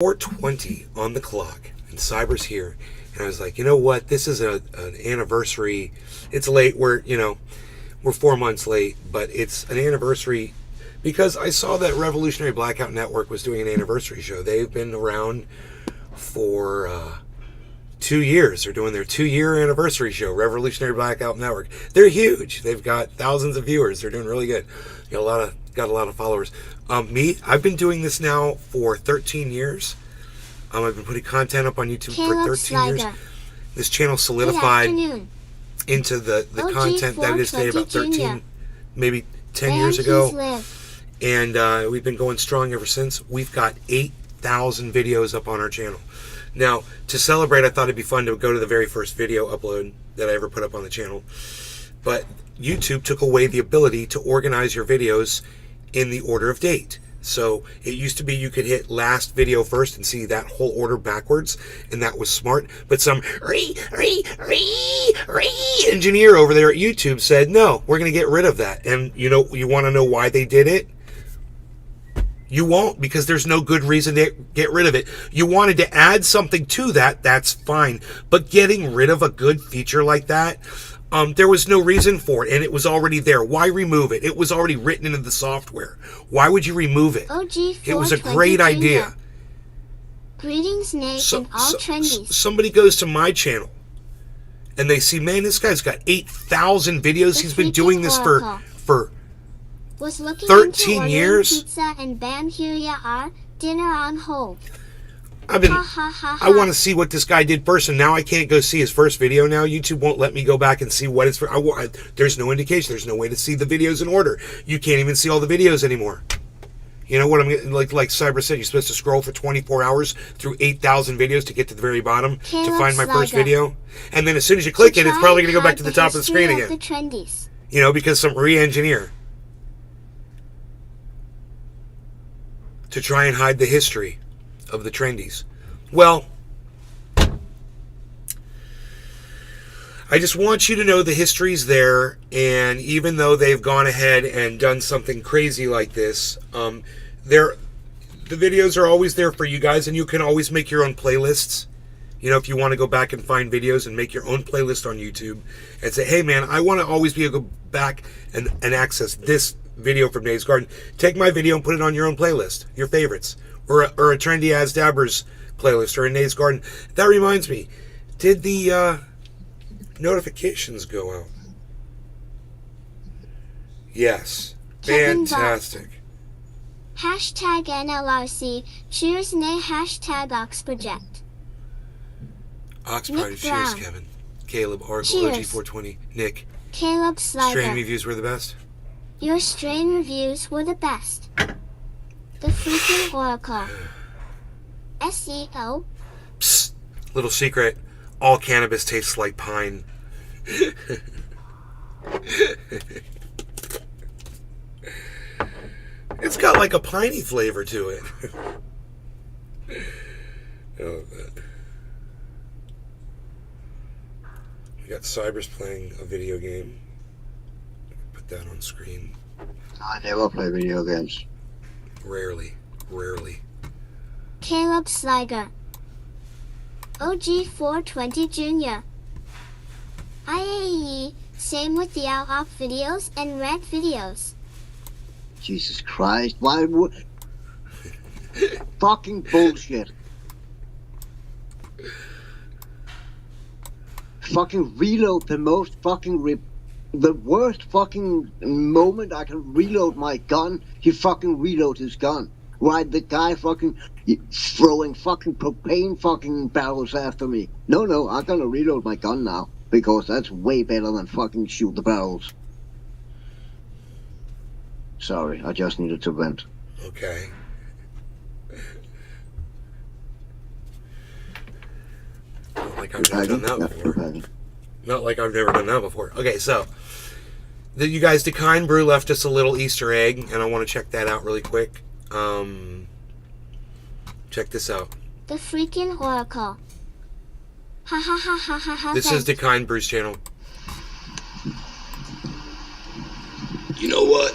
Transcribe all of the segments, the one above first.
4:20 on the clock, and Cyber's here. And I was like, you know what? This is an anniversary. It's late. We're 4 months late, but it's an anniversary because I saw that Revolutionary Blackout Network was doing an anniversary show. They've been around for 2 years. They're doing their 2-year anniversary show, Revolutionary Blackout Network. They're huge. They've got thousands of viewers. They're doing really good. Got a lot of followers. I've been doing this now for 13 years. I've been putting content up on YouTube for 13 years. This channel solidified into the content that it is today about 13, maybe 10 years ago. And we've been going strong ever since. We've got 8,000 videos up on our channel. Now, to celebrate, I thought it'd be fun to go to the very first video upload that I ever put up on the channel. But YouTube took away the ability to organize your videos in the order of date. So it used to be you could hit last video first and see that whole order backwards, and that was smart. But some engineer over there at YouTube said, no, we're going to get rid of that. And you want to know why they did it? You won't, because there's no good reason to get rid of it. You wanted to add something to that, that's fine. But getting rid of a good feature like that, there was no reason for it, and it was already there. Why remove it? It was already written into the software. Why would you remove it? It was a great idea. Greetings, Nate, and all trendies. Somebody goes to my channel, and they see, man, this guy's got 8,000 videos. He's been doing this for was looking 13 years. Pizza, and bam, here you are, dinner on hold. I want to see what this guy did first, and now I can't go see his first video. Now YouTube won't let me go back and see what it's for. There's no indication. There's no way to see the videos in order. You can't even see all the videos anymore. You know what I'm like Cyber said, you're supposed to scroll for 24 hours through 8,000 videos to get to the very bottom to find my first video. And then as soon as you click it, it's probably going to go back to the top of the screen again. Because some re-engineer to try and hide the history of the trendies. Well, I just want you to know the history's there, and even though they've gone ahead and done something crazy like this, the videos are always there for you guys, and you can always make your own playlists. If you want to go back and find videos and make your own playlist on YouTube and say, hey man, I want to always be able to go back and access this video from Dave's Garden. Take my video and put it on your own playlist, your favorites, or a Trendyasdabbers playlist, or a Nate's Garden. That reminds me, did the notifications go out? Yes. Fantastic. Hashtag NLRC, cheers, nay, hashtag Oxproject. Oxproject, cheers, Kevin. Caleb, Oracle, OG420, Nick. Caleb Slider. Strain reviews were the best. Your strain reviews were the best. The freaking Oracle. SEO. Psst. Little secret. All cannabis tastes like pine. It's got like a piney flavor to it. We got Cybers playing a video game. Put that on screen. I never play video games. Rarely. Caleb Sliger. OG420 Jr. IAE, same with the off videos and red videos. Jesus Christ, why would... Fucking bullshit. Fucking reload the most fucking... the worst fucking moment I can reload my gun, he fucking reload his gun. Right, the guy fucking throwing fucking propane fucking barrels after me. No, I'm gonna reload my gun now, because that's way better than fucking shoot the barrels. Sorry, I just needed to vent. Okay. Not like I've never done that before. Not like I've never done that before. Okay, so you guys, Decine Brew left us a little Easter egg, and I want to check that out really quick. Check this out. The freaking Oracle. Ha ha ha ha ha ha. This is Decine Brew's channel. You know what?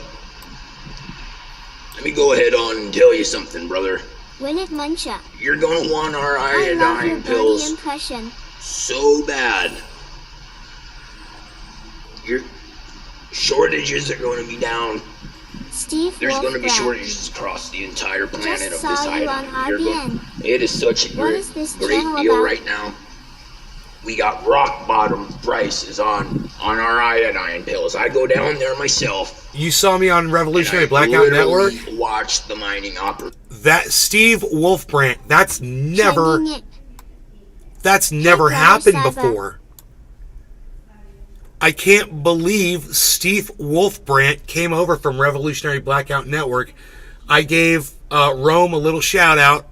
Let me go ahead on and tell you something, brother. Win it, Muncha. You're gonna want our I love your iodine birdie pills impression. so bad. Your shortages are gonna be down. Steve There's gonna be Wolfbrat. shortages across the entire planet Just of saw this you iodine. on You're RBN. it is such a What great, is this great channel deal about? right now. We got rock bottom prices on our iodine pills. I go down there myself. You saw me on Revolutionary and I Blackout literally Network. watch the mining operation. That Steve Wolfbrandt. That's never Trending it. happened Cyber. before. I can't believe Steve Wolfbrandt came over from Revolutionary Blackout Network. I gave Rome a little shout out.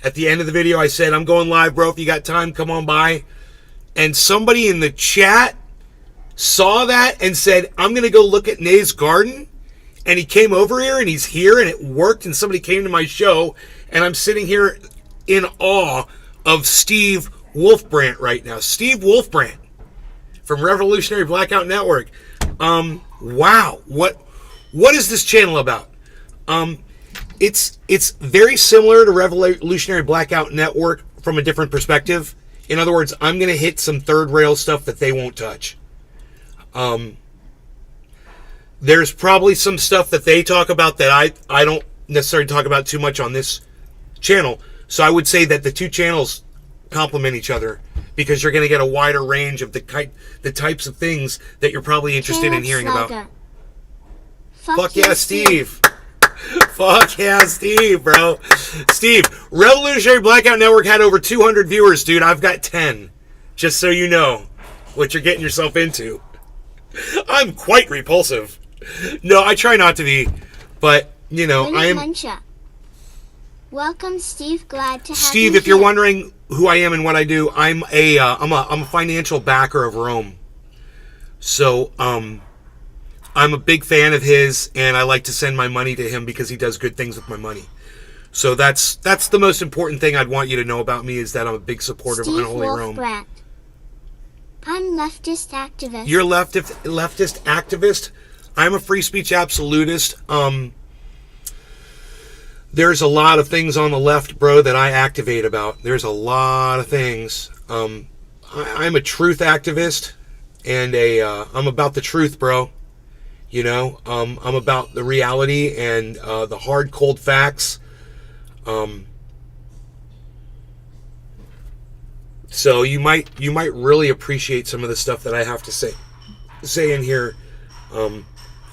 At the end of the video, I said, I'm going live, bro. If you got time, come on by. And somebody in the chat saw that and said, I'm going to go look at Nay's garden. And he came over here and he's here and it worked. And somebody came to my show and I'm sitting here in awe of Steve Wolfbrandt right now. Steve Wolfbrandt from Revolutionary Blackout Network. Wow. What is this channel about? It's very similar to Revolutionary Blackout Network from a different perspective. In other words, I'm going to hit some third rail stuff that they won't touch. There's probably some stuff that they talk about that I don't necessarily talk about too much on this channel. So I would say that the two channels complement each other because you're going to get a wider range of the types of things that you're probably interested in Caleb hearing Slager. about. Fuck Fuck yeah, Steve. Fuck yeah, Steve, bro. Steve, Revolutionary Blackout Network had over 200 viewers, dude. I've got 10. Just so you know what you're getting yourself into. I'm quite repulsive. No, I try not to be. But, you know, Win I it, am... Muncha. Welcome, Steve. Glad to have Steve, you if you're here. wondering who I am and what I do, I'm a financial backer of Rome. So, I'm a big fan of his, and I like to send my money to him because he does good things with my money. So that's the most important thing I'd want you to know about me is that I'm a big supporter of Steve Unholy Rome. Wolfbrat. I'm leftist activist. You're leftist activist. I'm a free speech absolutist. There's a lot of things on the left, bro, that I activate about. There's a lot of things. I'm a truth activist, and I'm about the truth, bro. You know, I'm about the reality and the hard, cold facts. So you might really appreciate some of the stuff that I have to say in here.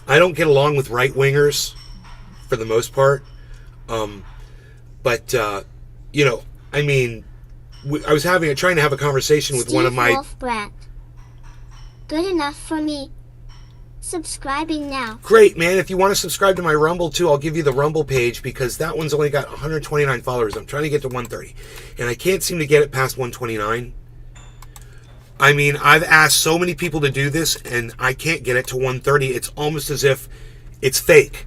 I don't get along with right wingers for the most part, but you know, I mean, I was trying to have a conversation with one of my. Wolfbrat. Good enough for me. Subscribing now. Great, man. If you want to subscribe to my Rumble too, I'll give you the Rumble page because that one's only got 129 followers. I'm trying to get to 130, and I can't seem to get it past 129. I mean, I've asked so many people to do this, and I can't get it to 130. It's almost as if it's fake,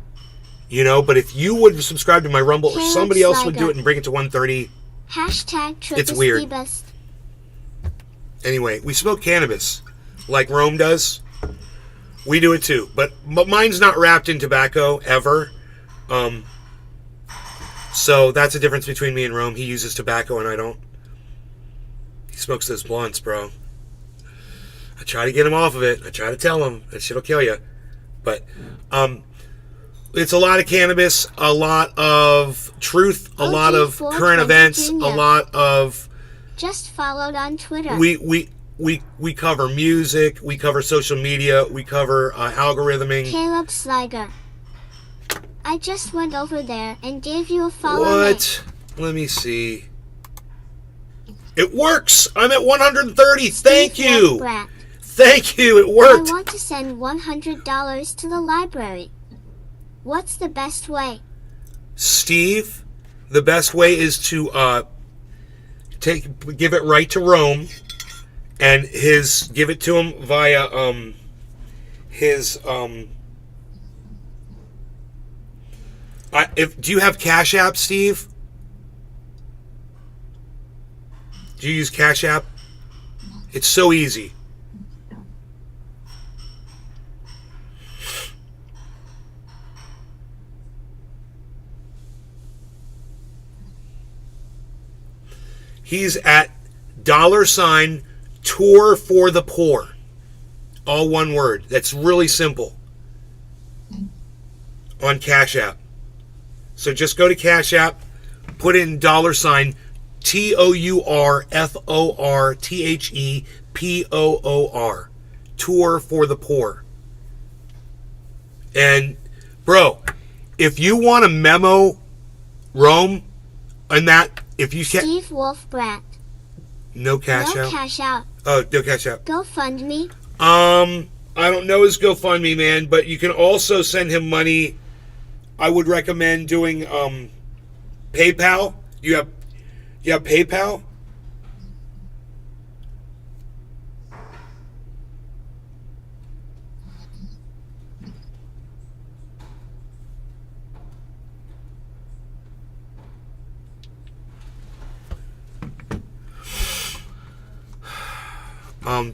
you know? But if you would subscribe to my Rumble or Caleb somebody else would do Slager. it and bring it to 130, Hashtag It's weird. Trendyasdabbers. anyway, we smoke cannabis like Rome does. We do it too, but mine's not wrapped in tobacco ever. So that's the difference between me and Rome. He uses tobacco and I don't. He smokes those blunts, bro. I try to get him off of it. I try to tell him that shit'll kill you. But it's a lot of cannabis, a lot of truth, a lot of OG420 current events, a Jr. lot of Just followed on Twitter. we cover music, we cover social media, we cover algorithming. Caleb Slager. I just went over there and gave you a follow. What? Let me see. It works. I'm at 130. Thank you. Wolfbrat. Thank you. It I worked. want to send $100 to the library. What's the best way? Steve, the best way is to give it right to Rome, and give it to him via do you have Cash App, Steve? Do you use Cash App? It's so easy. He's at $Tour for the Poor. All one word. That's really simple. On Cash App. So just go to Cash App, put in $TOURFORTHEPOOR. Tour for the Poor. And, bro, if you want a memo, Rome, and that, if you can... Steve Wolf Brat. No cash No out? cash out. Oh, no cash out. GoFundMe. I don't know his GoFundMe, man, but you can also send him money. I would recommend doing PayPal. You have PayPal?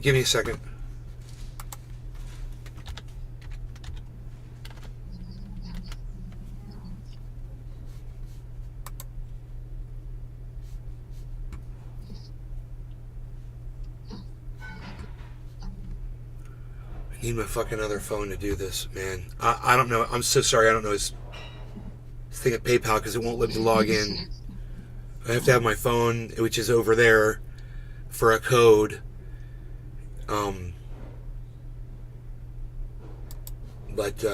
Give me a second. I need my fucking other phone to do this, man. I don't know. I'm so sorry. I don't know his thing at PayPal because it won't let me log in. I have to have my phone, which is over there, for a code. But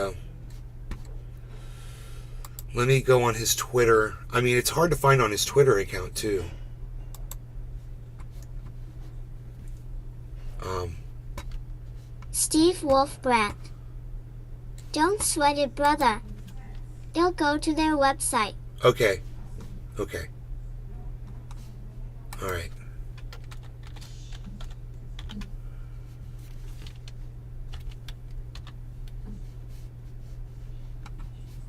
let me go on his Twitter. I mean, it's hard to find on his Twitter account, too. Steve Wolf Brat. Don't sweat it, brother. They'll go to their website. Okay. Okay. All right.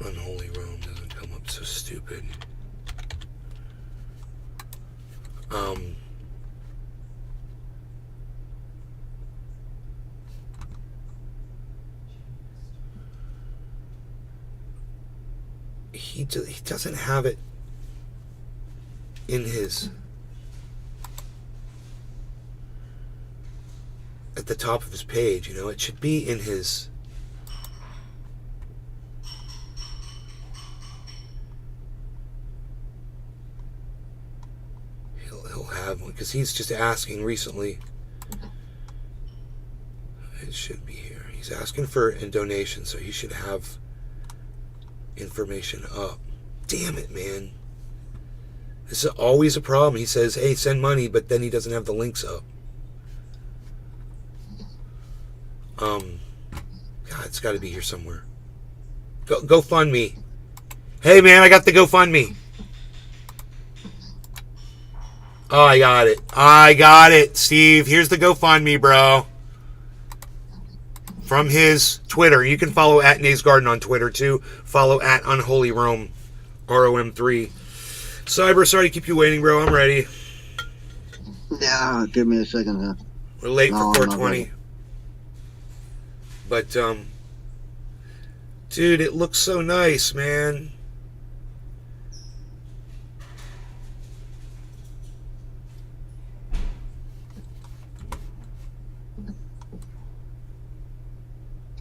Unholy Rome doesn't come up, so stupid. He doesn't have it in his at the top of his page, you know. It should be in his he'll have one because he's just asking recently. It should be here. He's asking for a donation, so he should have information up. Damn it, man. This is always a problem. He says, hey, send money, but then he doesn't have the links up. God, it's got to be here somewhere. Go fund me. Hey, man, I got the GoFundMe. Oh, I got it. I got it, Steve. Here's the GoFundMe, bro. From his Twitter. You can follow at Nays Garden on Twitter, too. Follow at Unholy Rome, ROM3. Cyber, sorry to keep you waiting, bro. I'm ready. Yeah, give me a second, huh? We're late No, for I'm not 420. ready. But, dude, it looks so nice, man.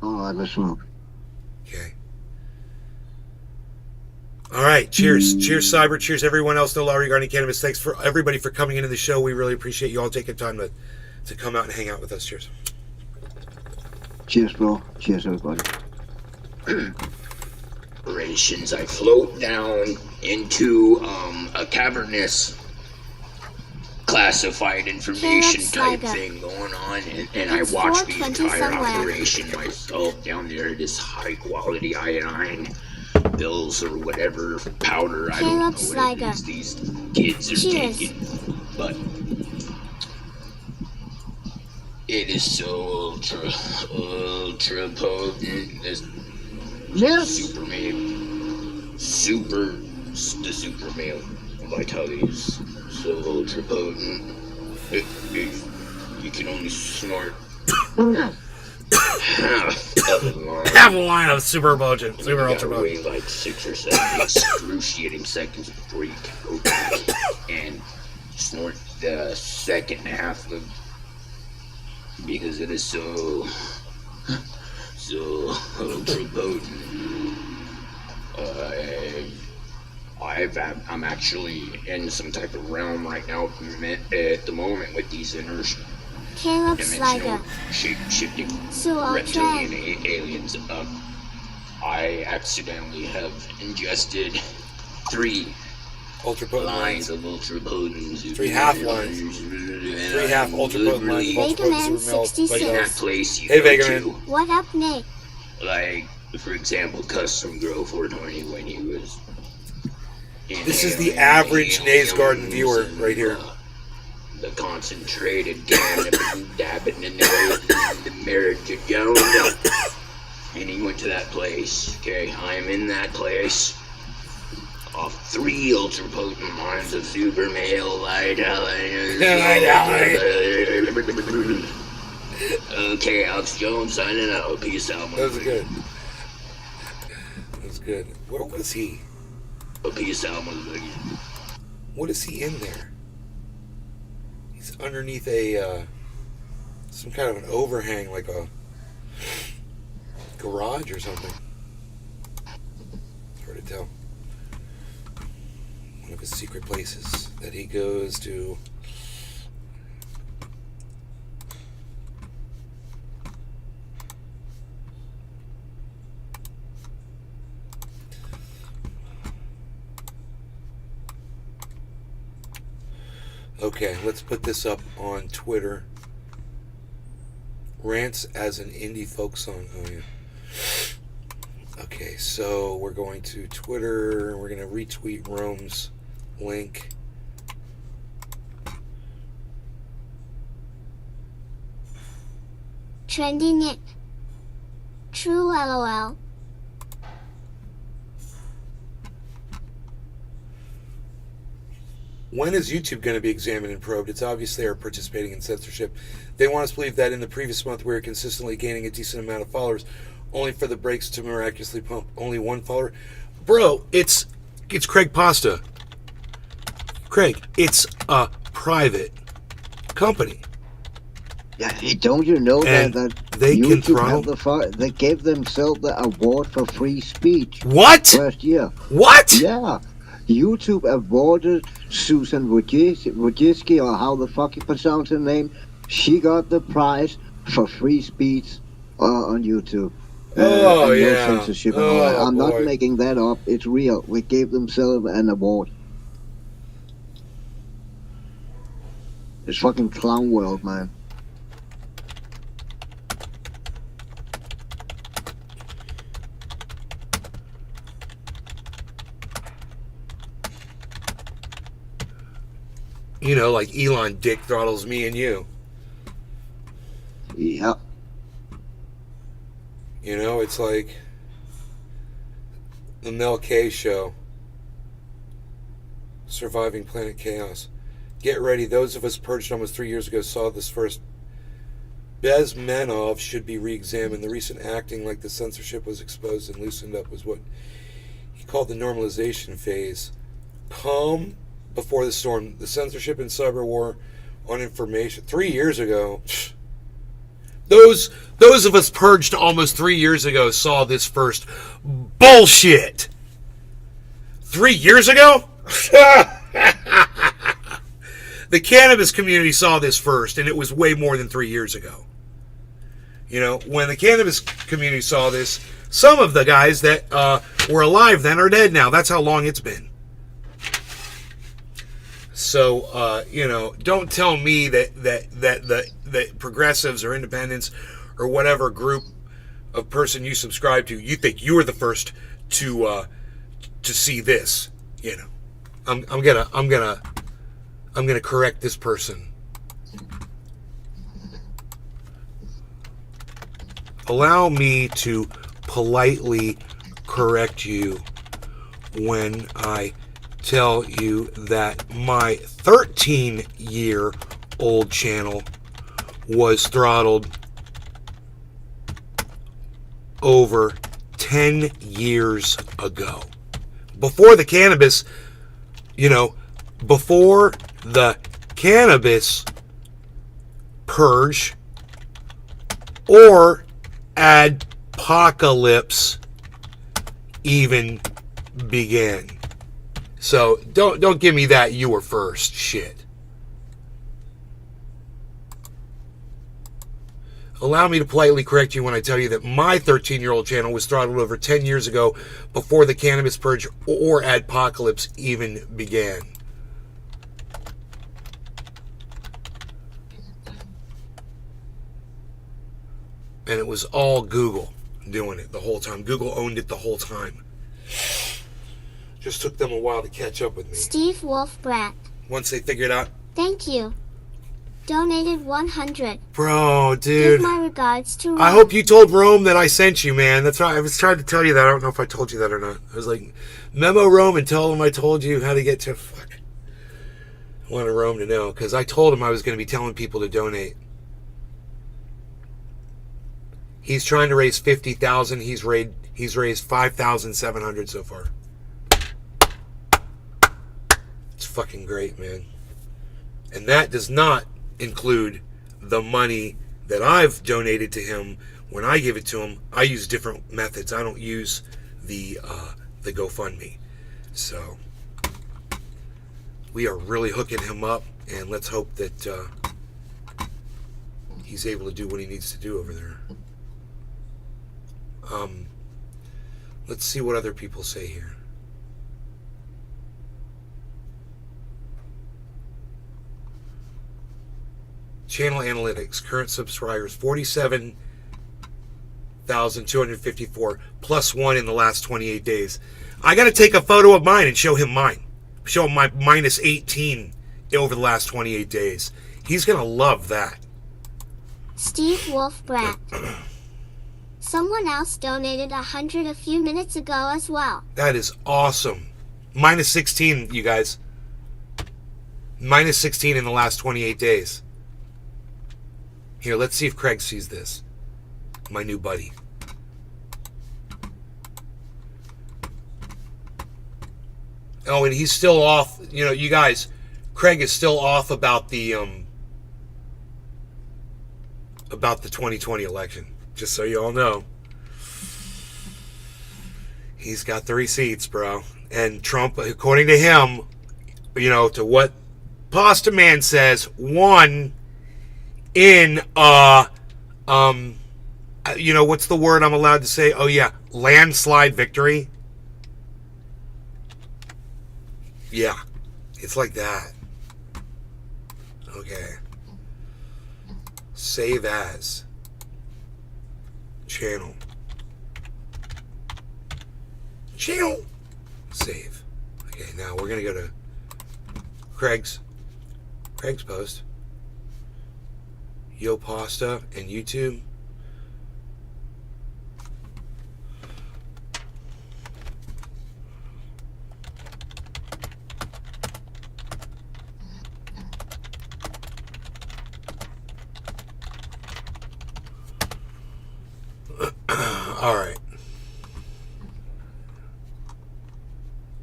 Oh, I have a smoke. Okay. All right. Cheers. Cheers, Cyber. Cheers, everyone else. No law regarding cannabis. Thanks for everybody for coming into the show. We really appreciate you all taking time to come out and hang out with us. Cheers. Cheers, bro. Cheers, everybody. Operations. I float down into a cavernous classified information type thing going on, and I It's watch the 4:20 entire somewhere. operation myself down there. This high quality iodine pills or whatever powder, I don't know what it Sliger. is these kids are Cheers. taking, but it is so ultra potent. This Yes. super male vitality is so ultra potent. You can only snort half Have a line of super potent, super you ultra gotta potent. wait like 6 or 7 excruciating seconds before you can go back and snort the second half of, because it is so ultra potent. I'm actually in some type of realm right now at the moment with these Caleb Sliger. shape-shifting So reptilian aliens. I accidentally have ingested 3 Ultra potent lines lines. of ultra potent. 3 half lines. 3 half ultra potent lines. of ultra Vega Man potent super milk. 66. In that Like, place you Hey, go Vega to, Man. What up, Nick? like, for example, Custom Grow 420 when he was. This is the average Nays Garden viewer right here. The concentrated dabbing in the marijuana. And he went to that place. Okay, I'm in that place. Off 3 ultra potent lines of super male light. Okay, Alex Jones signing out. Peace out. That was good. That was good. Where was he? Peace out, motherfucker. What is he in there? He's underneath a some kind of an overhang, like a garage or something. It's hard to tell. One of his secret places that he goes to. Okay, let's put this up on Twitter. Rants as an indie folk song. Oh, yeah. Okay, so we're going to Twitter. We're going to retweet Rome's link. Trendy Nick. True LOL. When is YouTube going to be examined and probed? It's obvious they are participating in censorship. They want us to believe that in the previous month we were consistently gaining a decent amount of followers, only for the breaks to miraculously pump only 1 follower. Bro, it's Craig Pasta. Craig, it's a private company. Yeah, hey, don't you know And that they can YouTube throttle? they gave themselves the award for free speech What? last year. What? Yeah, YouTube awarded Susan Wojcicki, or how the fuck you pronounce her name. She got the prize for free speech on YouTube. Oh, and yeah. No censorship. and all Oh, that. I'm boy. not making that up. It's real. We gave themselves an award. It's fucking clown world, man. You know, like Elon dick throttles me and you. Yeah. You know, it's like the Mel K show. Surviving Planet Chaos. Get ready. Those of us purged almost 3 years ago saw this first. Bezmenov should be re-examined. The recent acting like the censorship was exposed and loosened up was what he called the normalization phase. Calm before the storm. The censorship and cyber war on information. 3 years ago. Those of us purged almost 3 years ago saw this first. Bullshit. 3 years ago? The cannabis community saw this first, and it was way more than 3 years ago. You know, when the cannabis community saw this, some of the guys that were alive then are dead now. That's how long it's been. So, you know, don't tell me that progressives or independents or whatever group of person you subscribe to, you think you are the first to see this. You know, I'm gonna correct this person. Allow me to politely correct you when I tell you that my 13-year-old channel was throttled over 10 years ago. Before the cannabis, you know, before the cannabis purge or adpocalypse even began. So don't give me that you were first shit. Allow me to politely correct you when I tell you that my 13-year-old channel was throttled over 10 years ago before the cannabis purge or adpocalypse even began. And it was all Google doing it the whole time. Google owned it the whole time. Just took them a while to catch up with me. Steve Wolfbrat. Once they figured out. Thank you. Donated 100. Bro, dude. Give my regards to Rome. I hope you told Rome that I sent you, man. That's right. I was trying to tell you that. I don't know if I told you that or not. I was like, memo Rome and tell him I told you how to get to... Fuck. I wanted Rome to know, because I told him I was going to be telling people to donate. He's trying to raise 50,000. He's raised 5,700 so far. It's fucking great, man. And that does not include the money that I've donated to him. When I give it to him, I use different methods. I don't use the GoFundMe. So we are really hooking him up, and let's hope that he's able to do what he needs to do over there. Let's see what other people say here. Channel analytics, current subscribers 47,254 plus one in the last 28 days. I got to take a photo of mine and show him mine. Show him my minus 18 over the last 28 days. He's going to love that. Steve Wolfbrat. Someone else donated 100 a few minutes ago as well. That is awesome. Minus 16, you guys. Minus 16 in the last 28 days. Here, let's see if Craig sees this. My new buddy. Oh, and he's still off. You know, you guys, Craig is still off about the 2020 election. Just so you all know. He's got the receipts, bro. And Trump, according to him, you know, to what Pasta Man says, won in you know, what's the word I'm allowed to say? Oh yeah, landslide victory. Yeah, it's like that. Okay. Save as channel. Save. Okay, now we're gonna go to Craig's post. Yo Pasta and YouTube. All right.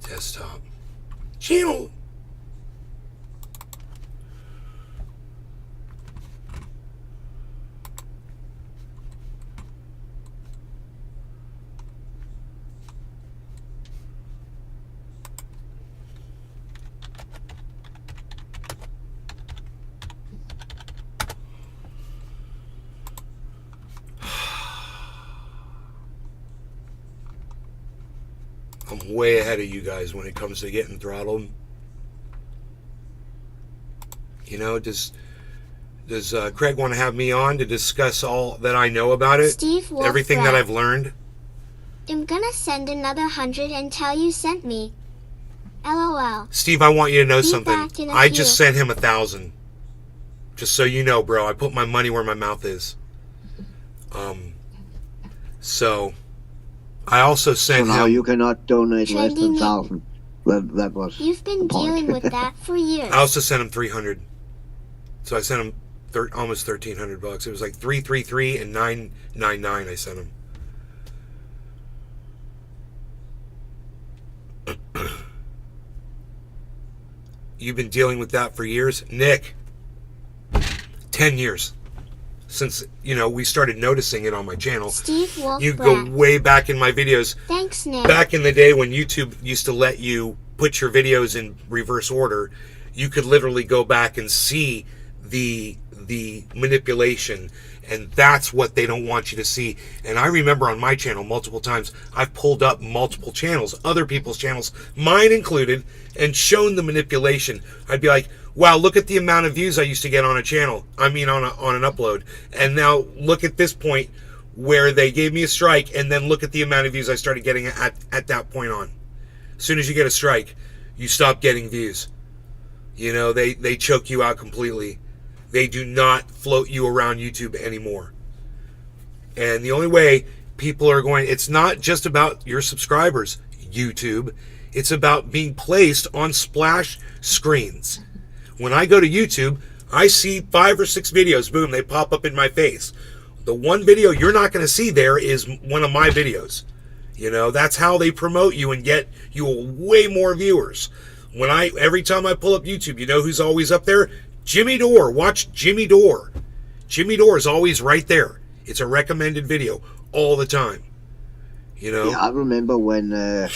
Desktop. Channel. I'm way ahead of you guys when it comes to getting throttled. You know, does Craig want to have me on to discuss all that I know about it? Steve Wolfbrat. Everything that I've learned? I'm gonna send another 100 and tell you sent me. LOL. Steve, I want you to know Be something. back in a I few. just sent him 1,000. Just so you know, bro. I put my money where my mouth is. So I also sent So now him. you cannot donate less than Trendy 1,000. That was You've been the point. dealing with that for years. I also sent him 300. So I sent him almost $1,300. It was like 333 and 999. I sent him. you've been dealing with that for years. Nick, 10 years since, we started noticing it on my channel. Steve Wolf You go way back in my videos. Thanks, Nick. Back in the day when YouTube used to let you put your videos in reverse order, you could literally go back and see the manipulation, and that's what they don't want you to see. And I remember on my channel multiple times I've pulled up multiple channels, other people's channels, mine included, and shown the manipulation. I'd be like, wow, look at the amount of views I used to get on a channel, on an upload, and now look at this point where they gave me a strike, and then look at the amount of views I started getting at that point on. As soon as you get a strike, you stop getting views. They choke you out completely. They do not float you around YouTube anymore. And the only way people are going, it's not just about your subscribers, YouTube. It's about being placed on splash screens. When I go to YouTube, I see 5 or 6 videos, boom, they pop up in my face. The one video you're not going to see there is one of my videos. That's how they promote you and get you way more viewers. Every time I pull up YouTube, who's always up there? Jimmy Dore. Watch Jimmy Dore. Jimmy Dore is always right there. It's a recommended video all the time. Yeah, I remember when, and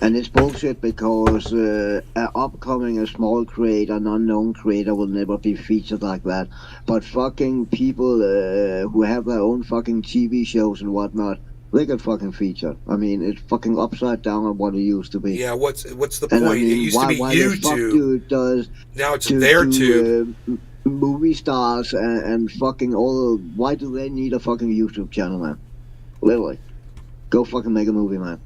it's bullshit because an upcoming, a small creator, an unknown creator will never be featured like that. But fucking people who have their own fucking TV shows and whatnot, they get fucking featured. I mean, it's fucking upside down on what it used to be. Yeah, what's the And point? I mean, It used to be why the fuck YouTube. Now it's to their do, tube. Movie stars and fucking all. Why do they need a fucking YouTube channel, man? Literally, go fucking make a movie, man.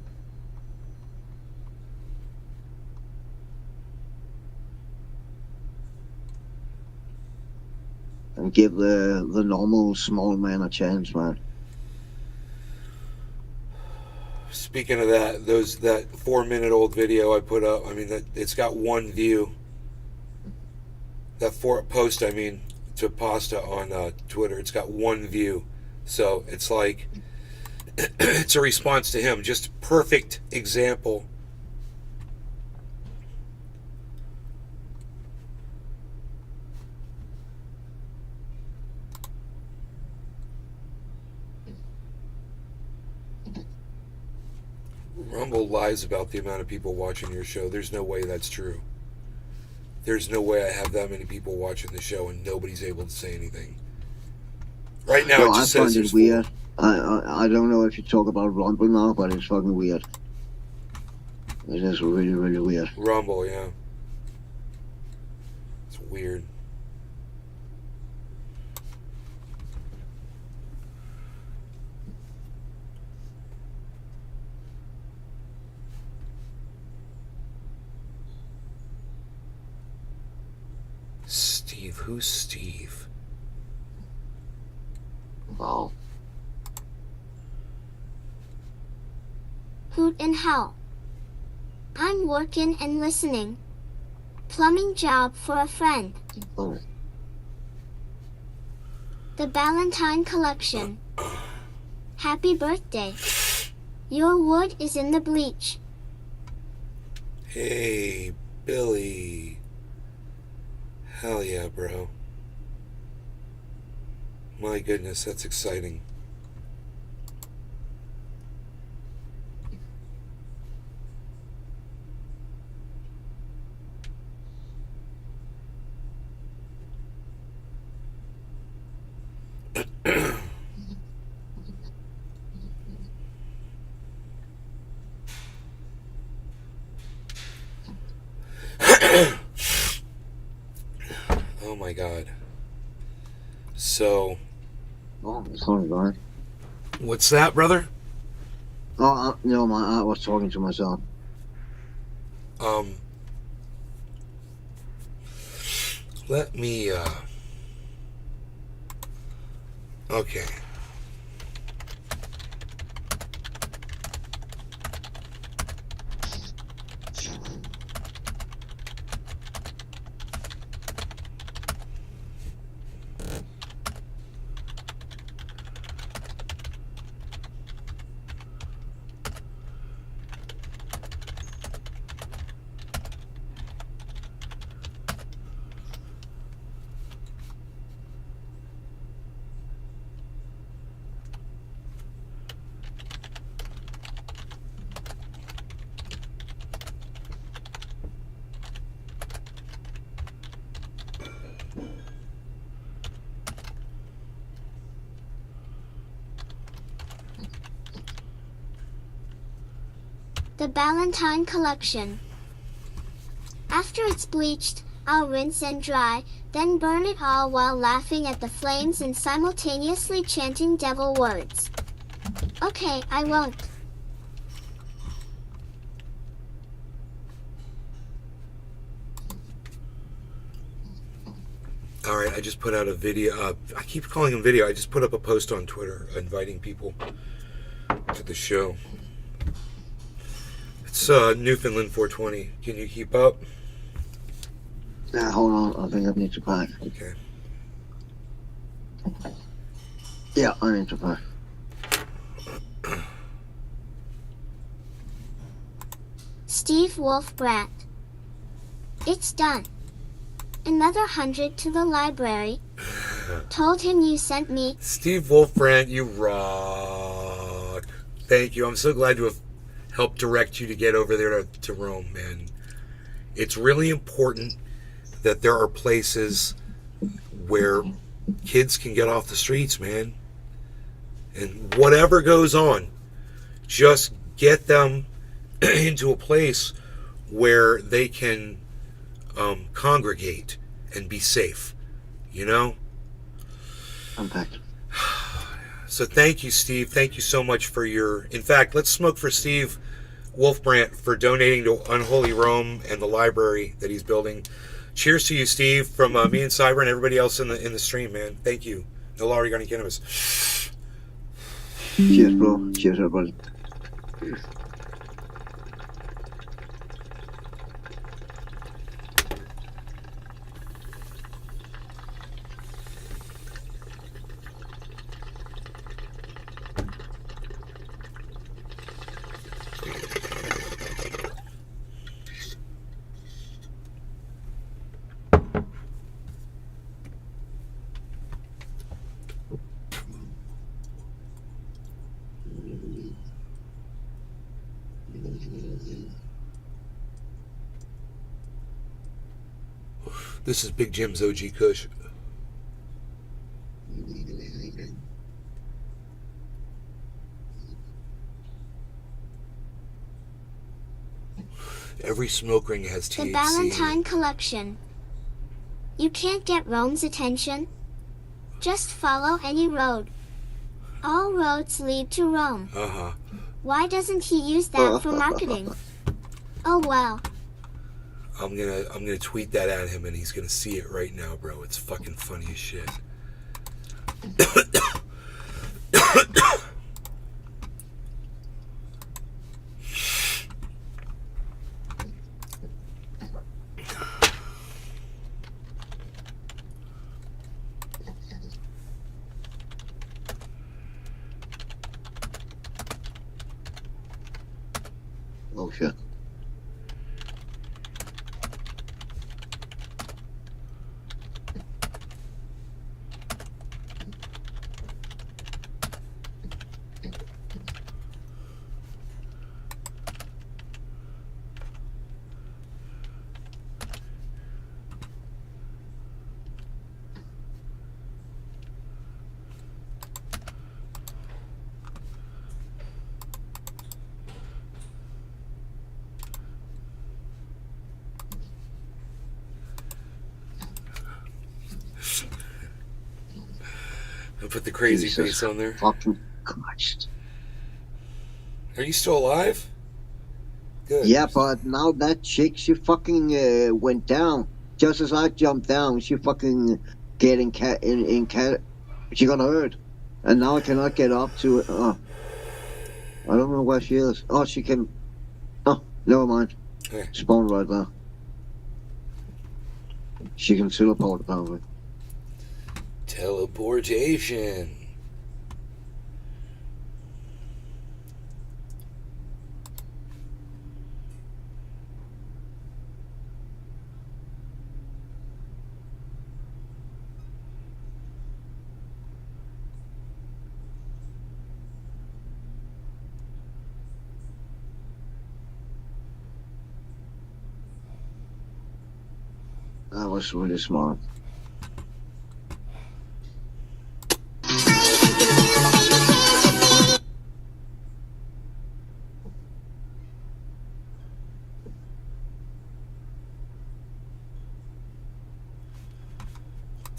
And give the normal small man a chance, man. Speaking of that, that 4-minute-old video I put up, I mean, it's got 1 view. That post, to Pasta on Twitter, it's got 1 view. So it's like, it's a response to him. Just perfect example. Rumble lies about the amount of people watching your show. There's no way that's true. There's no way I have that many people watching the show and nobody's able to say anything. Right now, No, it just I says find there's it weird. I don't know if you talk about Rumble now, but it's fucking weird. It is really, really weird. Rumble, yeah. It's weird. Steve, who's Steve? Wow. Hoot and hell. I'm working and listening. Plumbing job for a friend. Oh. The Valentine collection. Happy birthday. Your wood is in the bleach. Hey, Billy. Hell yeah, bro. My goodness, that's exciting. Oh my God. So, Oh, sorry, man. what's that, brother? Oh, no, man, I was talking to myself. Let me, okay. the Ballantine collection. After it's bleached, I'll rinse and dry, then burn it all while laughing at the flames and simultaneously chanting devil words. Okay, I won't. Alright, I just put out a video. I keep calling them video. I just put up a post on Twitter inviting people to the show. It's Newfoundland 420. Can you keep up? Nah, hold on. I think I need to buy. Okay. Yeah, I need to buy. Steve Wolfbrat. It's done. Another 100 to the library. Told him you sent me. Steve Wolfbrandt, you rock. Thank you. I'm so glad to have helped direct you to get over there to Rome, man. It's really important that there are places where kids can get off the streets, man. And whatever goes on, just get them into a place where they can congregate and be safe, you know? I'm back. So thank you, Steve. Thank you so much for your... In fact, let's smoke for Steve Wolfbrandt for donating to Unholy Rome and the library that he's building. Cheers to you, Steve, from me and Cyber and everybody else in the stream, man. Thank you. No law regarding cannabis. Cheers, bro. Cheers, everybody. This is Big Jim's OG Kush. Every smoke ring has THC. The Ballantine collection. You can't get Rome's attention? Just follow any road. All roads lead to Rome. Uh-huh. Why doesn't he use that for marketing? Oh well. I'm gonna tweet that at him and he's gonna see it right now, bro. It's fucking funny as shit. Oh shit. I'll put the crazy Jesus face on there. Fucking Christ. Are you still alive? Good. Yeah, but now that chick, she fucking went down. Just as I jumped down, she fucking get in cat. She got hurt, and now I cannot get up to it. Oh, I don't know where she is. Oh, she came. Oh, never mind. Hey. Spawned right there. She can teleport apparently. Teleportation. That was really smart.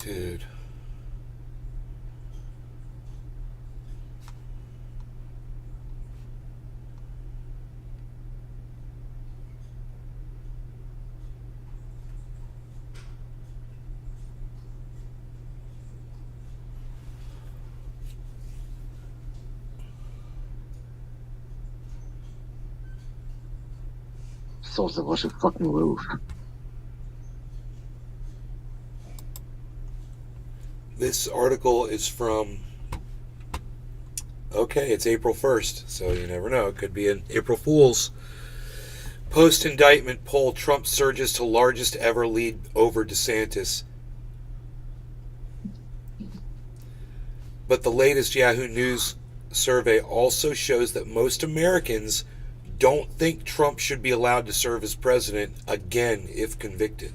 Dude. Thought there was a fucking roof. This article is from, okay, it's April 1st, so you never know. It could be an April Fool's. Post-indictment poll, Trump surges to largest ever lead over DeSantis. But the latest Yahoo News survey also shows that most Americans don't think Trump should be allowed to serve as president again if convicted.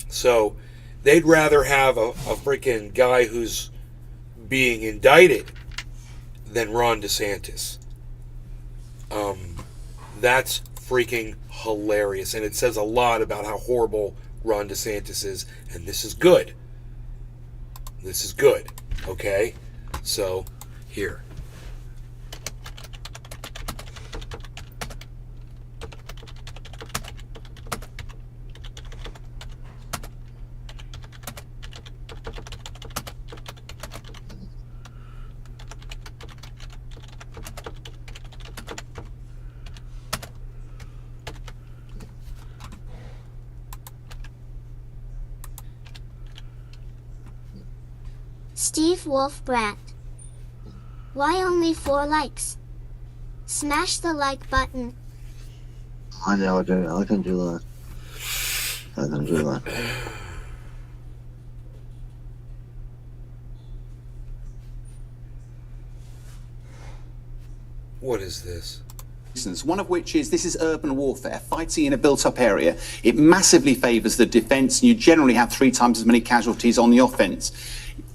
So they'd rather have a freaking guy who's being indicted than Ron DeSantis. That's freaking hilarious. And it says a lot about how horrible Ron DeSantis is. And this is good. This is good. Okay? So, here. Steve Wolfbrat. Why only 4 likes? Smash the like button. I know, I can do that. I can do that. What is this? One of which is this is urban warfare, fighting in a built-up area. It massively favours the defence, and you generally have 3 times as many casualties on the offence.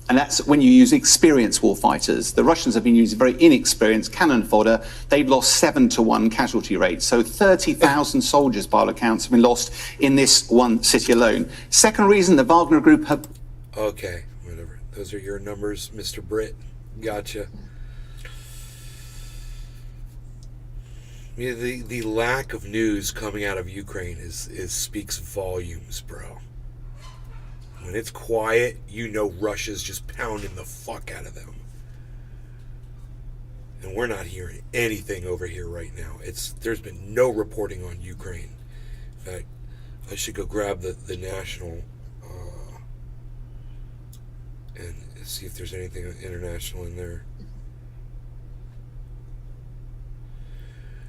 And that's when you use experienced warfighters. The Russians have been using very inexperienced cannon fodder. They've lost 7-to-1 casualty rate. So 30,000 soldiers, by all accounts, have been lost in this one city alone. Second reason, the Wagner Group have... Okay, whatever. Those are your numbers, Mr. Britt. Gotcha. Yeah, the lack of news coming out of Ukraine is speaks volumes, bro. When it's quiet, you know Russia's just pounding the fuck out of them. And we're not hearing anything over here right now. There's been no reporting on Ukraine. In fact, I should go grab the national and see if there's anything international in there.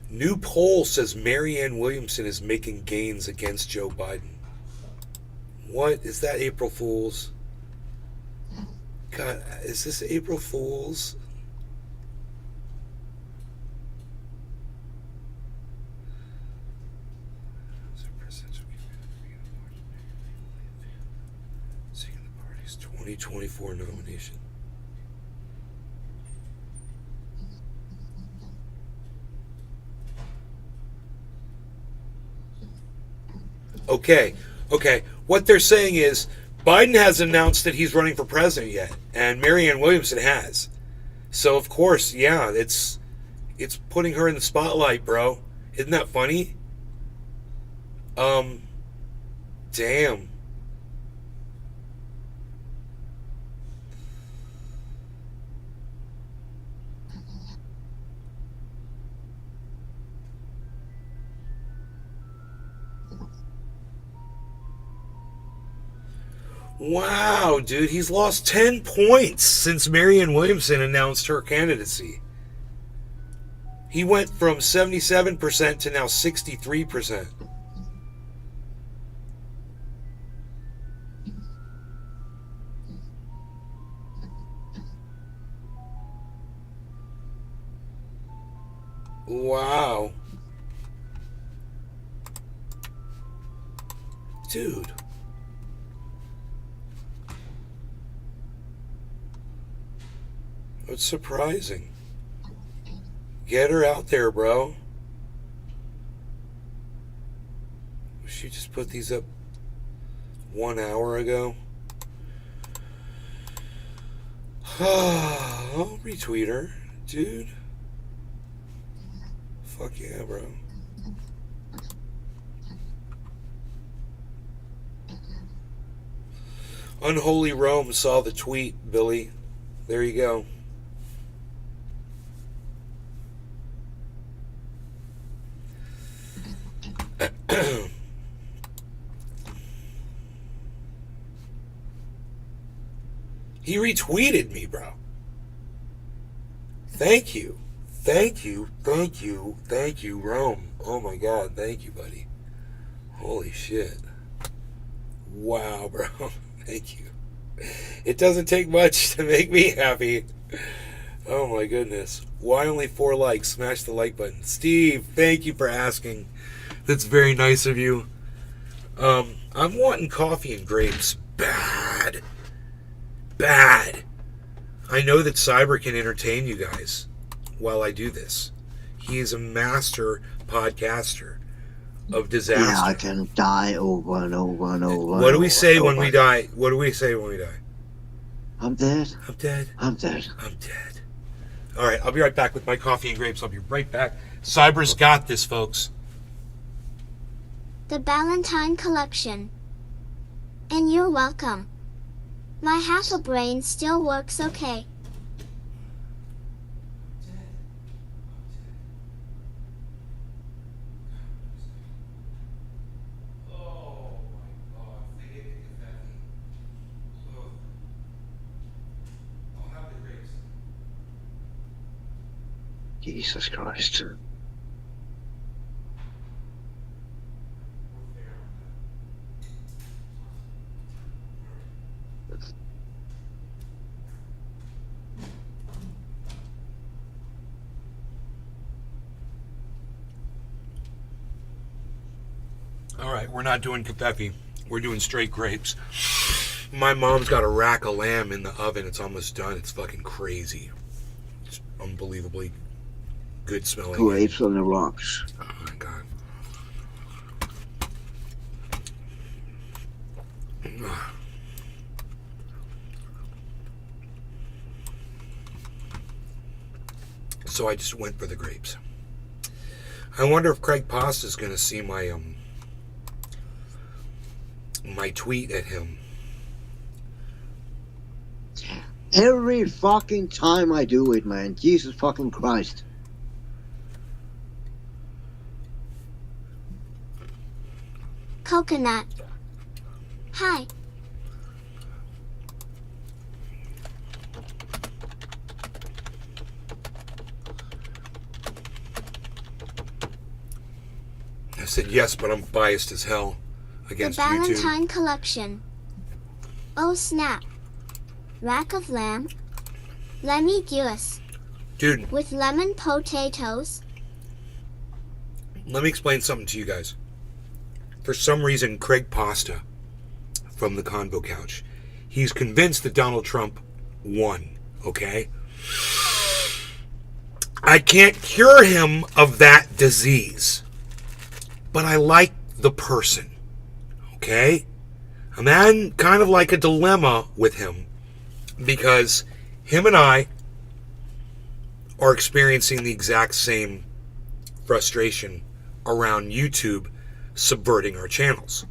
New poll says Marianne Williamson is making gains against Joe Biden. What? Is that April Fool's? God, is this April Fool's? Seeking the party's 2024 nomination. Okay. What they're saying is Biden hasn't announced that he's running for president yet, and Marianne Williamson has. So of course, yeah, it's putting her in the spotlight, bro. Isn't that funny? Damn. Wow, dude, he's lost 10 points since Marianne Williamson announced her candidacy. He went from 77% to now 63%. Wow. Dude. It's surprising. Get her out there, bro. She just put these up 1 hour ago. I'll retweet her, dude. Fuck yeah, bro. Unholy Rome saw the tweet, Billy. There you go. He retweeted me, bro. Thank you. Thank you. Thank you. Thank you, Rome. Oh my God. Thank you, buddy. Holy shit. Wow, bro. Thank you. It doesn't take much to make me happy. Oh my goodness. Why only 4 likes? Smash the like button. Steve, thank you for asking. That's very nice of you. I'm wanting coffee and grapes. Bad. I know that Cyber can entertain you guys while I do this. He is a master podcaster of disaster. Yeah, I can die over and over and over. What do we say when we die? What do we say when we die? I'm dead. I'm dead. I'm dead. I'm dead. All right, I'll be right back with my coffee and grapes. I'll be right back. Cyber's got this, folks. The Ballantine Collection. And you're welcome. My half a brain still works okay. Jesus Christ. All right, we're not doing Covfefe. We're doing straight grapes. My mom's got a rack of lamb in the oven. It's almost done. It's fucking crazy. It's unbelievably good smelling. Grapes on the rocks. Oh my God. So I just went for the grapes. I wonder if Craig Pasta's going to see my my tweet at him. Every fucking time I do it, man. Jesus fucking Christ. Coconut. Hi. I said yes, but I'm biased as hell The against YouTube. Ballantine Collection. Oh snap. Rack of lamb. Lemmy Guice. Dude, With lemon potatoes. let me explain something to you guys. For some reason, Craig Pasta from the Convo Couch, he's convinced that Donald Trump won, okay? I can't cure him of that disease, but I like the person, okay? I'm in kind of like a dilemma with him because him and I are experiencing the exact same frustration around YouTube subverting our channels.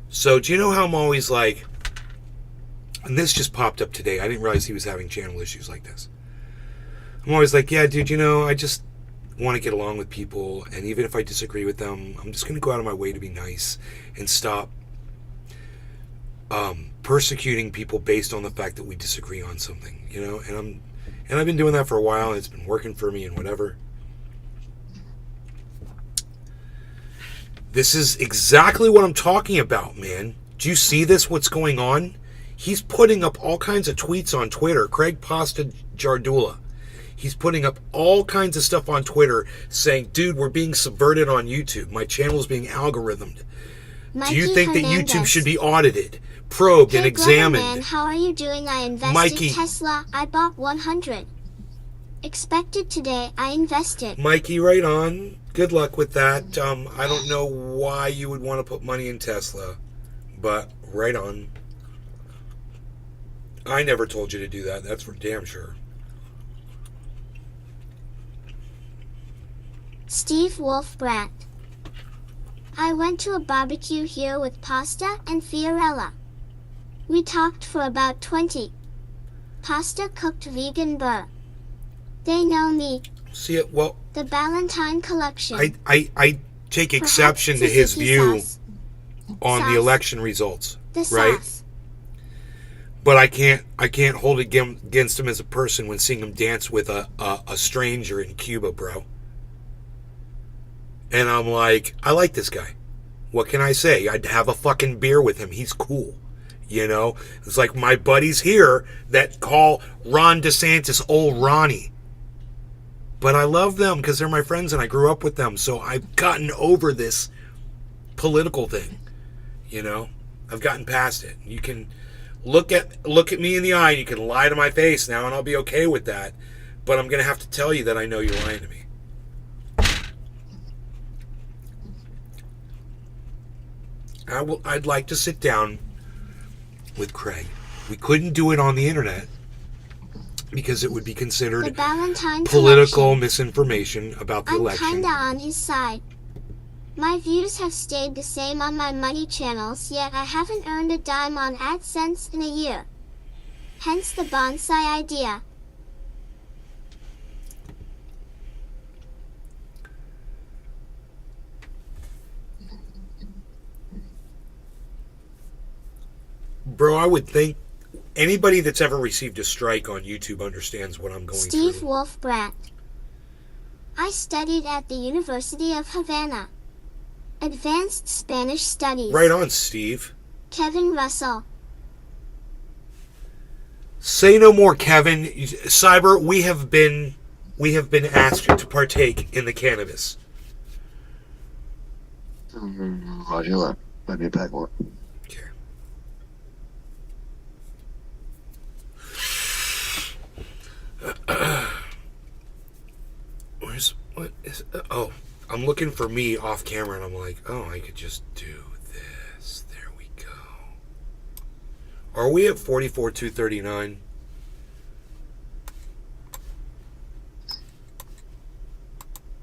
So do you know how I'm always like, and this just popped up today, I didn't realize he was having channel issues like this. I'm always like, yeah, dude, you know, I just want to get along with people, and even if I disagree with them, I'm just going to go out of my way to be nice and stop persecuting people based on the fact that we disagree on something, you know. And I've been doing that for a while, and it's been working for me and whatever. This is exactly what I'm talking about, man. Do you see this? What's going on? He's putting up all kinds of tweets on Twitter. Craig Pasta Jardula. He's putting up all kinds of stuff on Twitter saying, dude, we're being subverted on YouTube. My channel's being algorithmed. Mikey Do you think that Hernandez. YouTube should be audited, probed, and Hey, examined? man, how are you doing? I invested Mikey. Tesla. I bought 100. Expected today. I invested. Mikey, right on. Good luck with that. I don't know why you would want to put money in Tesla. But right on. I never told you to do that. That's for damn sure. Steve Wolfbrat. I went to a barbecue here with pasta and Fiorella. We talked for about 20. Pasta cooked vegan burr. They know me. See it? Well, The Ballantine collection. I take exception to his view on the election results, The right? sauce. But I can't hold it against him as a person when seeing him dance with a stranger in Cuba, bro. And I'm like, I like this guy. What can I say? I'd have a fucking beer with him. He's cool. You know? It's like my buddies here that call Ron DeSantis old Ronnie. But I love them because they're my friends and I grew up with them. So I've gotten over this political thing. You know? I've gotten past it. You can look at me in the eye and you can lie to my face now and I'll be okay with that. But I'm going to have to tell you that I know you're lying to me. I'd like to sit down with Craig. We couldn't do it on the internet because it would be The considered Ballantine political collection. misinformation about the I'm election. kinda on his side. My views have stayed the same on my money channels, yet I haven't earned a dime on AdSense in a year. Hence the bonsai idea. Bro, I would think anybody that's ever received a strike on YouTube understands what I'm going Steve through. Wolfbrat. I studied at the University of Havana. Advanced Spanish Studies. Right on, Steve. Kevin Russell. Say no more, Kevin. Cyber, we have been asked to partake in the cannabis. Roger that. Let me pack one. Okay. What is? Oh, I'm looking for me off camera, and I'm like, oh, I could just do this. There we go. Are we at 44,239?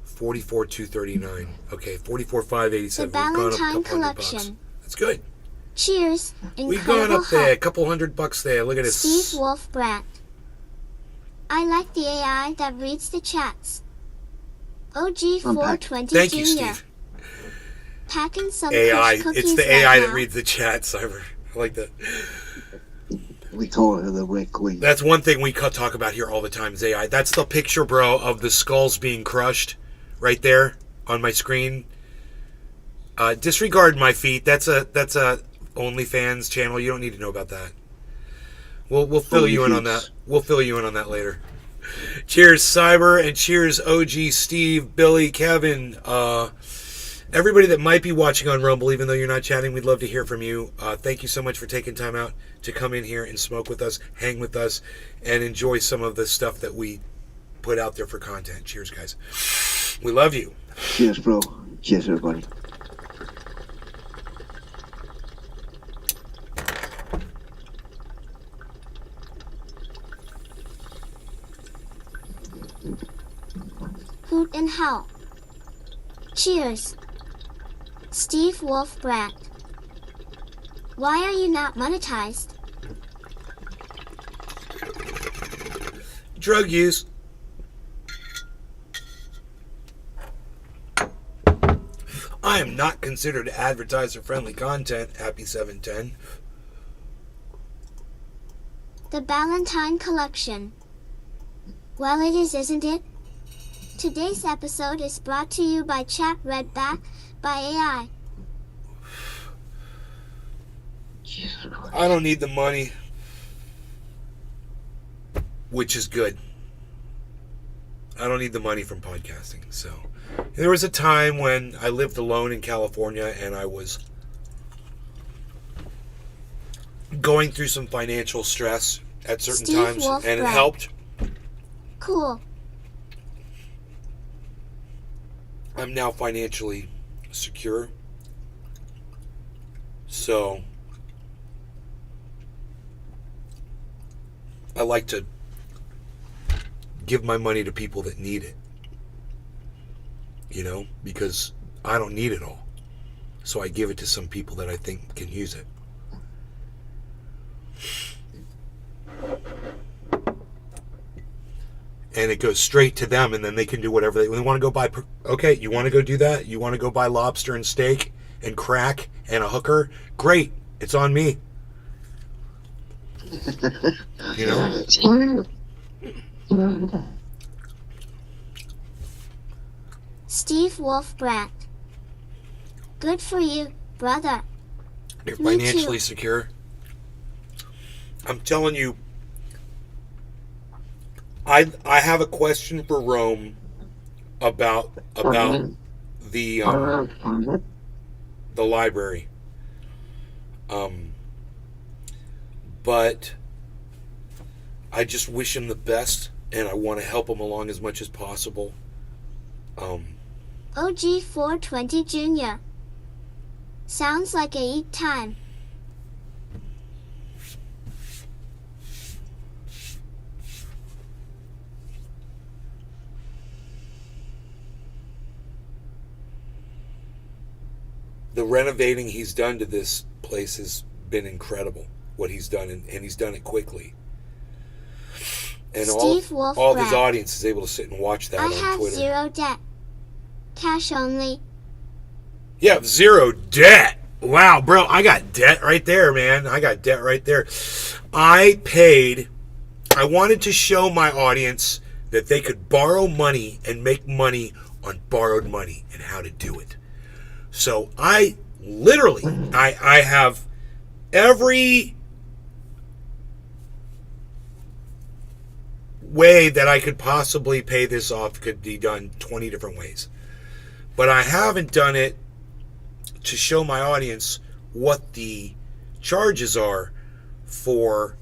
$44,239. Okay, 44,587. The We've gone up a Ballantine couple hundred bucks. collection. That's good. Cheers. We've gone Incredible up there, a help. couple $100 there. Look at this. Steve Wolfbrat. I like the AI that reads the chats. OG420 Thank you, Jr. Steve. Packing some AI. Kush cookies It's the right AI that now. reads the chat, Cyber. I like that. We call her the Red Queen. That's one thing we talk about here all the time is AI. That's the picture, bro, of the skulls being crushed right there on my screen. Disregard my feet. That's a OnlyFans channel. You don't need to know about that. We'll fill you in on that. We'll fill you in on that later. Cheers, Cyber, and cheers, OG, Steve, Billy, Kevin, everybody that might be watching on Rumble, even though you're not chatting, we'd love to hear from you. Thank you so much for taking time out to come in here and smoke with us, hang with us, and enjoy some of the stuff that we put out there for content. Cheers, guys. We love you. Cheers, bro. Cheers, everybody. Hoot and Howl. Cheers. Steve Wolfbrat. Why are you not monetized? Drug use. I am not considered advertiser-friendly content. Happy 710. The Ballantine collection. Well, it is, isn't it? Today's episode is brought to you by Chat Read Back by AI. I don't need the money, which is good. I don't need the money from podcasting. So there was a time when I lived alone in California and I was going through some financial stress at certain Steve times, Wolfbrat. and it helped. Cool. I'm now financially secure. So I like to give my money to people that need it. You know, because I don't need it all. So I give it to some people that I think can use it. And it goes straight to them, and then they can do whatever they want to go buy. Okay, you want to go do that? You want to go buy lobster and steak and crack and a hooker? Great, it's on me. You know? Steve Wolfbrat. Good for you, brother. You're Me financially too. secure. I'm telling you, I have a question for Rome about the library. But I just wish him the best, and I want to help him along as much as possible. OG 420 Jr. Sounds like a eat time. The renovating he's done to this place has been incredible. What he's done, and he's done it quickly. And Steve all of his Wolfbrat. audience is able to sit and watch that I on have Twitter. 0 debt. Cash only. Yeah, 0 debt. Wow, bro, I got debt right there, man. I got debt right there. I wanted to show my audience that they could borrow money and make money on borrowed money and how to do it. So I have every way that I could possibly pay this off could be done 20 different ways. But I haven't done it to show my audience what the charges are for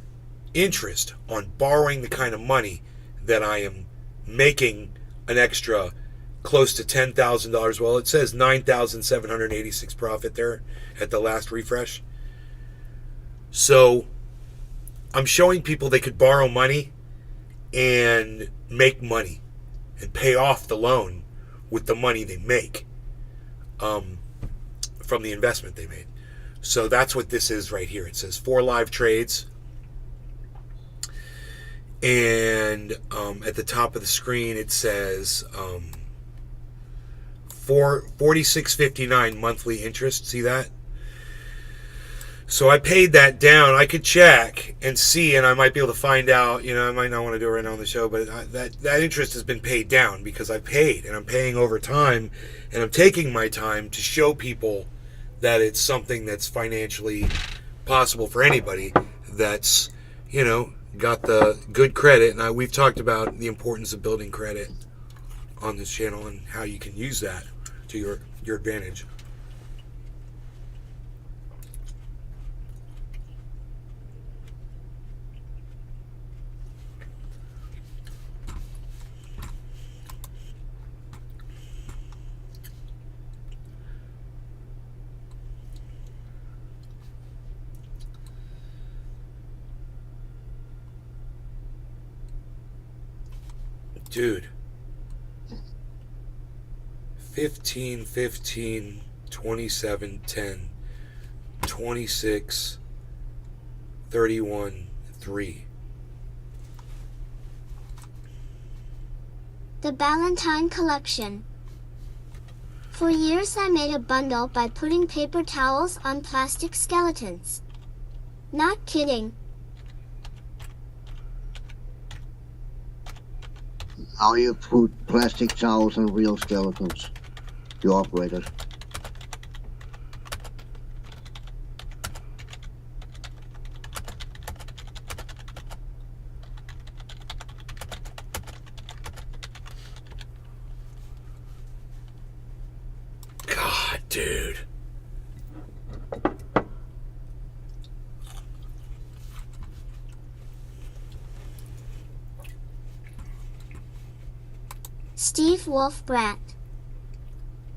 interest on borrowing the kind of money that I am making an extra close to $10,000. Well, it says 9,786 profit there at the last refresh. So I'm showing people they could borrow money and make money and pay off the loan with the money they make from the investment they made. So that's what this is right here. It says 4 live trades. And at the top of the screen it says $46.59 monthly interest. See that? So I paid that down. I could check and see, and I might be able to find out. You know, I might not want to do it right now on the show, but that interest has been paid down because I paid, and I'm paying over time, and I'm taking my time to show people that it's something that's financially possible for anybody that's, you know, got the good credit. And we've talked about the importance of building credit on this channel and how you can use that to your advantage. Dude, 15, 15, 27, 10, 26, 31, 3. The Ballantine Collection. For years I made a bundle by putting paper towels on plastic skeletons. Not kidding. How you put plastic towels on real skeletons? You operator. God, dude. Steve Wolfbrat.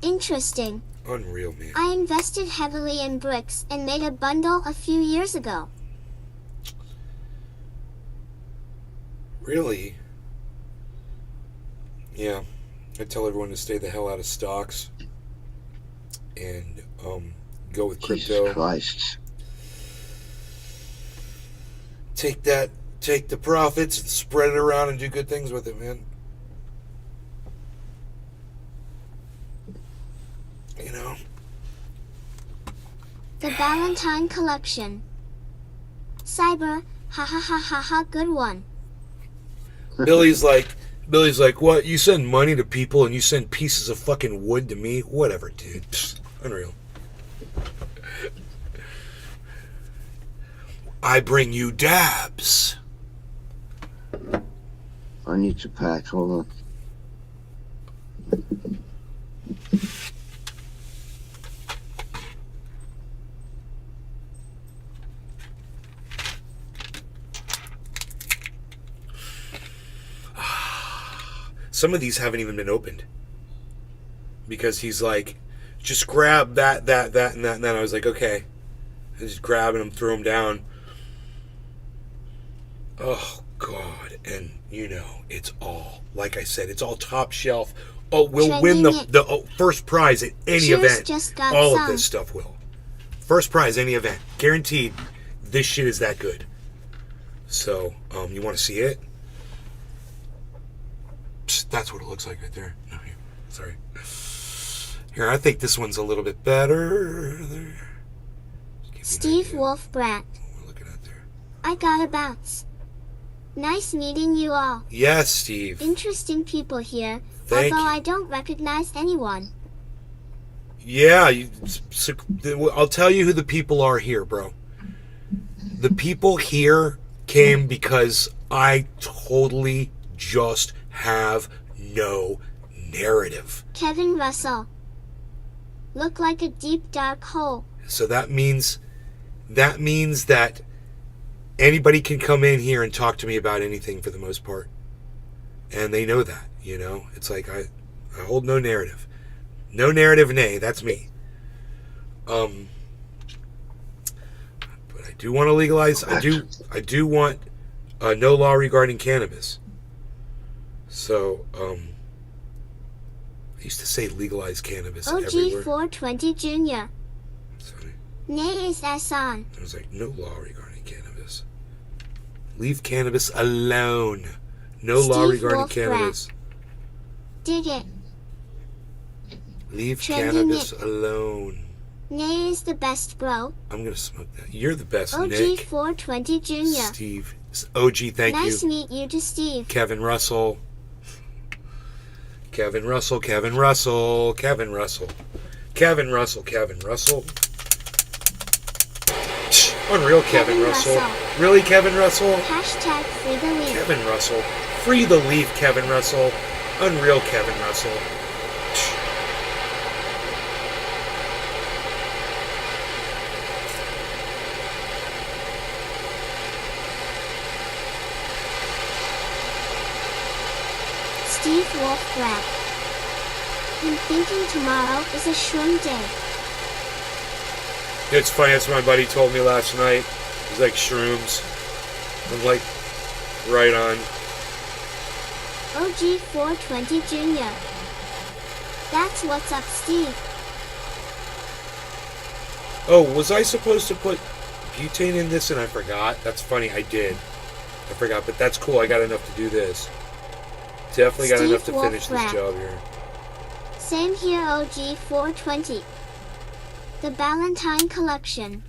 Interesting. Unreal, man. I invested heavily in bricks and made a bundle a few years ago. Really? Yeah. I tell everyone to stay the hell out of stocks and go with crypto. Jesus Christ. Take the profits and spread it around and do good things with it, man. You know? The Valentine Collection. Cyber, ha ha ha ha ha, good one. Billy's like, what? You send money to people and you send pieces of fucking wood to me? Whatever, dude. Psst, unreal. I bring you dabs. I need to pack. Hold on. Some of these haven't even been opened. Because he's like, just grab that, and that, and that. I was like, okay. I just grabbing them, threw them down. Oh, God. And, you know, it's all, like I said, it's all top shelf. Oh, we'll win the first prize at any Cheers, event. just got All some. of this stuff will. First prize, any event. Guaranteed, this shit is that good. So, you want to see it? Psst, that's what it looks like right there. No, here. Sorry. Here, I think this one's a little bit better. There. Steve Wolfbrat. We're looking at there. I gotta bounce. Nice meeting you all. Yes, Steve. Interesting people here, Thank although you. I don't recognize anyone. Yeah, I'll tell you who the people are here, bro. The people here came because I totally just have no narrative. Kevin Russell. Look like a deep dark hole. So that means that anybody can come in here and talk to me about anything for the most part. And they know that, you know? It's like I hold no narrative. No narrative, nay, that's me. But I do want to legalize. I do want no law regarding cannabis. So, I used to say legalize cannabis everywhere. OG420 Jr. Sorry. Nay is Asan. I was like, no law regarding cannabis. Leave cannabis alone. No law Steve regarding Wolfbrat. cannabis. Dig it. Leave Trending cannabis it. alone. Nay is the best, bro. I'm gonna smoke that. You're the best, Nick. OG420 Jr. Steve. OG, thank Nice you. meet you to Steve. Kevin Russell. Kevin Russell, Kevin Russell, Kevin Russell. Kevin Russell, Kevin Russell. Unreal Kevin, Kevin Russell. Russell. Really, Kevin Russell? Hashtag free the leaf. Kevin Russell. Free the leaf, Kevin Russell. Unreal Kevin Russell. Steve Wolfbrat. I'm thinking tomorrow is a shroom day. It's funny, that's what my buddy told me last night. It was like shrooms. I'm like, right on. OG420 Jr. That's what's up, Steve. Oh, was I supposed to put butane in this and I forgot? That's funny, I did. I forgot, but that's cool. I got enough to do this. Definitely got Steve enough to finish this Wolfbrat. job here. Same here, OG420. The Valentine Collection.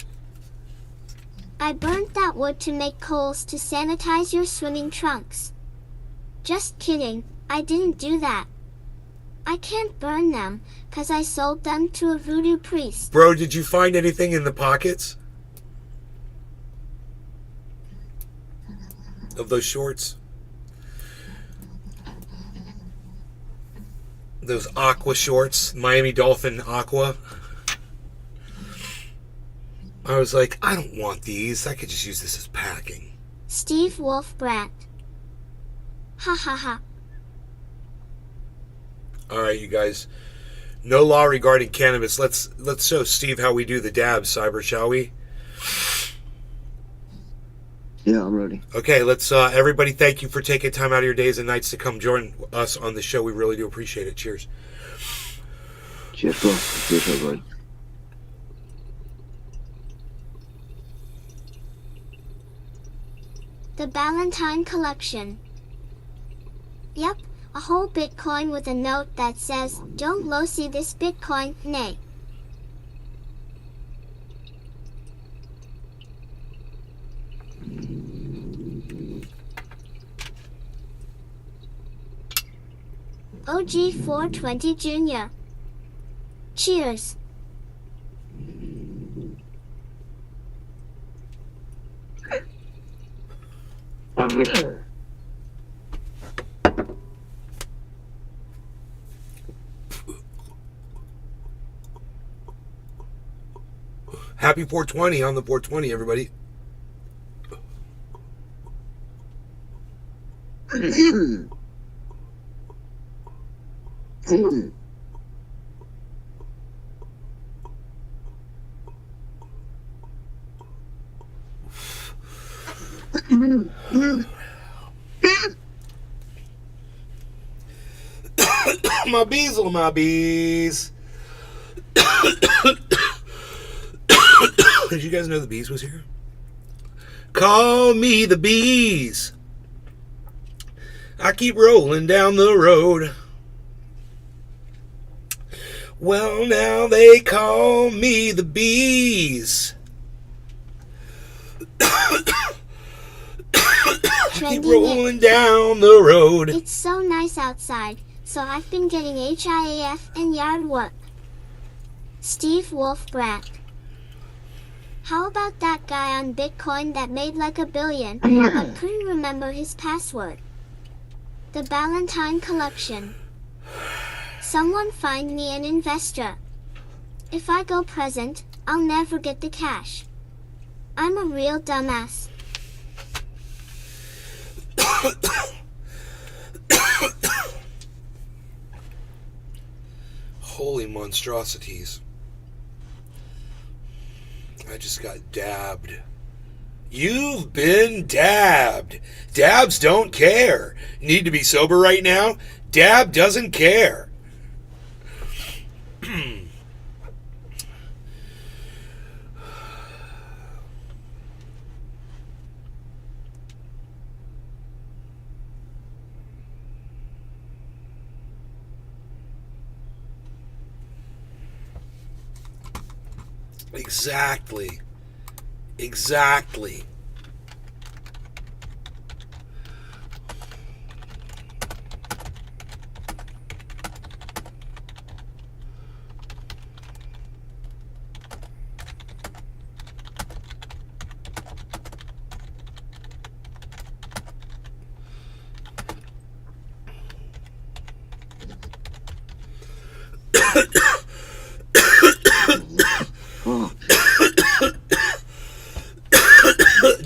I burnt that wood to make coals to sanitize your swimming trunks. Just kidding, I didn't do that. I can't burn them, 'cause I sold them to a voodoo priest. Bro, did you find anything in the pockets of those shorts? Those aqua shorts, Miami Dolphin Aqua. I was like, I don't want these. I could just use this as packing. Steve Wolfbrat. Ha ha ha. All right, you guys. No law regarding cannabis. Let's show Steve how we do the dabs, Cyber, shall we? Yeah, I'm ready. Okay, let's everybody. Thank you for taking time out of your days and nights to come join us on the show. We really do appreciate it. Cheers. Cheers, bro. Cheers, everybody. The Valentine Collection. Yep, a whole Bitcoin with a note that says, "Don't low-see this Bitcoin, nay." OG 420 Jr. Cheers. Happy 420 on the 420, everybody. My bees, little my bees. Did you guys know the bees was here? Call me the bees. I keep rolling down the road. Well, now they call me the bees. Keep rolling down the road. It's so nice outside, so I've been getting HIAF and yard work. Steve Wolfbrat. How about that guy on Bitcoin that made like $1 billion, but couldn't remember his password? The Valentine Collection. Someone find me an investor. If I go present, I'll never get the cash. I'm a real dumbass. Holy monstrosities. I just got dabbed. You've been dabbed. Dabs don't care. Need to be sober right now? Dab doesn't care. Exactly. Exactly.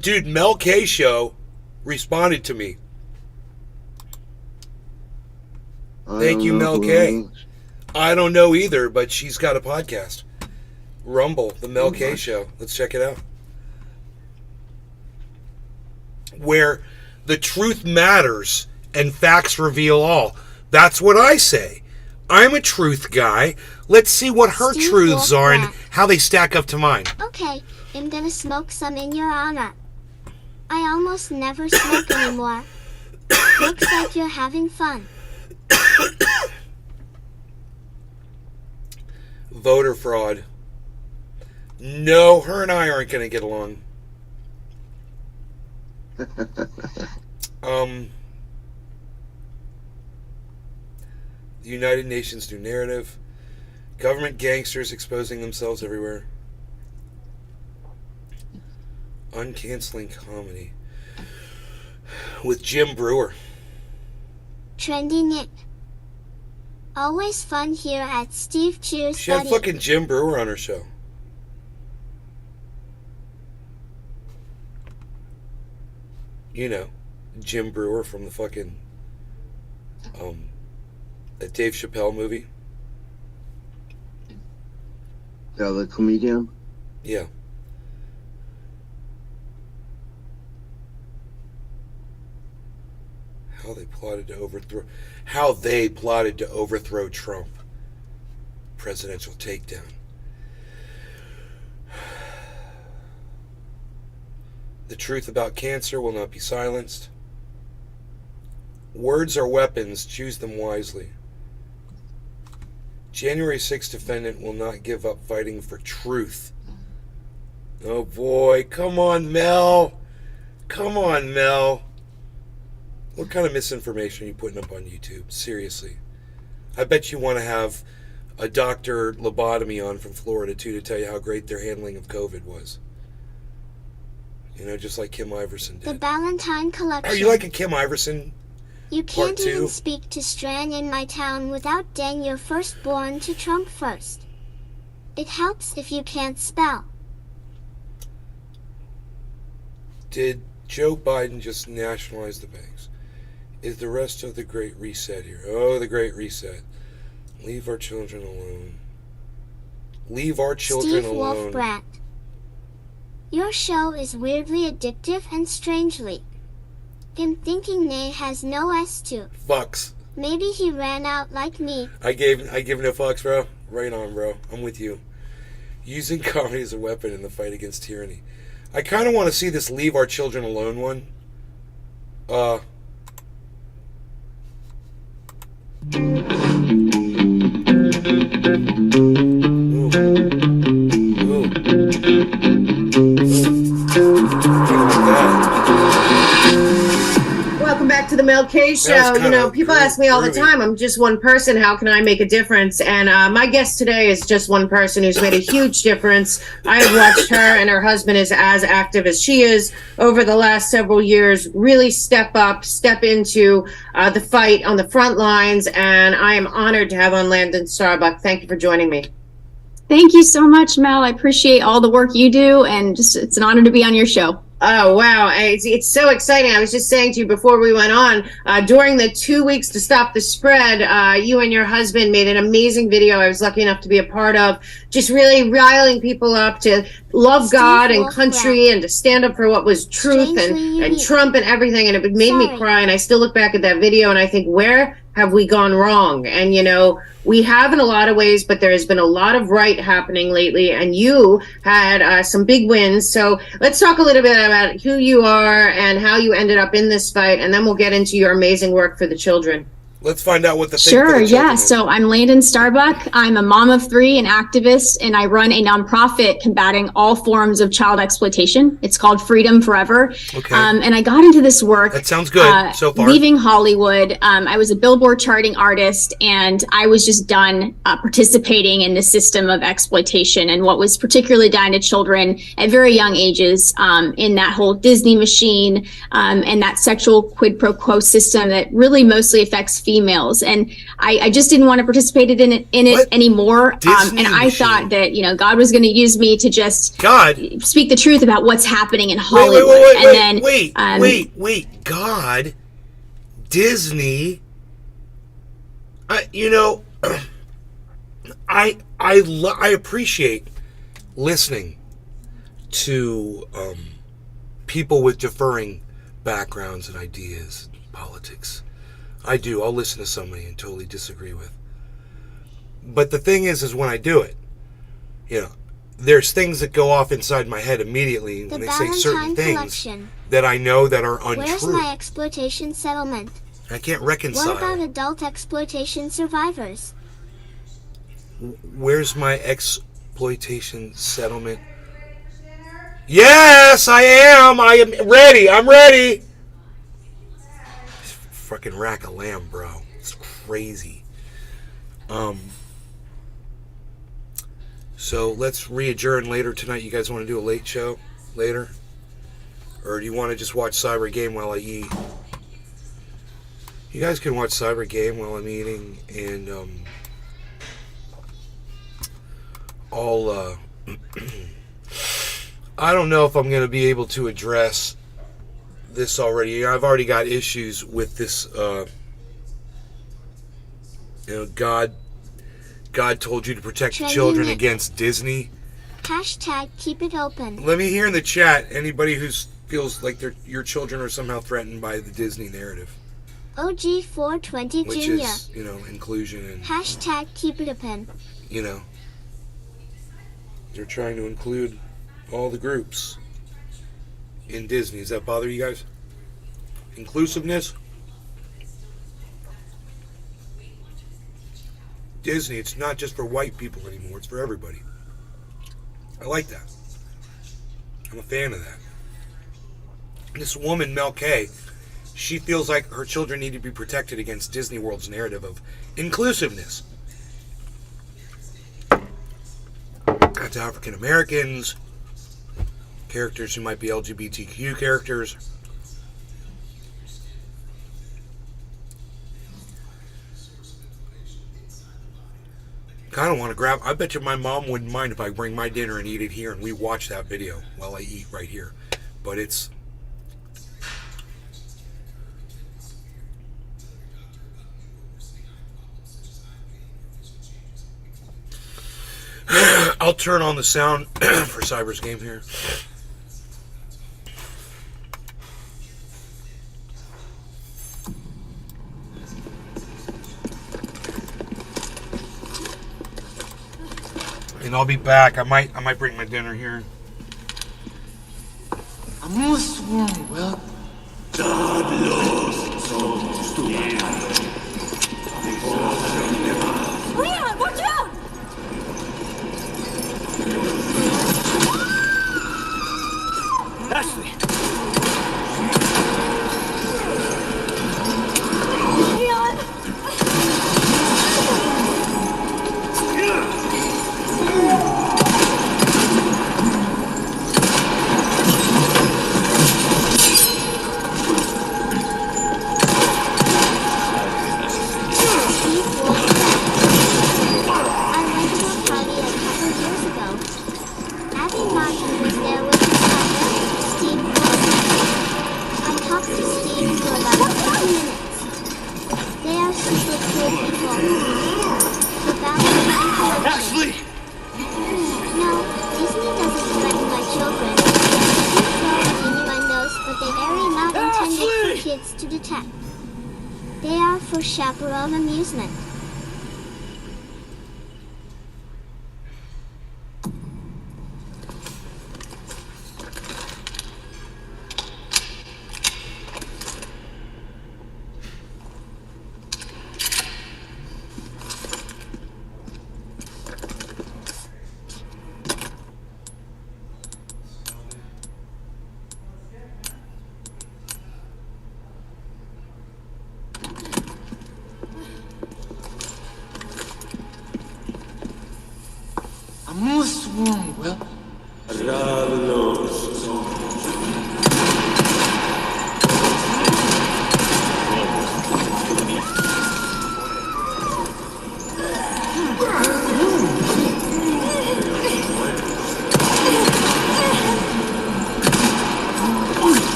Dude, Mel K Show responded to me. Thank you, Mel K. I don't know either, but she's got a podcast. Rumble, the Mel K Show. Let's check it out. Where the truth matters and facts reveal all. That's what I say. I'm a truth guy. Let's see what her Steve truths are and Wolfbrat. how they stack up to mine. Okay, I'm gonna smoke some in your honor. I almost never smoke anymore. Looks like you're having fun. Voter fraud. No, her and I aren't going to get along. The United Nations new narrative. Government gangsters exposing themselves everywhere. Uncanceling comedy. With Jim Brewer. Trendy Nick. Always fun here at Steve Cheers She had Buddy. fucking Jim Brewer on her show. You know, Jim Brewer from the fucking that Dave Chappelle movie. Yeah, the comedian. Yeah. How they plotted to overthrow Trump. Presidential takedown. The truth about cancer will not be silenced. Words are weapons. Choose them wisely. January 6th defendant will not give up fighting for truth. Oh boy, come on, Mel. Come on, Mel. What kind of misinformation are you putting up on YouTube? Seriously. I bet you want to have a Dr. Lobotomy on from Florida, too, to tell you how great their handling of COVID was. You know, just like Kim Iverson did. The Ballantine Collection. Are you like a Kim Iverson? You can't Part two? even speak to Strang in my town without dang your firstborn to Trump first. It helps if you can't spell. Did Joe Biden just nationalize the banks? Is the rest of the Great Reset here? Oh, the Great Reset. Leave our children alone. Leave our children Steve alone. Wolfbrat. Your show is weirdly addictive and strangely. Him thinking Nay has no S2. Fucks. Maybe he ran out like me. I gave no fucks, bro. Right on, bro. I'm with you. Using comedy as a weapon in the fight against tyranny. I kind of want to see this leave our children alone one. Welcome back to the Mel K Show. You know, people ask me all the time, I'm just one person, how can I make a difference? And my guest today is just one person who's made a huge difference. I've watched her and her husband is as active as she is over the last several years, really step into the fight on the front lines. And I am honored to have on Landon Starbuck. Thank you for joining me. Thank you so much, Mel. I appreciate all the work you do, and just it's an honor to be on your show. Oh, wow. It's so exciting. I was just saying to you before we went on, during the 2 weeks to stop the spread, you and your husband made an amazing video I was lucky enough to be a part of, just really riling people up to love God and country and to stand up for what was truth and Trump and everything. And it made me cry. And I still look back at that video and I think, where have we gone wrong? And, you know, we have in a lot of ways, but there has been a lot of right happening lately, and you had some big wins. So let's talk a little bit about who you are and how you ended up in this fight, and then we'll get into your amazing work for the children. Let's find out what the Sure, yeah. So I'm Landon Starbuck. I'm a mom of three, an activist, and I run a nonprofit combating all forms of child exploitation. It's called Freedom Forever. Okay. And I got into this work. That sounds good so far. Leaving Hollywood. I was a Billboard charting artist, and I was just done participating in the system of exploitation and what was particularly done to children at very young ages in that whole Disney machine and that sexual quid pro quo system that really mostly affects females, and I just didn't want to participate in it anymore. And I thought that, you know, God was going to use me to just speak the truth about what's happening in Hollywood. Wait, God, Disney. You know, I appreciate listening to people with differing backgrounds and ideas, politics. I do. I'll listen to somebody and totally disagree with. But the thing is when I do it, you know, there's things that go off inside my head immediately when they say certain things that I know that are untrue. Where's my exploitation settlement? I can't reconcile. What about adult exploitation survivors? Where's my exploitation settlement? Yes, I am. I am ready. I'm ready. Fucking rack of lamb, bro. It's crazy. So let's re-adjourn later tonight. You guys want to do a late show later? Or do you want to just watch Cyber Game while I eat? You guys can watch Cyber Game while I'm eating, and I'll I don't know if I'm going to be able to address this already. I've already got issues with this. You know, God told you to protect the children against Disney. Hashtag keep it open. Let me hear in the chat anybody who feels like your children are somehow threatened by the Disney narrative. OG420 which Junior. is, inclusion and, Hashtag keep it a pin. they're trying to include all the groups in Disney. Does that bother you guys? Inclusiveness? Disney, it's not just for white people anymore, it's for everybody. I like that. I'm a fan of that. This woman, Mel K, she feels like her children need to be protected against Disney World's narrative of inclusiveness. That's African Americans, characters who might be LGBTQ characters. Kind of want to grab. I bet you my mom wouldn't mind if I bring my dinner and eat it here and we watch that video while I eat right here. But it's. I'll turn on the sound for Cyber's game here. And I'll be back. I might bring my dinner here. Leon, watch out! Ashley! Leon! Ashley! No, Disney doesn't threaten my children. They throw innuendos, but they are not intended for kids to detect. They are for chaperone amusement.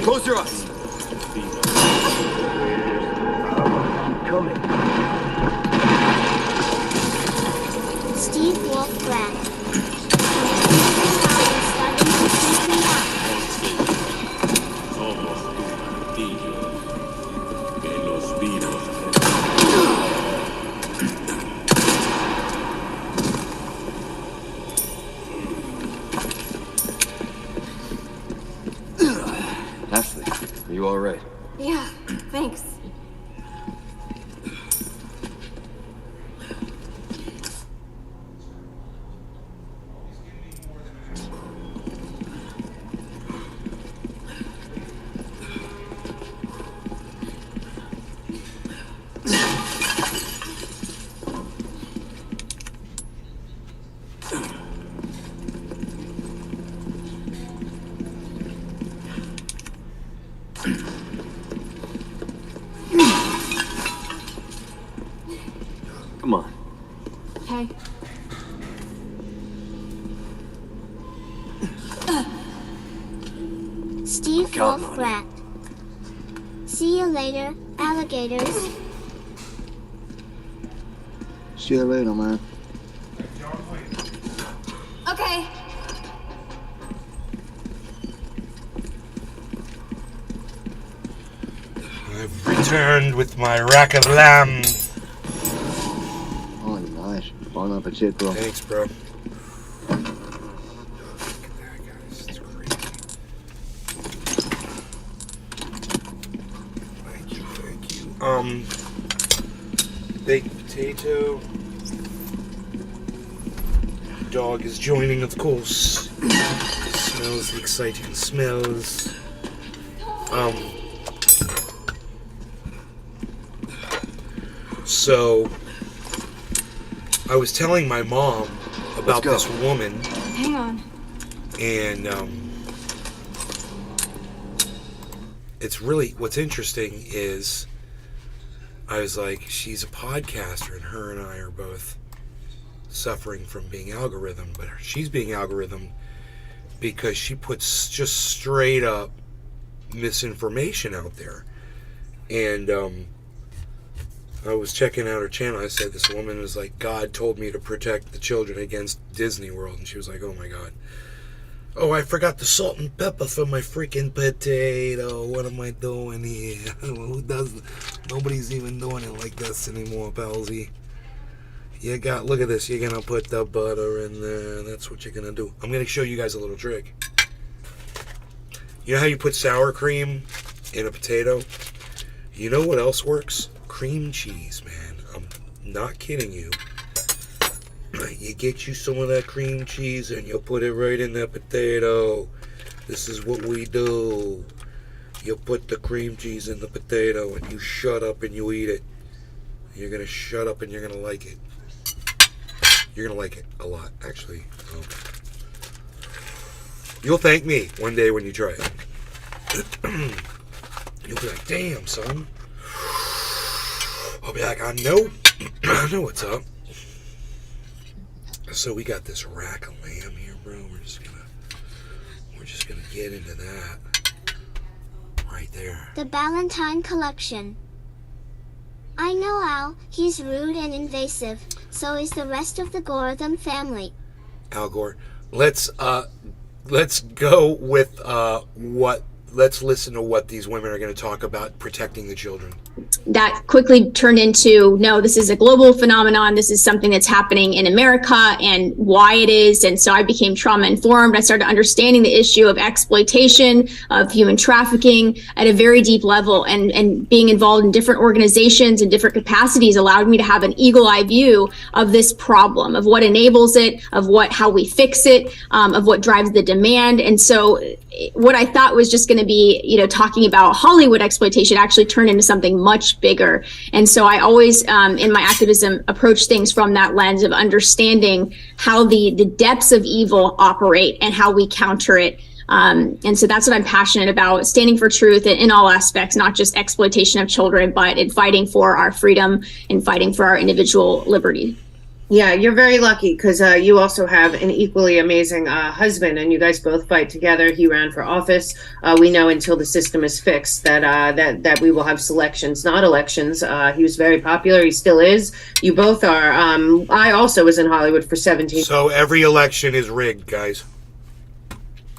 Close your eyes. Coming. Steve Wolf Grant. Starting to freak me out. Ashley, are you all right? Yeah, thanks. Come on. Okay. Steve Counting Wolf on Grant. See you later, alligators. See you later, man. returned with my rack of lamb. Oh, nice. Bon appetit, bro. Thanks, bro. Look at that, guys. It's crazy. Thank you. Baked potato. Dog is joining, of course. Smells the exciting smells. So I was telling my mom about this woman, Hang on. and it's really, what's interesting is I was like, she's a podcaster, and her and I are both suffering from being algorithm, but she's being algorithm because she puts just straight up misinformation out there. And I was checking out her channel. I said, this woman was like, God told me to protect the children against Disney World. And she was like, oh my God. Oh, I forgot the salt and pepper for my freaking potato. What am I doing here? Who does? Nobody's even doing it like this anymore, palsy. Look at this. You're going to put the butter in there. That's what you're going to do. I'm going to show you guys a little trick. You know how you put sour cream in a potato? You know what else works? Cream cheese, man. I'm not kidding you. You get you some of that cream cheese and you'll put it right in that potato. This is what we do. You put the cream cheese in the potato and you shut up and you eat it. You're going to shut up and you're going to like it. You're going to like it a lot, actually. You'll thank me one day when you try it. You'll be like, damn, son. I'll be like, I know what's up. So we got this rack of lamb here, bro. We're just gonna get into that right there. The Ballantine Collection. I know Al, he's rude and invasive, so is the rest of the Goratham family. Al Gore. Let's go with let's listen to what these women are going to talk about protecting the children. That quickly turned into, no, this is a global phenomenon. This is something that's happening in America and why it is. And so I became trauma informed. I started understanding the issue of exploitation, of human trafficking at a very deep level, and being involved in different organizations and different capacities allowed me to have an eagle eye view of this problem, of what enables it, of how we fix it, of what drives the demand. And so what I thought was just going to be, talking about Hollywood exploitation actually turned into something much bigger. And so I always, in my activism, approach things from that lens of understanding how the depths of evil operate and how we counter it. And so that's what I'm passionate about, standing for truth in all aspects, not just exploitation of children, but in fighting for our freedom and fighting for our individual liberty. Yeah, you're very lucky because you also have an equally amazing husband, and you guys both fight together. He ran for office. We know until the system is fixed that we will have selections, not elections. He was very popular. He still is. You both are. I also was in Hollywood for 17. So every election is rigged, guys.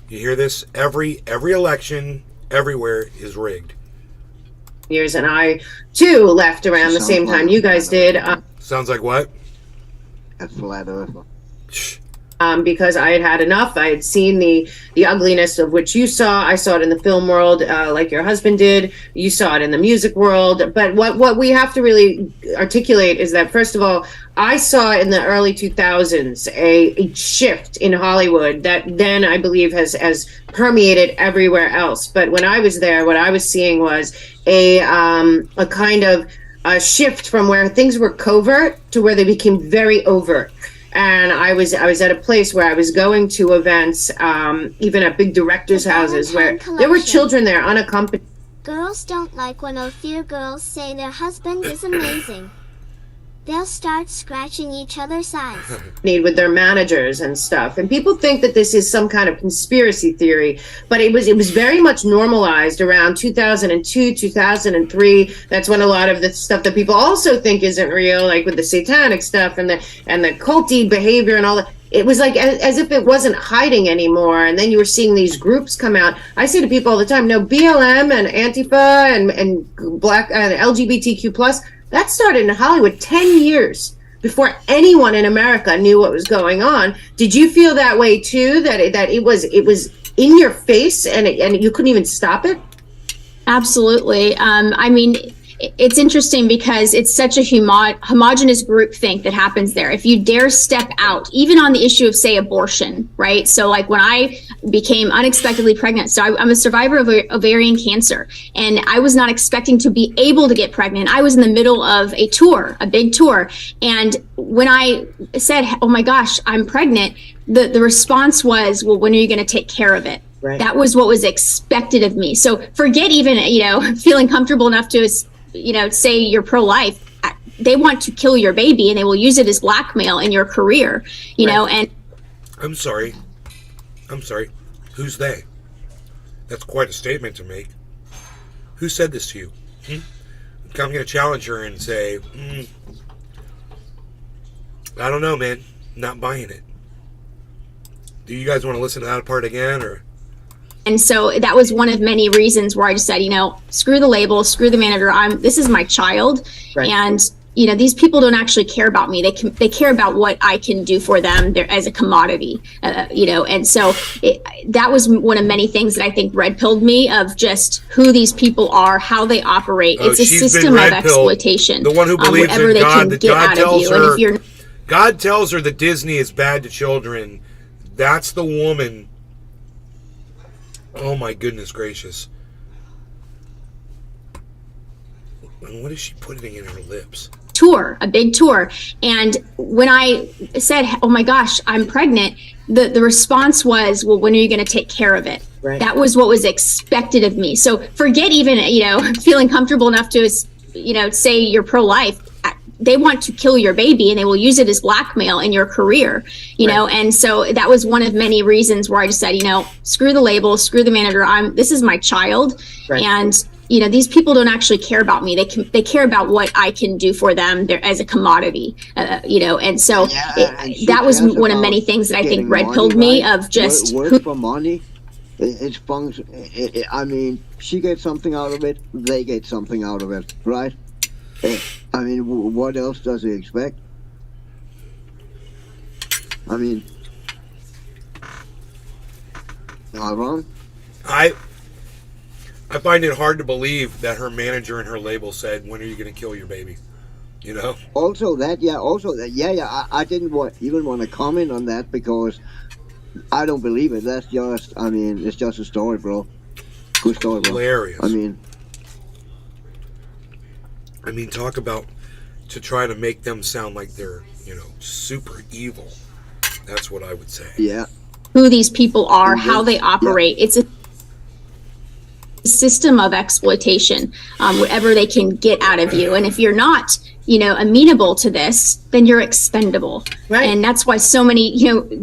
You hear this? Every election everywhere is rigged. Years, and I too left around the same time you guys did. Sounds like what? A flat earther. Because I had had enough. I had seen the ugliness of which you saw. I saw it in the film world, like your husband did. You saw it in the music world. But what we have to really articulate is that, first of all, I saw in the early 2000s a shift in Hollywood that then I believe has permeated everywhere else. But when I was there, what I was seeing was a kind of a shift from where things were covert to where they became very overt. And I was at a place where I was going to events, even at big directors' houses, where there were children there unaccompanied. Girls don't like when Ophir girls say their husband is amazing. They'll start scratching each other's eyes. With their managers and stuff. And people think that this is some kind of conspiracy theory, but it was very much normalized around 2002, 2003. That's when a lot of the stuff that people also think isn't real, like with the satanic stuff and the culty behavior and all that. it was like as if it wasn't hiding anymore. And then you were seeing these groups come out. I say to people all the time, no, BLM and Antifa and Black and LGBTQ plus, that started in Hollywood 10 years before anyone in America knew what was going on. Did you feel that way too? That it was in your face and you couldn't even stop it? Absolutely. I mean, it's interesting because it's such a homogenous group think that happens there. If you dare step out, even on the issue of, say, abortion, right? So like when I became unexpectedly pregnant, so I'm a survivor of ovarian cancer, and I was not expecting to be able to get pregnant. I was in the middle of a tour, a big tour. And when I said, oh my gosh, I'm pregnant, the response was, well, when are you going to take care of it? Right. That was what was expected of me. So forget even, feeling comfortable enough to, say you're pro-life. They want to kill your baby and they will use it as blackmail in your career, know, and I'm sorry. Who's they? That's quite a statement to make. Who said this to you? I'm going to challenge her and say, I don't know, man. Not buying it. Do you guys want to listen to that part again, or? And so that was one of many reasons where I just said, screw the label, screw the manager. This is my child. Right. And, these people don't actually care about me. They care about what I can do for them. They're as a commodity, and so that was one of many things that I think red pilled me of just who these people are, how they operate. It's a system of exploitation. The one who believes whatever in they God, can get out of you. And if you're God tells her that Disney is bad to children. That's the woman. Oh my goodness gracious. And what is she putting in her lips? A big tour. And when I said, oh my gosh, I'm pregnant, the response was, well, when are you going to take care of it? Right. That was what was expected of me. So forget even, feeling comfortable enough to, say you're pro-life. They want to kill your baby and they will use it as blackmail in your career, know, and so that was one of many reasons where I just said, screw the label, screw the manager. This is my child. Right. And, these people don't actually care about me. They care about what I can do for them. They're as a commodity, and so that was one of many things that I think red pilled me of just work for money. It's function. I mean, she gets something out of it. They get something out of it, right? I mean, what else does he expect? I mean, am I wrong? I find it hard to believe that her manager and her label said, when are you going to kill your baby? Also that, I didn't even want to comment on that because I don't believe it. That's just, it's just a story, bro. Good story, bro. Hilarious. I mean, talk about to try to make them sound like they're, super evil. That's what I would say. Yeah. Who these people are, how they operate. Yeah. It's a system of exploitation, whatever they can get out of you. And if you're not, amenable to this, then you're expendable. Right. And that's why so many,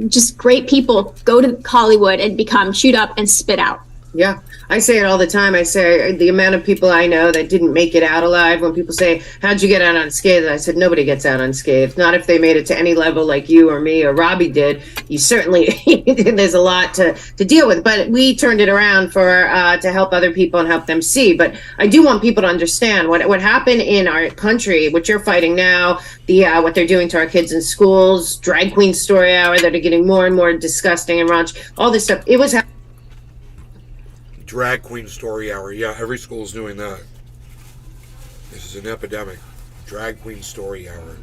just great people go to Hollywood and become chewed up and spit out. Yeah, I say it all the time. I say the amount of people I know that didn't make it out alive. When people say, how'd you get out unscathed? I said, nobody gets out unscathed. Not if they made it to any level like you or me or Robbie did. You certainly, there's a lot to deal with. But we turned it around to help other people and help them see. But I do want people to understand what happened in our country, what you're fighting now, what they're doing to our kids in schools, drag queen story hour that are getting more and more disgusting and raunchy, all this stuff. It was Drag queen story hour. Yeah, every school's doing that. This is an epidemic. Drag queen story hour.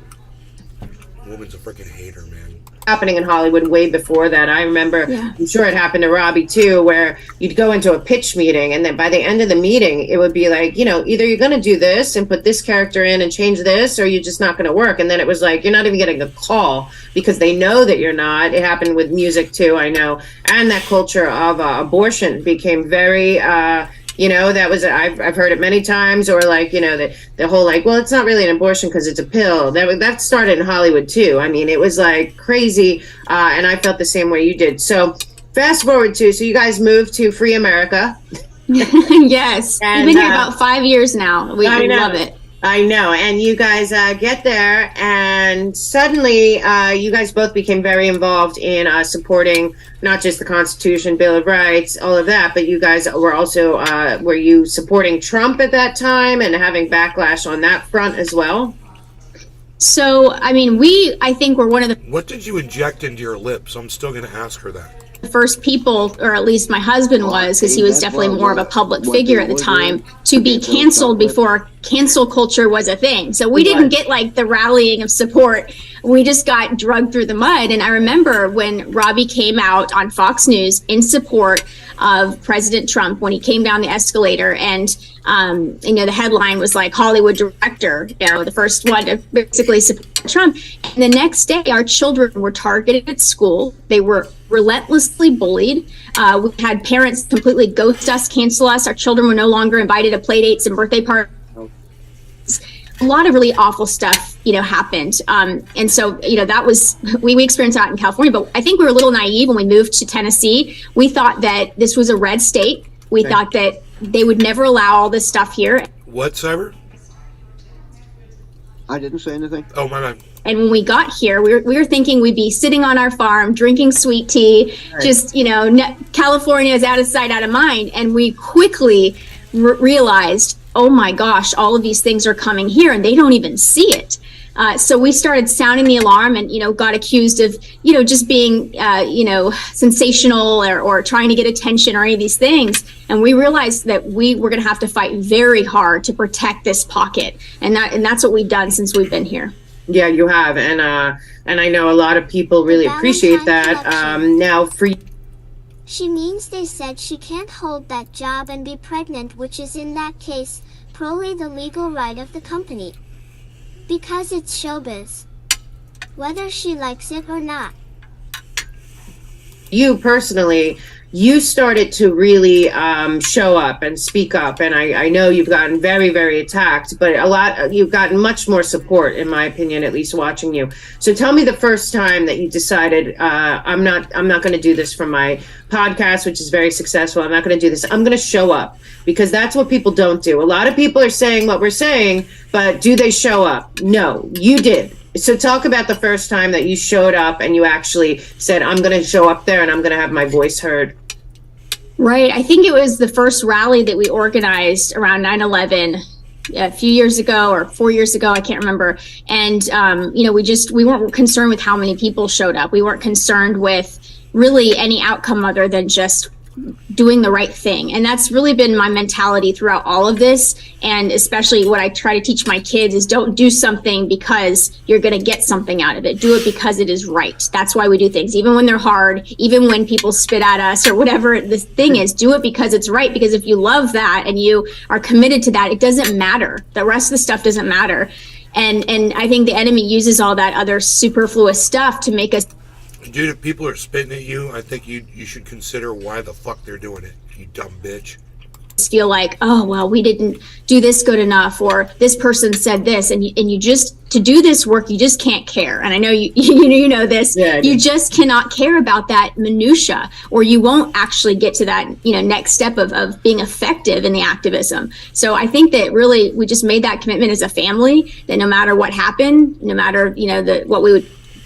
Woman's a freaking hater, man. Happening in Hollywood way before that. I remember, I'm sure it happened to Robbie too, where you'd go into a pitch meeting and then by the end of the meeting, it would be like, either you're going to do this and put this character in and change this, or you're just not going to work. And then it was like, you're not even getting a call because they know that you're not. It happened with music too, I know. And that culture of abortion became very, that was, I've heard it many times, or like, the whole like, well, it's not really an abortion because it's a pill. That started in Hollywood too. It was like crazy. And I felt the same way you did. So fast forward so you guys moved to Free America. Yes. And, we've been here about 5 years now. We love it. I know. And you guys get there, and suddenly you guys both became very involved in supporting not just the Constitution, Bill of Rights, all of that, but you guys were also, were you supporting Trump at that time and having backlash on that front as well? So, I mean, I think we're one of the What did you inject into your lips? I'm still going to ask her that. first people, or at least my husband was, because he was definitely more of a public figure at the time, to be canceled before cancel culture was a thing. So we didn't get like the rallying of support. We just got drugged through the mud. And I remember when Robbie came out on Fox News in support of President Trump, when he came down the escalator, and the headline was like Hollywood director, the first one to basically support Trump. And the next day, our children were targeted at school. They were relentlessly bullied. We had parents completely ghost us, cancel us. Our children were no longer invited to play dates and birthday parties. A lot of really awful stuff, happened. And so, that was, we experienced that in California, but I think we were a little naive when we moved to Tennessee. We thought that this was a red state. We thought that they would never allow all this stuff here. What, Cyber? I didn't say anything. Oh, my bad. And when we got here, we were thinking we'd be sitting on our farm, drinking sweet tea, just, California is out of sight, out of mind. And we quickly realized, oh my gosh, all of these things are coming here and they don't even see it. So we started sounding the alarm and, got accused of, just being, sensational or trying to get attention or any of these things. And we realized that we were going to have to fight very hard to protect this pocket. And that's what we've done since we've been here. Yeah, you have. And I know a lot of people really appreciate that. Now for you. She means they said she can't hold that job and be pregnant, which is in that case, probably the legal right of the company. Because it's showbiz. Whether she likes it or not. You personally, you started to really show up and speak up. And I know you've gotten very, very attacked, but you've gotten much more support, in my opinion, at least watching you. So tell me the first time that you decided, I'm not going to do this for my podcast, which is very successful. I'm not going to do this. I'm going to show up, because that's what people don't do. A lot of people are saying what we're saying, but do they show up? No, you did. So talk about the first time that you showed up and you actually said, I'm going to show up there and I'm going to have my voice heard. Right. I think it was the first rally that we organized around 9/11 a few years ago or 4 years ago. I can't remember. And, we weren't concerned with how many people showed up. We weren't concerned with really any outcome other than just doing the right thing. And that's really been my mentality throughout all of this. And especially what I try to teach my kids is don't do something because you're going to get something out of it. Do it because it is right. That's why we do things, even when they're hard, even when people spit at us or whatever the thing is. Do it because it's right. Because if you love that and you are committed to that, it doesn't matter. The rest of the stuff doesn't matter. And I think the enemy uses all that other superfluous stuff to make us. Dude, if people are spitting at you, I think you should consider why the fuck they're doing it, you dumb bitch. Feel like, oh, well, we didn't do this good enough, or this person said this, and you just, to do this work, you just can't care. And I know you know this. Yeah, you just cannot care about that minutia, or you won't actually get to that next step of being effective in the activism. So I think that really we just made that commitment as a family, that no matter what happened, no matter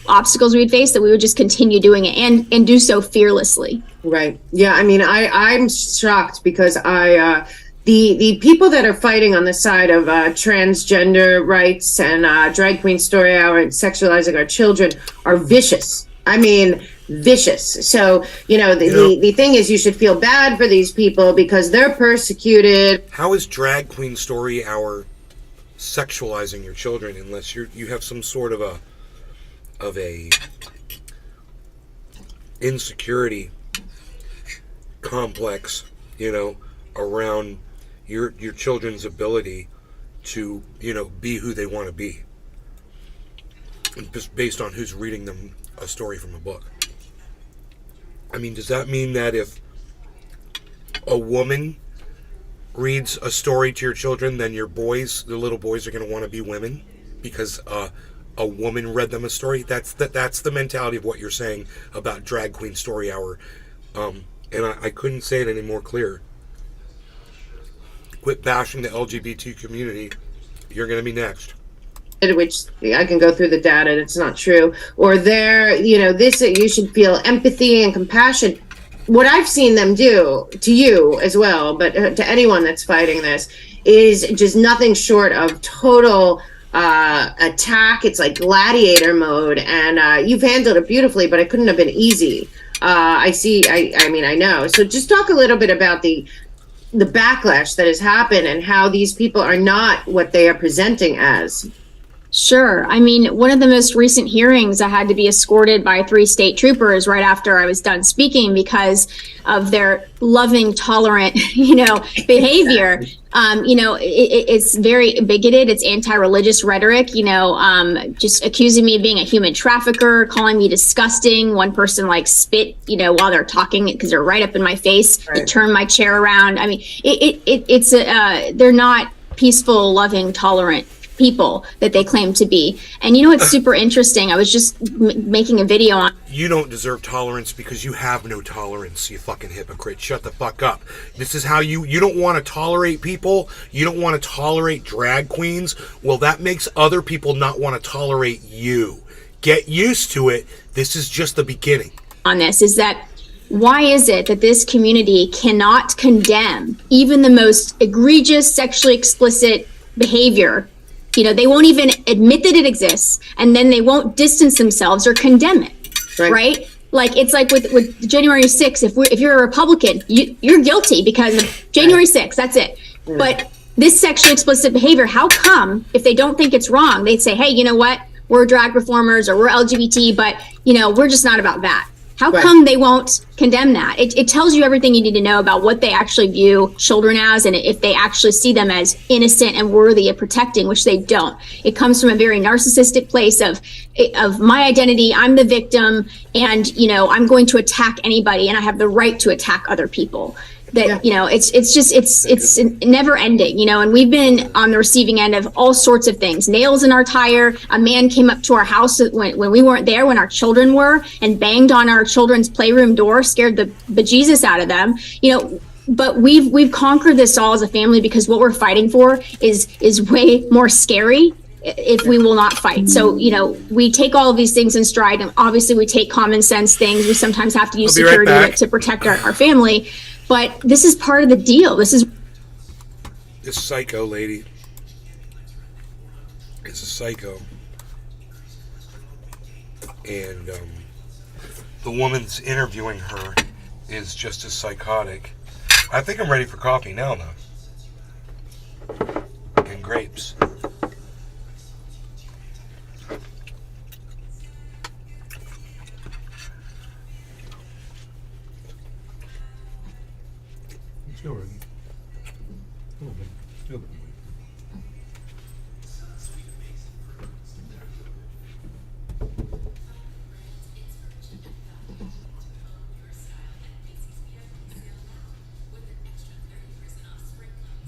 obstacles we would face, that we would just continue doing it and do so fearlessly. Right. Yeah. I mean, I'm shocked because the people that are fighting on the side of transgender rights and drag queen story hour and sexualizing our children are vicious. I mean, vicious. So, the thing is, you should feel bad for these people because they're persecuted. How is drag queen story hour sexualizing your children unless you have some sort of a insecurity complex, around your children's ability to, be who they want to be, just based on who's reading them a story from a book. I mean, does that mean that if a woman reads a story to your children, then the little boys are going to want to be women because a woman read them a story? That's the mentality of what you're saying about drag queen story hour, and I couldn't say it any more clear. Quit bashing the LGBT community. You're going to be next. Which I can go through the data and it's not true. Or there, this, you should feel empathy and compassion. What I've seen them do to you as well, but to anyone that's fighting this, is just nothing short of total attack. It's like gladiator mode, and you've handled it beautifully, but it couldn't have been easy. I know. So just talk a little bit about the backlash that has happened and how these people are not what they are presenting as. Sure. I mean, one of the most recent hearings, I had to be escorted by 3 state troopers right after I was done speaking because of their loving, tolerant, behavior. It's very bigoted. It's anti-religious rhetoric, just accusing me of being a human trafficker, calling me disgusting. One person spit, while they're talking because they're right up in my face. Right. It turned my chair around. I mean, they're not peaceful, loving, tolerant people that they claim to be. And it's super interesting. I was just making a video on. You don't deserve tolerance because you have no tolerance, you fucking hypocrite. Shut the fuck up. This is how you don't want to tolerate people. You don't want to tolerate drag queens. Well, that makes other people not want to tolerate you. Get used to it. This is just the beginning. On this is that why is it that this community cannot condemn even the most egregious sexually explicit behavior? They won't even admit that it exists, and then they won't distance themselves or condemn it, right? Like, it's like with January 6th, if you're a Republican, you're guilty because of January 6th, that's it. Mm. But this sexually explicit behavior, how come, if they don't think it's wrong, they'd say, hey, you know what, we're drag performers or we're LGBT, but, we're just not about that. How come they won't condemn that? It tells you everything you need to know about what they actually view children as, and if they actually see them as innocent and worthy of protecting, which they don't. It comes from a very narcissistic place of my identity. I'm the victim, and I'm going to attack anybody, and I have the right to attack other people. That it's never ending, and we've been on the receiving end of all sorts of things. Nails in our tire. A man came up to our house when we weren't there, when our children were, and banged on our children's playroom door, scared the bejesus out of them. But we've conquered this all as a family because what we're fighting for is way more scary if we will not fight. So, we take all of these things in stride, and obviously we take common sense things. We sometimes have to use security to protect our family. But this is part of the deal. This psycho lady is a psycho. And the woman's interviewing her is just as psychotic. I think I'm ready for coffee now, though. And grapes.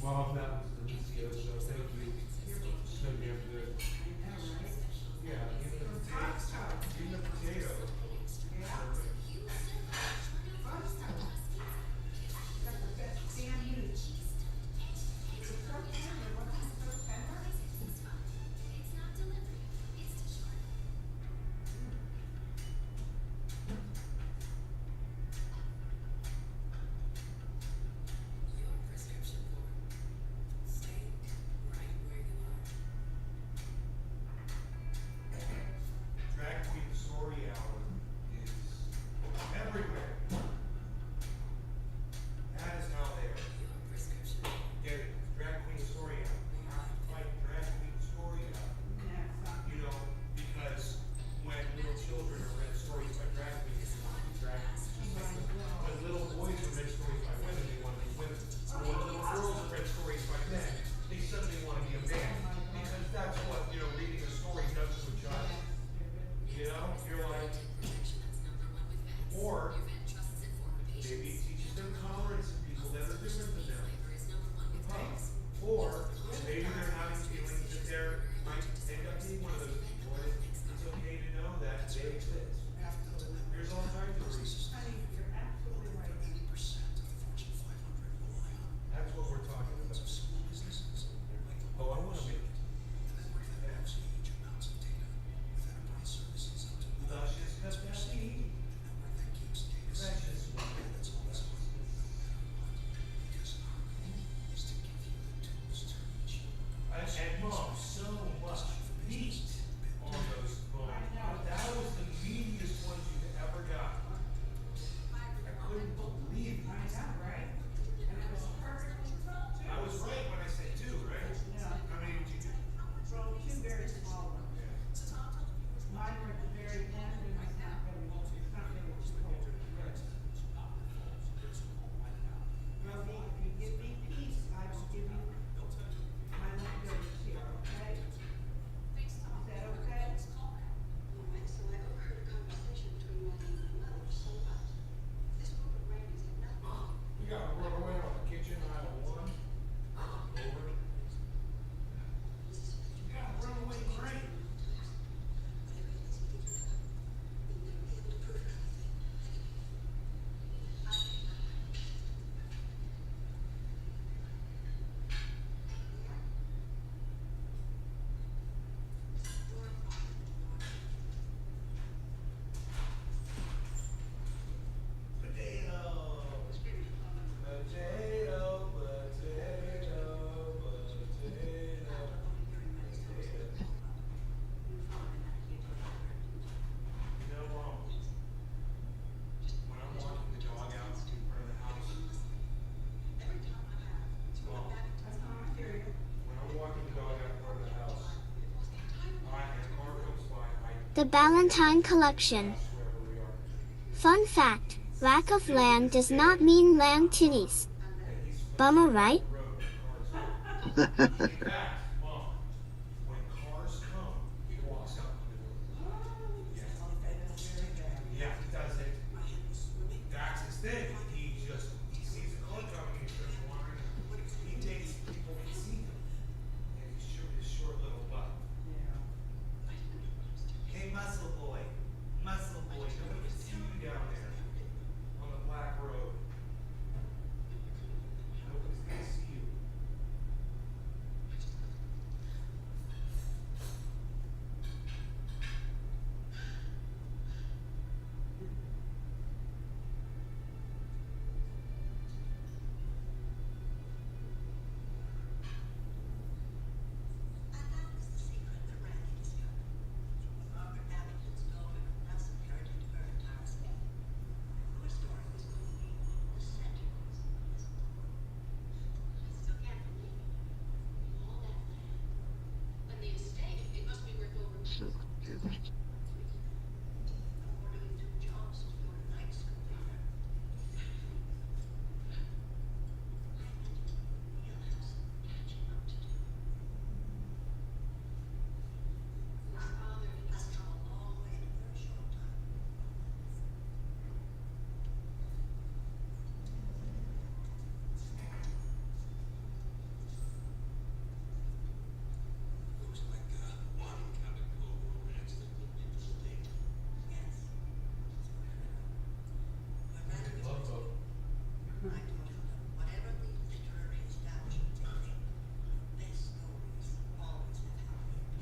Mom, that was the show. Thank you. The Ballantine Collection. Fun fact, rack of lamb does not mean lamb titties. Bummer, right? Yeah, he does it. That's his thing. He sees a clone coming and he starts wandering. He takes people to see him. And he's his short little butt. Hey, muscle boy. Muscle boy. Nobody can see you down there on the black road. Nobody's gonna see you.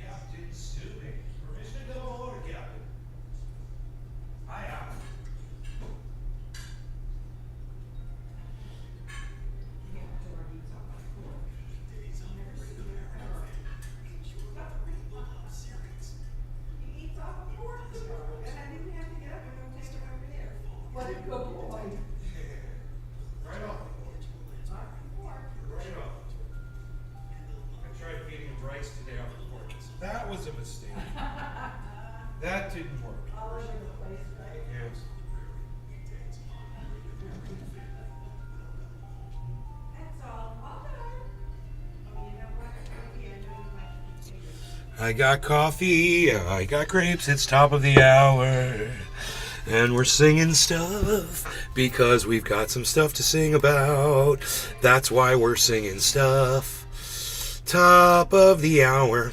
Captain Stubing. Permission to go over, Captain. Aye, aye. Right off. Right off. I tried feeding him rice today off the porch. That was a mistake. That didn't work. Yes. I got coffee, I got grapes, it's top of the hour. And we're singing stuff because we've got some stuff to sing about. That's why we're singing stuff. Top of the hour.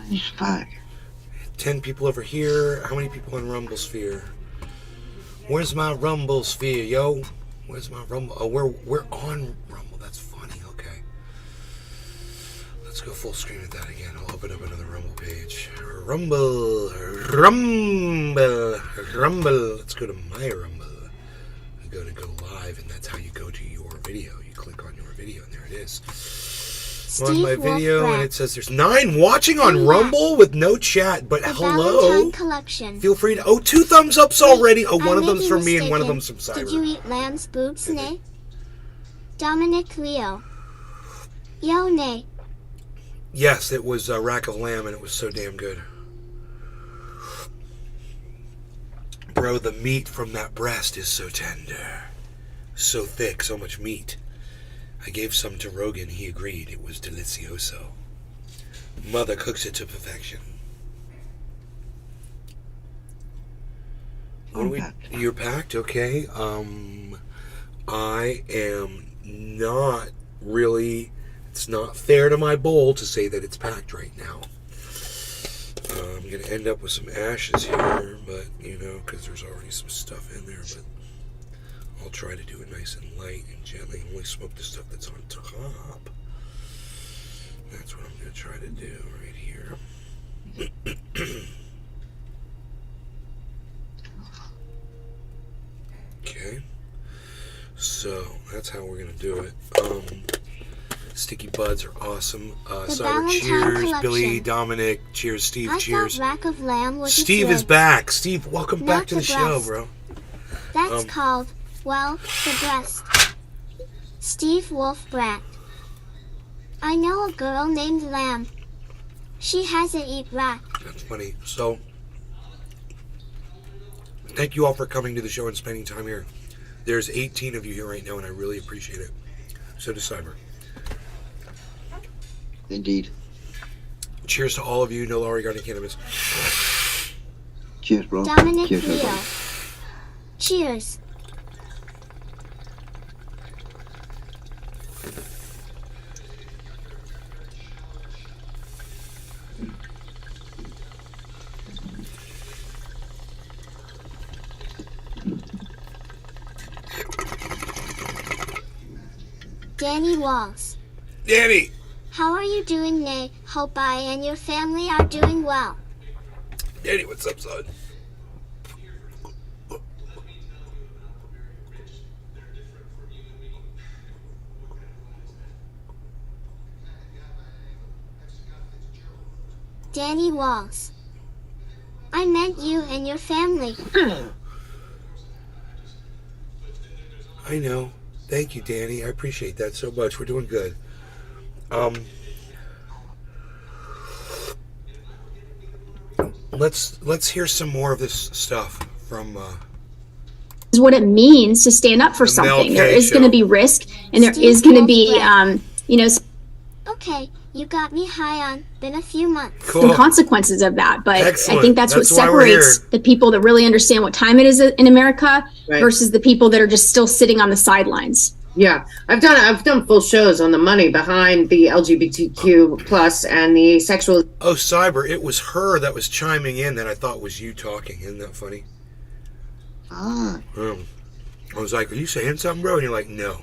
He's back. 10 people over here. How many people in Rumble Sphere? Where's my Rumble Sphere, yo? Where's my Rumble? Oh, we're on Rumble. That's funny. Okay. Let's go full screen at that again. I'll open up another Rumble page. Rumble. Let's go to my Rumble. I go to go live, and that's how you go to your video. You click on your video, and there it is. On my video, and it says there's 9 watching on Rumble with no chat, but hello. Collection. Feel free to. Oh, 2 thumbs ups already. Oh, one of them's from me and one of them's from Cyber. Did you eat lamb's boots, nay? Dominic Leo. Yo, nay. Yes, it was a rack of lamb, and it was so damn good. Bro, the meat from that breast is so tender. So thick, so much meat. I gave some to Rogan. He agreed. It was delicioso. Mother cooks it to perfection. You're packed? Okay. I am not really... It's not fair to my bowl to say that it's packed right now. I'm going to end up with some ashes here, but, you know, because there's already some stuff in there, but I'll try to do it nice and light and gently. Only smoke the stuff that's on top. That's what I'm going to try to do right here. Okay. So, that's how we're going to do it. Sticky buds are awesome. Cyber, cheers. Billy, Dominic, cheers. Steve, cheers. Rack of lamb with Steve is back. Steve, welcome back to the show, bro. That's called, well, the breast. Steve Wolf Brat. I know a girl named Lamb. She hasn't eat rat. That's funny. So, thank you all for coming to the show and spending time here. There's 18 of you here right now, and I really appreciate it. So does Cyber. Indeed. Cheers to all of you. No law regarding cannabis. Cheers, bro. Dominic Cheers, Leo. everybody. Cheers. Danny Walls. Danny! How are you doing, Nay? Hope I and your family are doing well. Danny, what's up, son? Danny Walls. I meant you and your family. I know. Thank you, Danny. I appreciate that so much. We're doing good. Let's hear some more of this stuff from Is what it means to stand up for The Mel something. K There is Show. going to be risk, and there Steve is going to be, Wolfman. you know, Okay, you got me high on. Been a few months. some consequences of that. But Excellent. I think that's what That's why we're separates here. the people that really understand what time it is in America Right. versus the people that are just still sitting on the sidelines. Yeah, I've done full shows on the money behind the LGBTQ plus and the sexual. Oh, Cyber, it was her that was chiming in that I thought was you talking. Isn't that funny? Ah, I was like, are you saying something, bro? And you're like, no.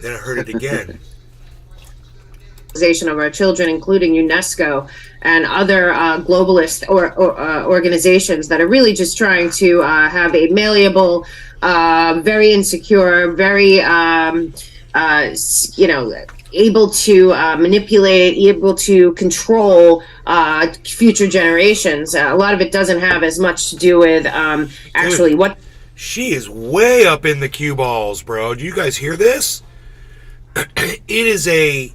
Then I heard it again. Of our children, including UNESCO and other globalist or organizations that are really just trying to have a malleable, very insecure, very able to manipulate, able to control future generations. A lot of it doesn't have as much to do with actually what. She is way up in the cue balls, bro. Do you guys hear this? It is a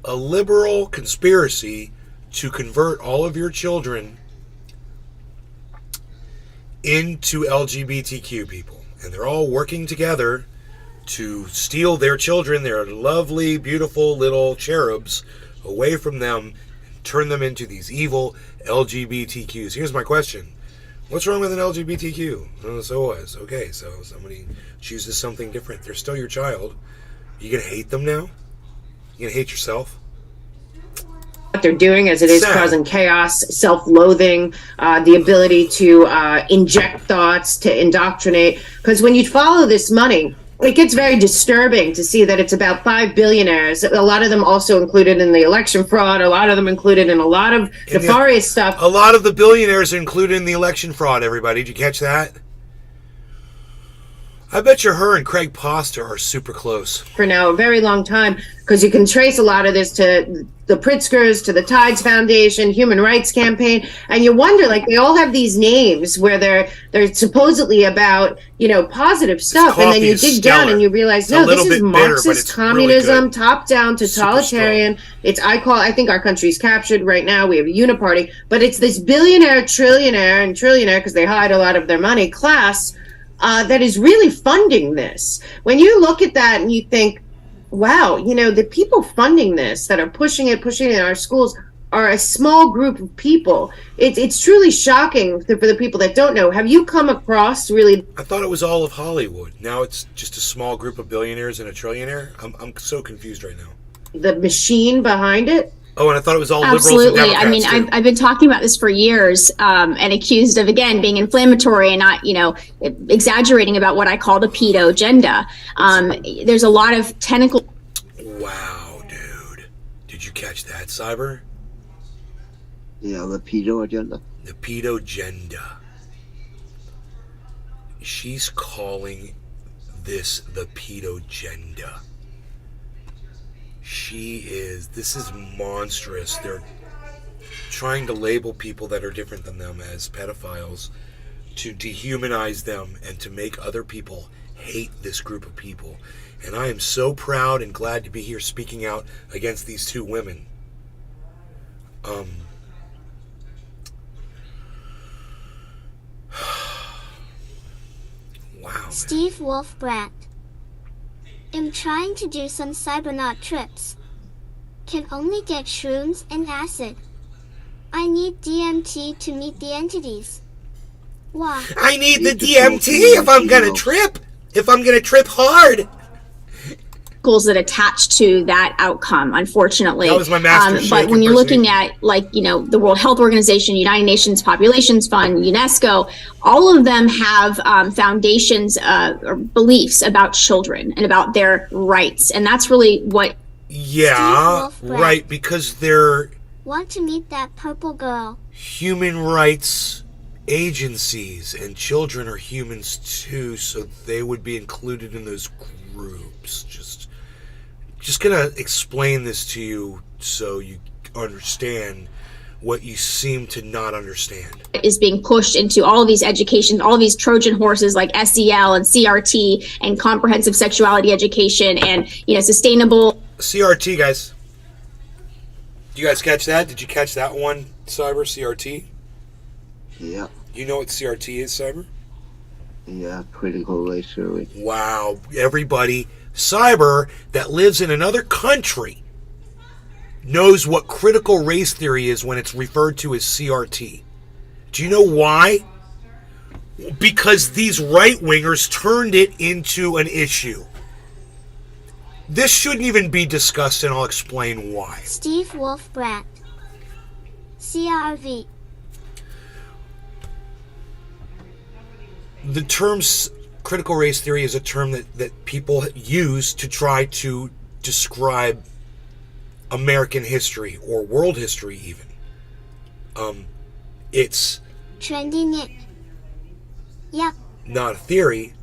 liberal conspiracy to convert all of your children into LGBTQ people. And they're all working together to steal their children, their lovely, beautiful little cherubs, away from them and turn them into these evil LGBTQs. Here's my question. What's wrong with an LGBTQ? Oh, so what? Okay, so somebody chooses something different. They're still your child. You gonna hate them now? You gonna hate yourself? What they're doing as it is Sad. causing chaos, self-loathing, the ability to inject thoughts, to indoctrinate. Because when you follow this money, it gets very disturbing to see that it's about 5 billionaires. A lot of them also included in the election fraud. A lot of them included in a lot of nefarious stuff. A lot of the billionaires are included in the election fraud, everybody. Did you catch that? I bet you her and Craig Poster are super close. For now, a very long time, because you can trace a lot of this to the Pritzkers, to the Tides Foundation, Human Rights Campaign, and you wonder, like, they all have these names where they're supposedly about, positive stuff, and then coffee you is dig stellar. down and you realize, It's a no, this little is bit bitter, but Marxist it's really communism, good. top down, Super totalitarian. I think our country's captured right now. We have a uniparty, but it's this billionaire, trillionaire, because they hide a lot of their money, class that is really funding this. When you look at that and you think, wow, the people funding this, that are pushing it in our schools, are a small group of people. It's truly shocking for the people that don't know. Have you come across really? I thought it was all of Hollywood. Now it's just a small group of billionaires and a trillionaire. I'm so confused right now. The machine behind it? Oh, and I thought it was all Absolutely. liberals and I mean, Democrats, too. I've been talking about this for years and accused of, again, being inflammatory and not, exaggerating about what I call the pedo agenda. There's a lot of tentacle. Wow, dude. Did you catch that, Cyber? yeah, the pedo agenda. The pedo agenda. She's calling this the pedo agenda. This is monstrous. They're trying to label people that are different than them as pedophiles to dehumanize them and to make other people hate this group of people. And I am so proud and glad to be here speaking out against these two women. Wow. Steve Wolfbrat. Am trying to do some cybernaut trips. Can only get shrooms and acid. I need DMT to meet the entities. Why? I need the DMT if I'm gonna trip. If I'm gonna trip hard. Goals that attach to that outcome, unfortunately. That was my master But when you're looking at, like, you know, the World Health Organization, United Nations Populations Fund, UNESCO, all of them have foundations or beliefs about children and about their rights. And that's really what... Yeah, right, because they're... Want to meet that purple girl. Human rights agencies, and children are humans too, so they would be included in those groups. Just gonna explain this to you so you understand what you seem to not understand. Is being pushed into all of these education, all of these Trojan horses like SEL and CRT and comprehensive sexuality education and, you know, sustainable... CRT, guys. You guys catch that? Did you catch that one, Cyber? CRT? Yeah. You know what CRT is, Cyber? Yeah, critical race theory. Wow. Everybody, Cyber, that lives in another country knows what critical race theory is when it's referred to as CRT. Do you know why? Because these right-wingers turned it into an issue. This shouldn't even be discussed, and I'll explain why. Steve Wolfbrat. CRV. The term critical race theory is a term that people use to try to describe American history or world history even. It's Trendy Nick. Yep. not a theory,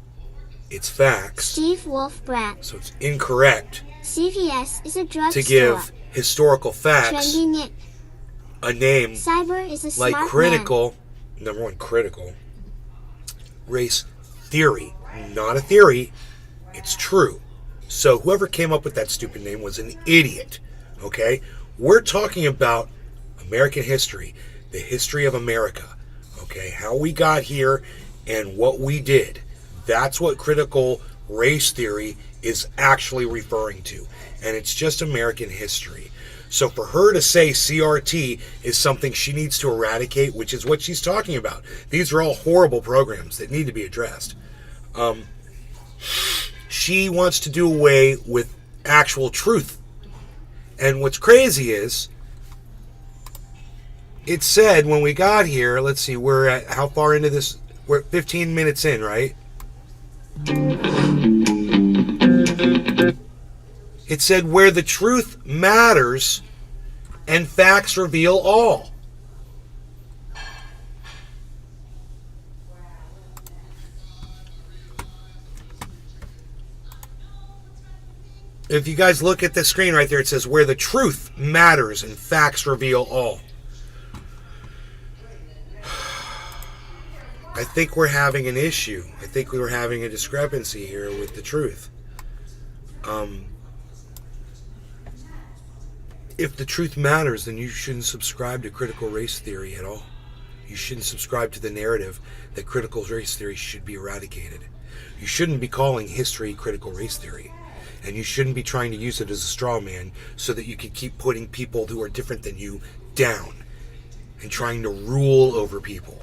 it's facts. Steve Wolfbrat. So it's incorrect CVS is a drugstore. to give historical facts Trendy Nick. a name Cyber is a smart like critical, number one, critical race theory. Not a theory, it's true. So whoever came up with that stupid name was an idiot, okay? We're talking about American history, the history of America, okay? How we got here and what we did. That's what critical race theory is actually referring to. And it's just American history. So for her to say CRT is something she needs to eradicate, which is what she's talking about. These are all horrible programs that need to be addressed. She wants to do away with actual truth. And what's crazy is, it said when we got here, let's see, we're at, how far into this? We're 15 minutes in, right? It said where the truth matters and facts reveal all. If you guys look at the screen right there, it says where the truth matters and facts reveal all. I think we're having an issue. I think we were having a discrepancy here with the truth. If the truth matters, then you shouldn't subscribe to critical race theory at all. You shouldn't subscribe to the narrative that critical race theory should be eradicated. You shouldn't be calling history critical race theory. And you shouldn't be trying to use it as a straw man so that you can keep putting people who are different than you down and trying to rule over people.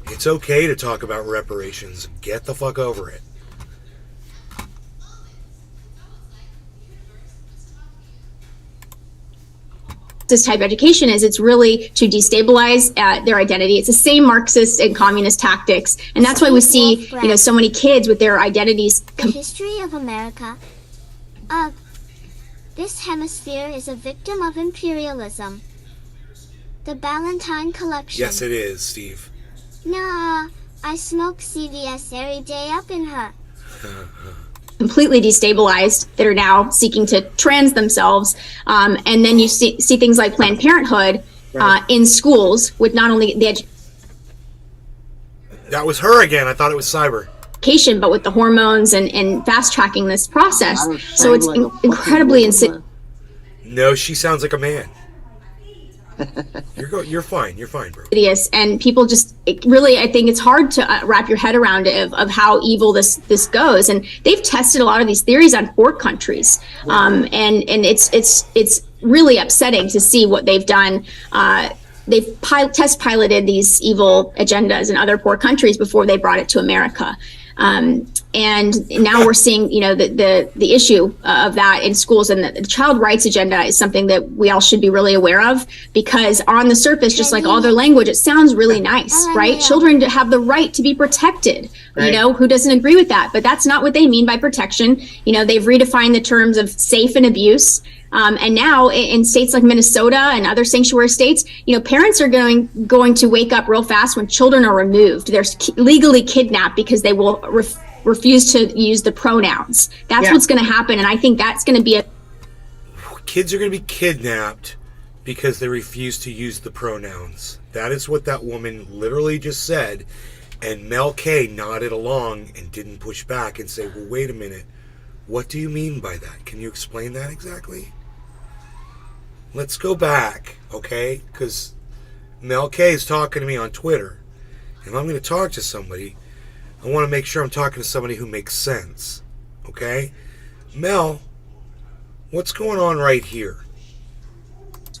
It's okay to talk about reparations. Get the fuck over it. This type of education is, it's really to destabilize their identity. It's the same Marxist and communist tactics, and that's why we see, you know, so many kids with their identities. The history of America. This hemisphere is a victim of imperialism. The Ballantine Collection. Yes, it is, Steve. Nah, I smoke CVS every day up in her. Completely destabilized, that are now seeking to trans themselves, and then you see things like Planned Parenthood in schools with not only the That was her again. I thought it was Cyber. education, but with the hormones and fast tracking this process. So it's incredibly insidious. No, she sounds like a man. You're fine. You're fine, bro. Hideous, and people just really, I think it's hard to wrap your head around it of how evil this goes. And they've tested a lot of these theories on 4 countries, and it's really upsetting to see what they've done. They've test piloted these evil agendas in other poor countries before they brought it to America. And now we're seeing, the issue of that in schools, and the child rights agenda is something that we all should be really aware of, because on the surface, just like all their language, it sounds really nice, right? Children have the right to be protected. Right. Who doesn't agree with that? But that's not what they mean by protection. They've redefined the terms of safe and abuse. And now in states like Minnesota and other sanctuary states, parents are going to wake up real fast when children are removed. They're legally kidnapped because they will refuse to use the pronouns. That's what's going to happen. And I think that's going to be Kids are going to be kidnapped because they refuse to use the pronouns. That is what that woman literally just said. And Mel K nodded along and didn't push back and say, well, wait a minute. What do you mean by that? Can you explain that exactly? Let's go back, okay? Because Mel K is talking to me on Twitter. And if I'm going to talk to somebody, I want to make sure I'm talking to somebody who makes sense, okay? Mel, what's going on right here?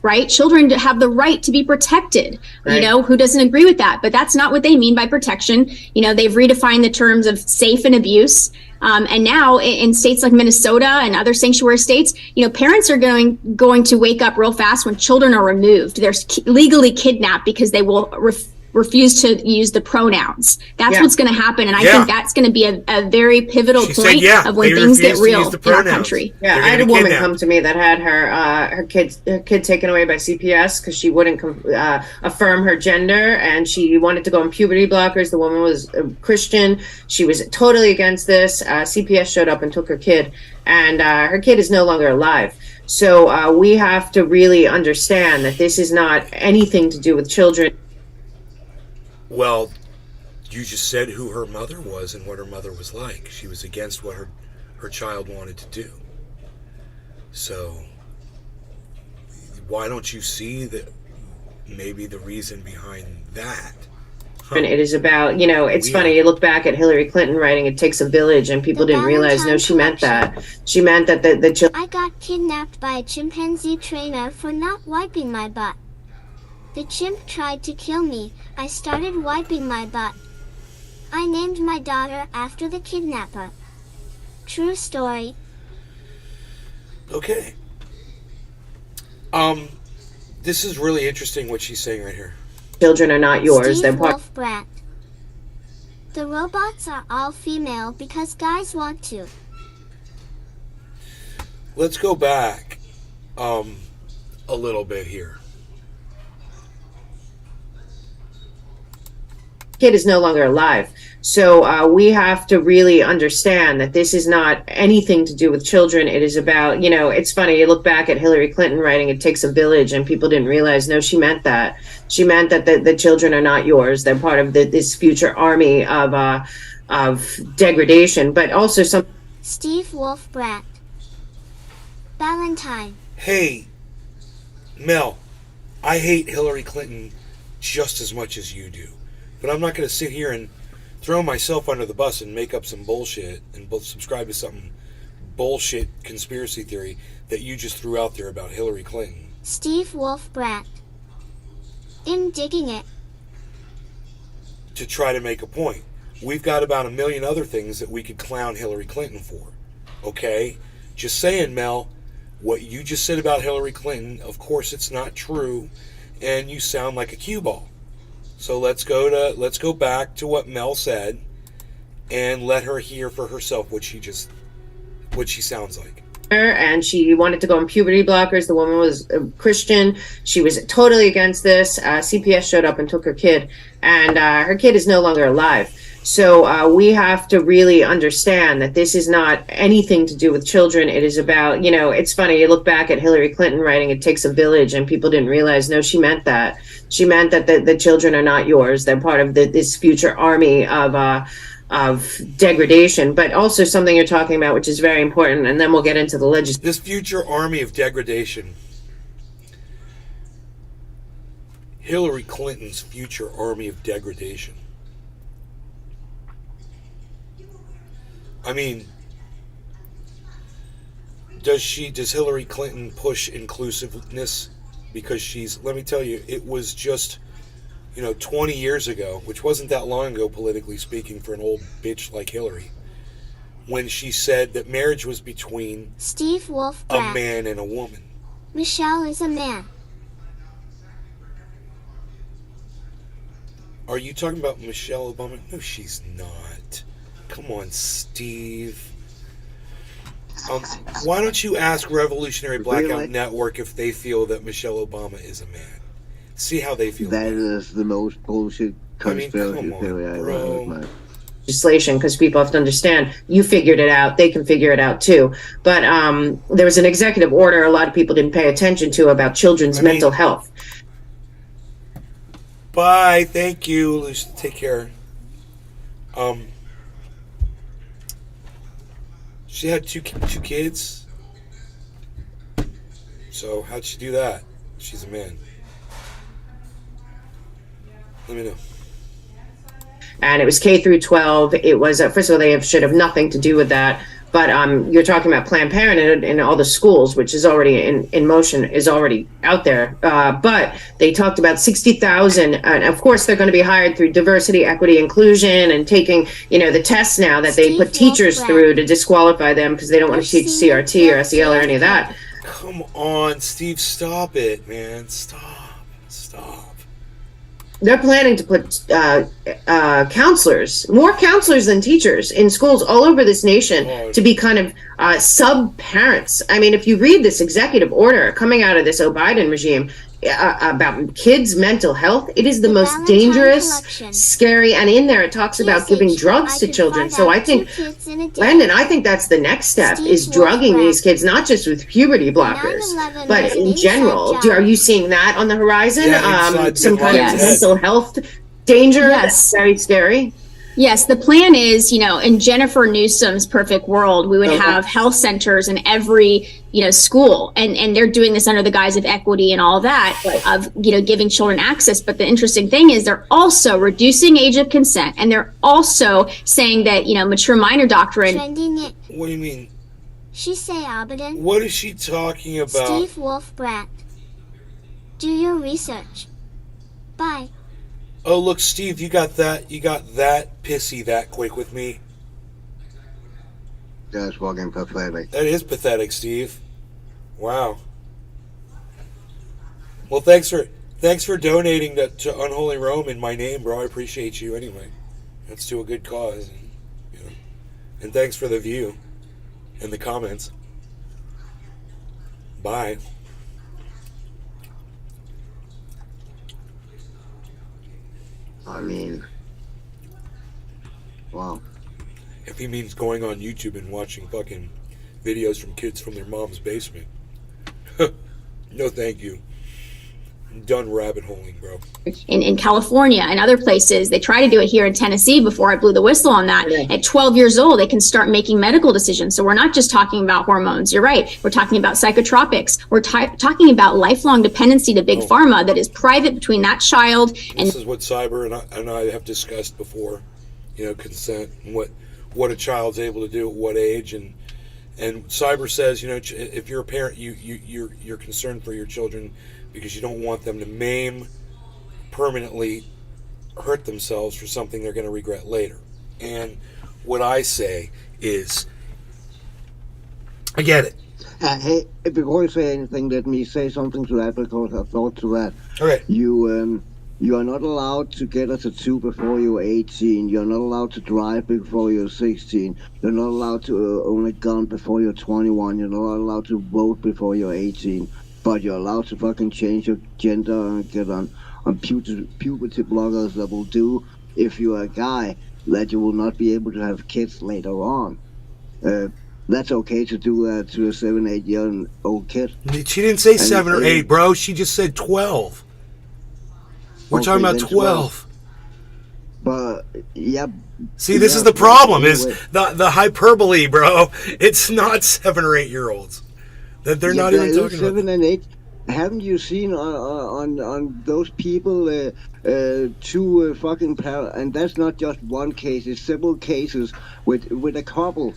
Right? Children have the right to be protected. Right. Who doesn't agree with that? But that's not what they mean by protection. They've redefined the terms of safe and abuse. And now in states like Minnesota and other sanctuary states, parents are going to wake up real fast when children are removed. They're legally kidnapped because they will refuse to use the pronouns. That's what's going to happen. And I think that's going to be a very pivotal point of when things get real in our country. Yeah, I had a woman come to me that had her kid taken away by CPS because she wouldn't affirm her gender, and she wanted to go on puberty blockers. The woman was a Christian. She was totally against this. CPS showed up and took her kid, and her kid is no longer alive. So we have to really understand that this is not anything to do with children. Well, you just said who her mother was and what her mother was like. She was against what her child wanted to do. So why don't you see that maybe the reason behind that? And it is about, it's funny, you look back at Hillary Clinton writing, "It takes a village," and people didn't realize, no, she meant that. She meant that the children... I got kidnapped by a chimpanzee trainer for not wiping my butt. The chimp tried to kill me. I started wiping my butt. I named my daughter after the kidnapper. True story. Okay. This is really interesting what she's saying right here. Children are not yours. Steve They're part... Wolf Brat. The robots are all female because guys want to. Let's go back a little bit here. Kid is no longer alive. So we have to really understand that this is not anything to do with children. It is about, it's funny, you look back at Hillary Clinton writing, "It takes a village," and people didn't realize, no, she meant that. She meant that the children are not yours. They're part of this future army of degradation, but also some... Steve Wolf Brat. Valentine. Hey, Mel, I hate Hillary Clinton just as much as you do. But I'm not going to sit here and throw myself under the bus and make up some bullshit and subscribe to some bullshit conspiracy theory that you just threw out there about Hillary Clinton. Steve Wolf Brat. In digging it. To try to make a point. We've got about 1 million other things that we could clown Hillary Clinton for. Okay? Just saying, Mel, what you just said about Hillary Clinton, of course it's not true, and you sound like a cue ball. So let's go back to what Mel said and let her hear for herself what she sounds like. And she wanted to go on puberty blockers. The woman was a Christian. She was totally against this. CPS showed up and took her kid, and her kid is no longer alive. So we have to really understand that this is not anything to do with children. It is about, it's funny, you look back at Hillary Clinton writing, "It takes a village," and people didn't realize, no, she meant that. She meant that the children are not yours. They're part of this future army of degradation, but also something you're talking about, which is very important, and then we'll get into the This future army of degradation. Hillary Clinton's future army of degradation. I mean, does Hillary Clinton push inclusiveness because let me tell you, it was just, 20 years ago, which wasn't that long ago politically speaking for an old bitch like Hillary, when she said that marriage was between Steve Wolf a man and a woman. Michelle is a man. Are you talking about Michelle Obama? No, she's not. Come on, Steve. Why don't you ask Revolutionary Blackout Network if they feel that Michelle Obama is a man? See how they feel. That is the most bullshit conspiracy theory I've ever heard. Legislation, because people have to understand, you figured it out, they can figure it out too. But there was an executive order a lot of people didn't pay attention to about children's mental health. Bye, thank you, Lucy. Take care. She had two kids. So how'd she do that? She's a man. Let me know. And it was K through 12. It was, first of all, they should have nothing to do with that. But you're talking about Planned Parenthood in all the schools, which is already in motion, is already out there. But they talked about 60,000. And of course, they're going to be hired through diversity, equity, inclusion, and taking, the tests now that they put teachers through to disqualify them because they don't want to teach CRT or SEL or any of that. Come on, Steve, stop it, man. Stop. They're planning to put counselors, more counselors than teachers, in schools all over this nation to be kind of sub-parents. I mean, if you read this executive order coming out of this Biden regime about kids' mental health, it is the most dangerous, scary, and in there it talks about giving drugs to children. So I think, Landon, I think that's the next step, is drugging these kids, not just with puberty blockers, but in general. Are you seeing that on the horizon? Some kind of mental health danger? That's very scary. Yes, the plan is, in Jennifer Newsom's perfect world, we would have health centers in every, school, and they're doing this under the guise of equity and all that, of, giving children access. But the interesting thing is they're also reducing age of consent, and they're also saying that, mature minor doctrine. What do you mean? She say Abadan. What is she talking about? Steve Wolf Brat. Do your research. Bye. Oh, look, Steve, you got that pissy that quick with me. That's fucking pathetic. That is pathetic, Steve. Wow. Well, thanks for donating to Unholy Rome in my name, bro. I appreciate you anyway. That's to a good cause. And thanks for the view and the comments. Bye. I mean, wow. If he means going on YouTube and watching fucking videos from kids from their mom's basement. No, thank you. I'm done rabbit holing, bro. In California and other places, they try to do it here in Tennessee before I blew the whistle on that. Yeah. At 12 years old, they can start making medical decisions. So we're not just talking about hormones. You're right. We're talking about psychotropics. We're talking about lifelong dependency to big pharma that is private between that child and... This is what Cyber and I have discussed before. Consent and what a child's able to do at what age. And Cyber says, if you're a parent, you're concerned for your children because you don't want them to permanently hurt themselves for something they're going to regret later. And what I say is, I get it. Hey, before you say anything, let me say something to that, because I thought to that. Okay. You are not allowed to get a tattoo before you're 18. You're not allowed to drive before you're 16. You're not allowed to own a gun before you're 21. You're not allowed to vote before you're 18. But you're allowed to fucking change your gender and get on puberty blockers that will do, if you're a guy, that you will not be able to have kids later on. That's okay to do that to a 7-8-year-old kid. She didn't say 7 or 8, bro. She just said 12. We're talking about 12. But, yeah. See, this is the problem, is the hyperbole, bro. It's not 7 or 8 year olds. That they're not even talking 7 about. and 8. Haven't you seen on those people two fucking and that's not just one case, it's several cases with a couple.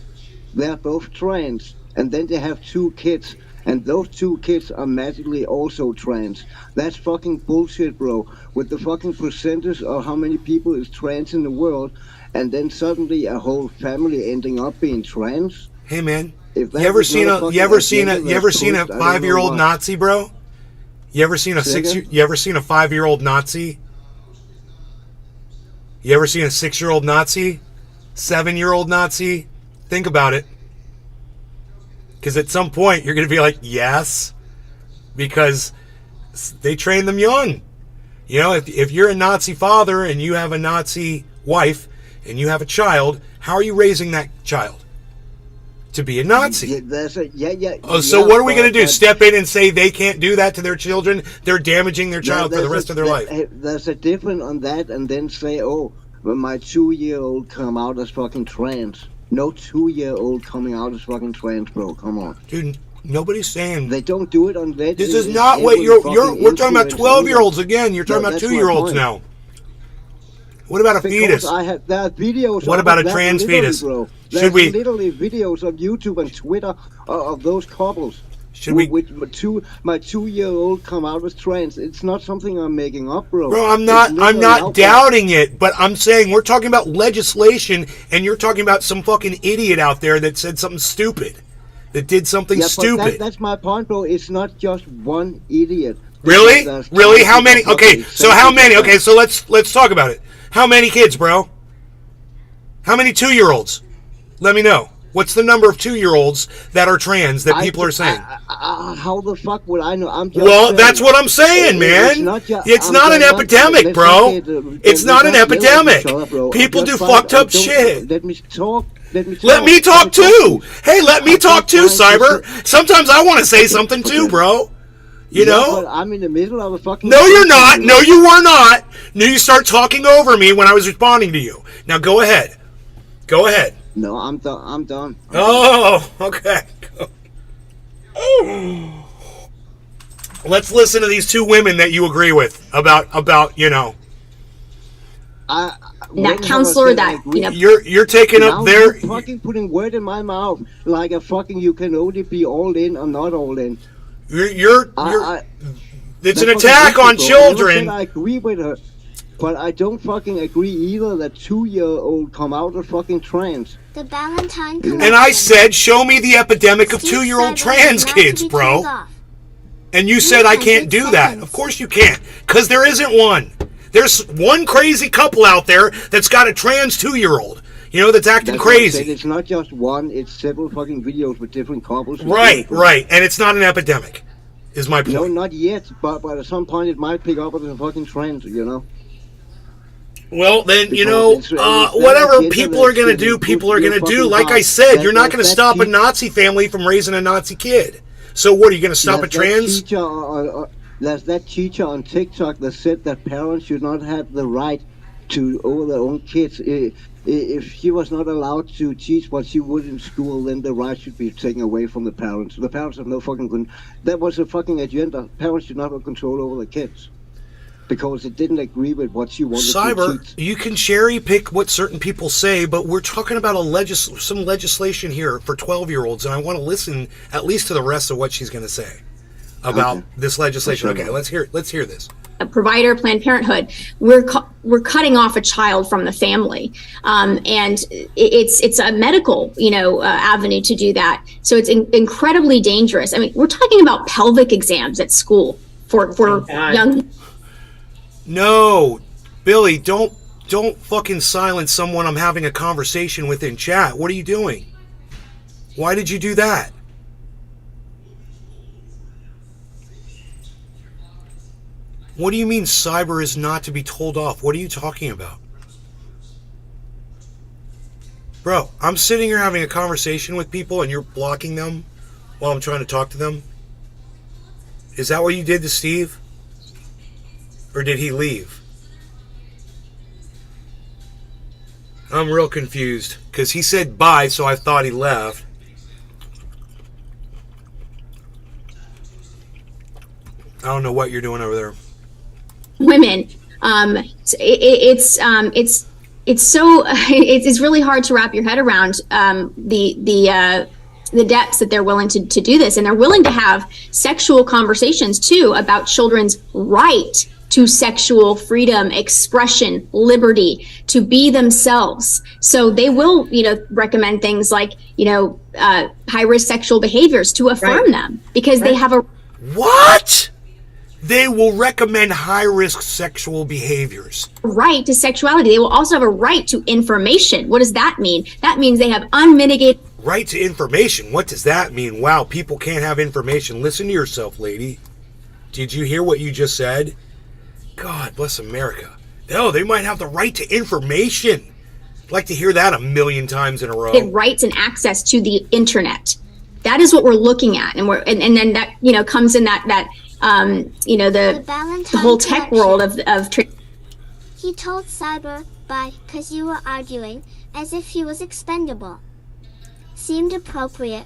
They're both trans, and then they have two kids, and those two kids are magically also trans. That's fucking bullshit, bro. With the fucking percentage of how many people is trans in the world, and then suddenly a whole family ending up being trans. Hey man, If you that ever was seen not a a you ever fucking seen a agenda you ever that's seen a pushed, I don't know 5-year-old why. Nazi, bro? You ever seen a Say six? again? You ever seen a 5-year-old Nazi? You ever seen a 6-year-old Nazi? 7-year-old Nazi? Think about it. Because at some point you're going to be like, yes, because they train them young. You know, if you're a Nazi father and you have a Nazi wife and you have a child, how are you raising that child? To be a Nazi. Yeah, Oh, so what are we going to do? Step in and say they can't do that to their children? They're damaging their child for the rest of their life. There's a difference on that, and then say, oh, well, my 2-year-old come out as fucking trans. No 2-year-old coming out as fucking trans, bro. Come on. Dude, nobody's saying... They don't do it on that. This is not what we're talking about 12-year-olds again. You're talking about 2-year-olds now. What about a fetus? I have there are videos. What about a trans fetus? Bro. Should we literally videos on YouTube and Twitter of those couples? Should we? With my 2-year-old come out as trans. It's not something I'm making up, bro. Bro, I'm not doubting it, but I'm saying we're talking about legislation, and you're talking about some fucking idiot out there that said something stupid, that did something stupid. That's my point, bro. It's not just one idiot. Really? Really? How many? Okay, so how many? Okay, so let's talk about it. How many kids, bro? How many 2-year-olds? Let me know. What's the number of 2-year-olds that are trans that people are saying? How the fuck would I know? Well, that's what I'm saying, man. It's not an epidemic, bro. It's not an epidemic. People do fucked up shit. Let me talk. Let me talk too. Hey, let me talk too, Cyber. Sometimes I want to say something too, bro. You know? But I'm in the middle of a fucking... No, you're not. No, you were not. No, you start talking over me when I was responding to you. Now, go ahead. Go ahead. No, I'm done. Oh, okay. Let's listen to these two women that you agree with about you know. That counselor that, you know. You're taking up their... You're fucking putting word in my mouth like a fucking you can only be all in or not all in. It's an attack on children. I agree with her, but I don't fucking agree either that 2-year-old come out as fucking trans. The Valentine collection. And I said, show me the epidemic of Steve 2-year-old Cyber trans is not kids, to be bro. turned off. And you said I can't do that. Of course you can't, because there isn't one. There's one crazy couple out there that's got a trans 2-year-old. You know, that's acting crazy. It's not just one, it's several fucking videos with different couples. Right. And it's not an epidemic, is my point. No, not yet, but at some point it might pick up as a fucking trend, you know? Well, then, you know, whatever people are going to do, people are going to do. Like I said, you're not going to stop a Nazi family from raising a Nazi kid. So what, are you going to stop a trans? There's that teacher on TikTok that said that parents should not have the right to over their own kids. If she was not allowed to teach what she would in school, then the right should be taken away from the parents. The parents have no fucking... That was a fucking agenda. Parents should not have control over the kids. Because it didn't agree with what she wanted to teach. You can cherry pick what certain people say, but we're talking about some legislation here for 12-year-olds, and I want to listen at least to the rest of what she's going to say about this legislation. Okay, let's hear this. A provider, Planned Parenthood, we're cutting off a child from the family, and it's a medical avenue to do that. So it's incredibly dangerous. I mean, we're talking about pelvic exams at school for young. No, Billy, don't fucking silence someone I'm having a conversation with in chat. What are you doing? Why did you do that? What do you mean cyber is not to be told off? What are you talking about? Bro, I'm sitting here having a conversation with people and you're blocking them while I'm trying to talk to them? Is that what you did to Steve? Or did he leave? I'm real confused because he said bye, so I thought he left. I don't know what you're doing over there. women. It's really hard to wrap your head around the depths that they're willing to do this, and they're willing to have sexual conversations too about children's right to sexual freedom, expression, liberty, to be themselves. So they will, recommend things like, high risk sexual behaviors to affirm them, because they have a What? They will recommend high-risk sexual behaviors. right to sexuality. They will also have a right to information. What does that mean? That means they have unmitigated Right to information. What does that mean? Wow, people can't have information. Listen to yourself, lady. Did you hear what you just said? God bless America. No, they might have the right to information. I'd like to hear that a million times in a row. rights and access to the internet. That is what we're looking at, and then that comes in the whole tech world of He told Cyber bye because you were arguing, as if he was expendable. Seemed appropriate.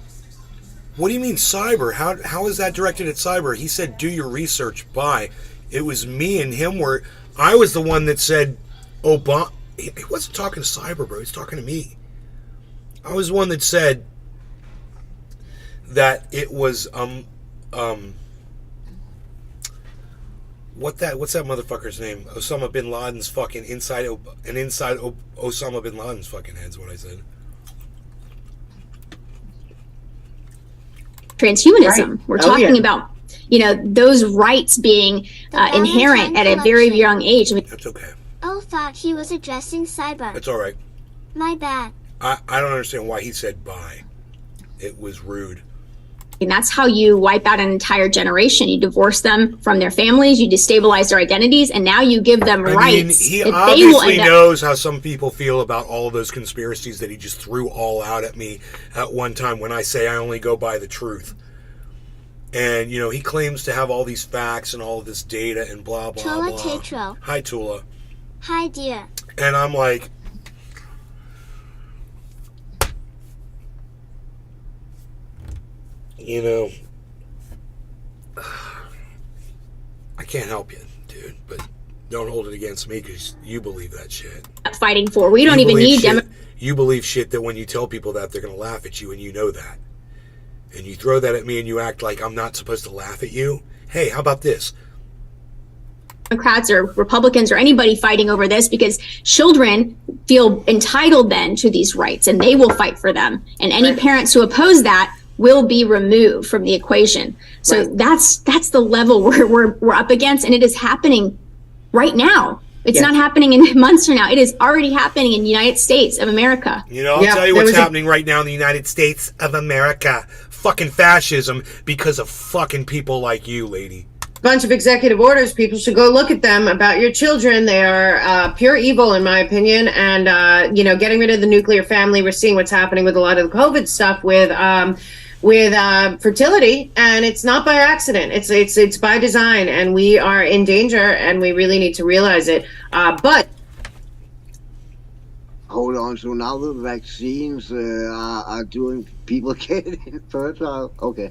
What do you mean cyber? How is that directed at cyber? He said do your research, bye. It was me and him where I was the one that said Obama. He wasn't talking to cyber, bro. He's talking to me. I was the one that said that it was what's that motherfucker's name? Osama bin Laden's fucking inside Osama bin Laden's fucking head's what I said. transhumanism. Right. We're talking about, those rights being inherent at a very young age. I mean, That's okay. Oh, thought he was addressing Cyber. That's all right. My bad. I don't understand why he said bye. It was rude. and that's how you wipe out an entire generation. You divorce them from their families, you destabilize their identities, and now you give them rights. He that obviously knows how some people feel about all of those conspiracies that he just threw all out at me at one time when I say I only go by the truth. And, he claims to have all these facts and all of this data and blah, blah, Tula blah. Tetro. Hi, Tula. Hi, dear. And I'm like, I can't help you, dude, but don't hold it against me because you believe that shit. Fighting for. We don't even need shit. You believe shit that when you tell people that, they're going to laugh at you, and you know that. And you throw that at me and you act like I'm not supposed to laugh at you. Hey, how about this? Democrats or Republicans or anybody fighting over this, because children feel entitled then to these rights and they will fight for them. And any parents who oppose that will be removed from the equation. So that's the level we're up against, and it is happening right now. It's not happening in months from now. It is already happening in the United States of America. I'll tell you what's happening right now in the United States of America. Fucking fascism because of fucking people like you, lady. Bunch of executive orders. People should go look at them about your children. They are pure evil, in my opinion. And getting rid of the nuclear family. We're seeing what's happening with a lot of the COVID stuff with fertility, and it's not by accident. It's by design, and we are in danger, and we really need to realize it. But hold on. So now the vaccines are doing people getting infertile. Okay,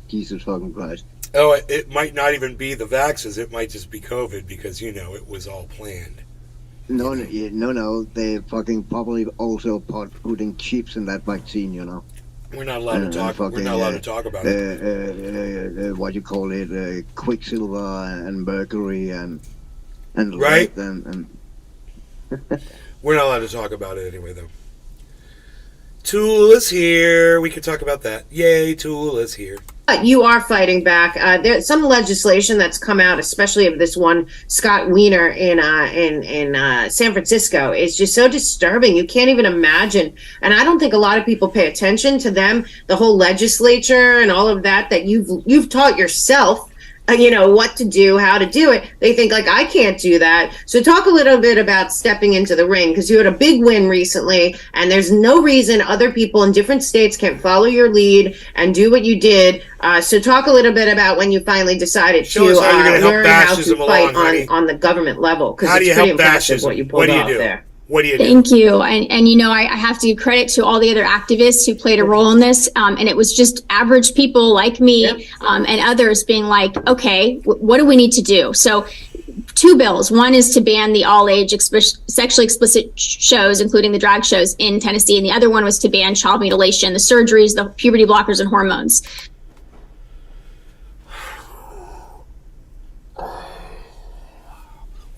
Jesus fucking Christ. Oh, it might not even be the vaxes. It might just be COVID because, it was all planned. No. They fucking probably also putting chips in that vaccine, We're not allowed to talk. We're not allowed to talk about it. What you call it? Quicksilver and mercury and right. lead and We're not allowed to talk about it anyway, though. Tool is here. We can talk about that. Yay, Tool is here. you are fighting back. There's some legislation that's come out, especially of this one Scott Wiener in San Francisco. It's just so disturbing. You can't even imagine. And I don't think a lot of people pay attention to them. The whole legislature and all of that you've taught yourself. What to do, how to do it. They think I can't do that. So talk a little bit about stepping into the ring, because you had a big win recently, and there's no reason other people in different states can't follow your lead and do what you did. So talk a little bit about when you finally decided to learn how to fight on the government level, because it's pretty impressive what you pulled off there. What do you do? Thank you. And you know, I have to give credit to all the other activists who played a role in this. And it was just average people like me and others being like, okay, what do we need to do? So 2 bills. One is to ban the all-age sexually explicit shows, including the drag shows in Tennessee. And the other one was to ban child mutilation, the surgeries, the puberty blockers, and hormones.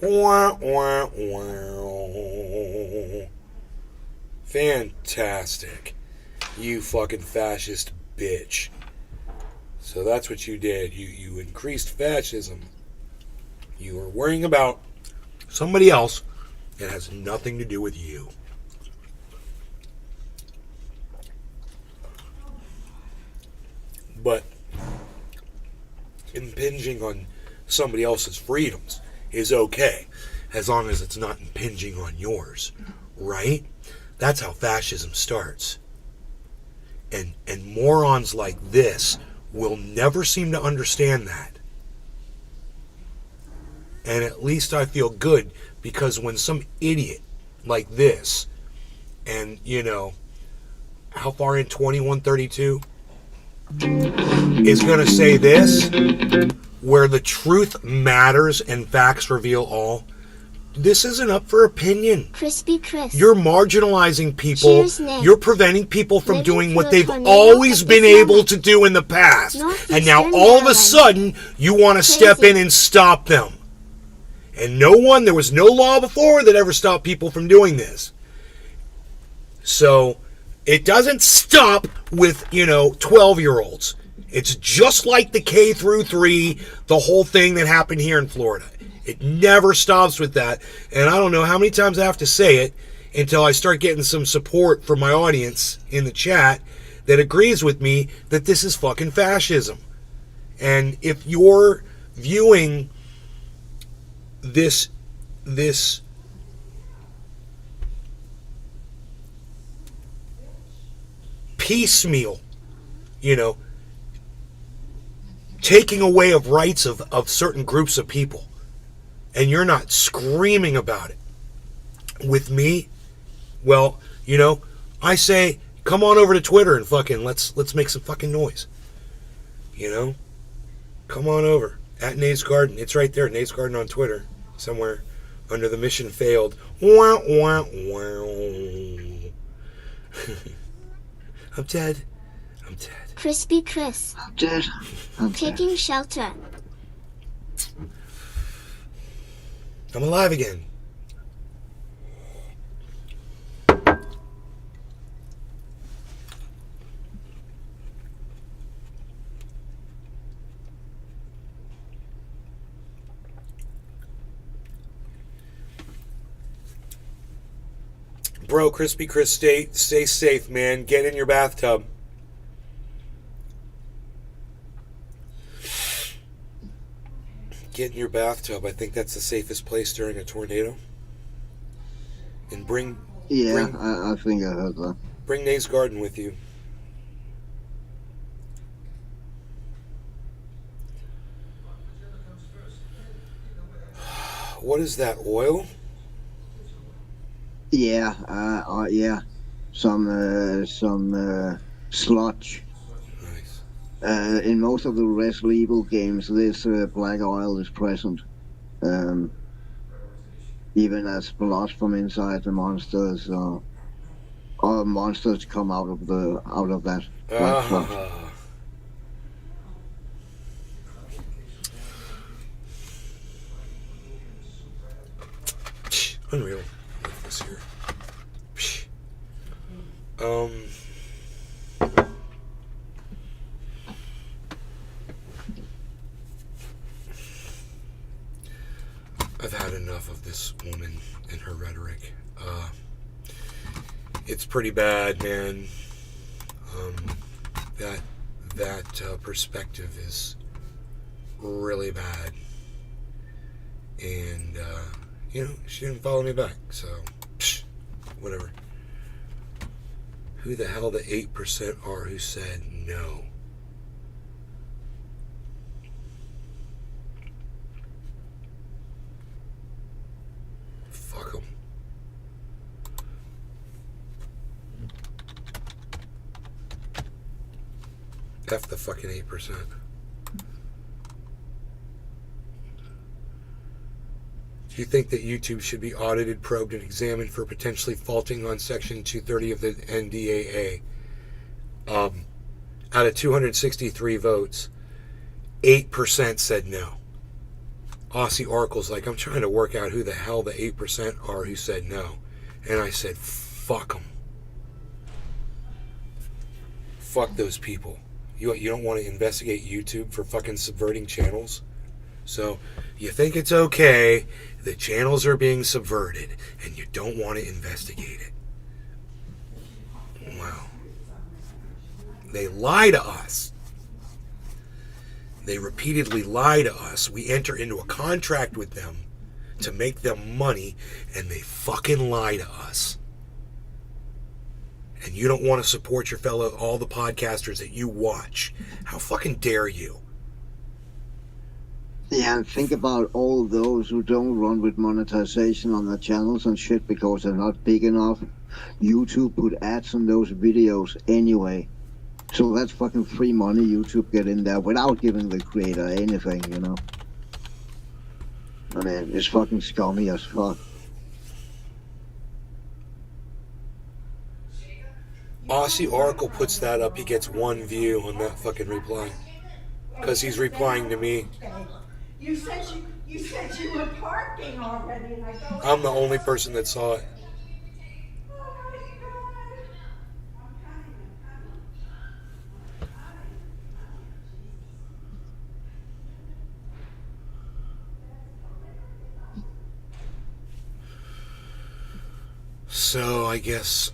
Wah, wah, wah. Fantastic. You fucking fascist bitch. So that's what you did. You increased fascism. You were worrying about somebody else that has nothing to do with you. But impinging on somebody else's freedoms is okay, as long as it's not impinging on yours, right? That's how fascism starts. And morons like this will never seem to understand that. And at least I feel good, because when some idiot like this, and you know, how far in 2132 is going to say this, where the truth matters and facts reveal all, this isn't up for opinion. Crispy Chris. You're marginalizing people. Cheers, Nick. You're preventing people from Living doing through what a they've tornado always at been this able moment. to do in the past. Northeastern And now all of a Maryland. sudden, you want to step Crazy. in and stop them. And there was no law before that ever stopped people from doing this. So it doesn't stop with, 12-year-olds. It's just like the K through 3, the whole thing that happened here in Florida. It never stops with that. And I don't know how many times I have to say it until I start getting some support from my audience in the chat that agrees with me that this is fucking fascism. And if you're viewing this piecemeal, taking away of rights of certain groups of people, and you're not screaming about it with me, well, I say, come on over to Twitter and fucking let's make some fucking noise. Come on over at Nate's Garden. It's right there, Nate's Garden on Twitter, somewhere under the mission failed. Wah, wah, wah. I'm dead. Crispy Chris. I'm dead. Taking shelter. I'm alive again. Bro, Crispy Chris, stay safe, man. Get in your bathtub. Get in your bathtub. I think that's the safest place during a tornado. And bring I think I heard that. Bring Nate's Garden with you. What is that, oil? Yeah, some sludge. Nice. In most of the Resident Evil games, this black oil is present. Even as blood from inside the monsters, or monsters come out of that black sludge. Unreal. This here. I've had enough of this woman and her rhetoric. It's pretty bad, man. That perspective is really bad. And, she didn't follow me back, so, whatever. Who the hell the 8% are who said no? Fuck them. F the fucking 8%. Do you think that YouTube should be audited, probed, and examined for potentially faulting on Section 230 of the NDAA? Out of 263 votes, 8% said no. Aussie Oracle's like, I'm trying to work out who the hell the 8% are who said no. And I said, fuck them. Fuck those people. You don't want to investigate YouTube for fucking subverting channels? So you think it's okay that channels are being subverted and you don't want to investigate it. Wow. They lie to us. They repeatedly lie to us. We enter into a contract with them to make them money, and they fucking lie to us. And you don't want to support your all the podcasters that you watch. How fucking dare you? Yeah, and think about all those who don't run with monetization on their channels and shit because they're not big enough. YouTube put ads on those videos anyway. So that's fucking free money YouTube get in there without giving the creator anything, you know? I mean, it's fucking scummy as fuck. Aussie Oracle puts that up. He gets 1 view on that fucking reply. Because he's replying to me. You said you were parking already, and I go. I'm the only person that saw it. Oh my God. So I guess,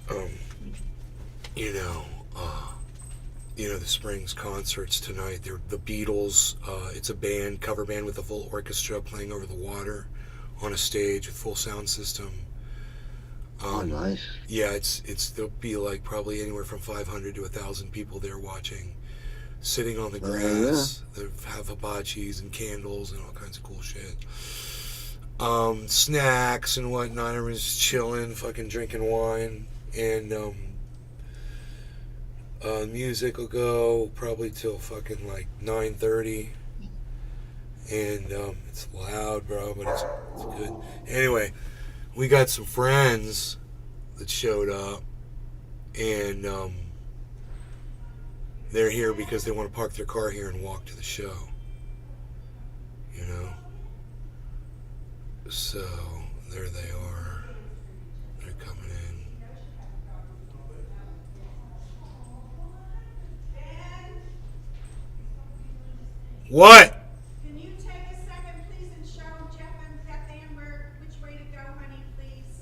the Springs concerts tonight. They're the Beatles. It's a band, cover band with a full orchestra playing over the water on a stage with full sound system. Oh, nice. Yeah, there'll be like probably anywhere from 500 to 1,000 people there watching, sitting on the grass. They have hibachis and candles and all kinds of cool shit. Snacks and whatnot. Everyone's chilling, fucking drinking wine, and music will go probably till fucking like 9:30, and it's loud, bro, but it's good. Anyway, we got some friends that showed up, and they're here because they want to park their car here and walk to the show, So there they are. They're coming in. What? Can you take a second, please, and show Jeff and Beth Ann which way to go, honey, please?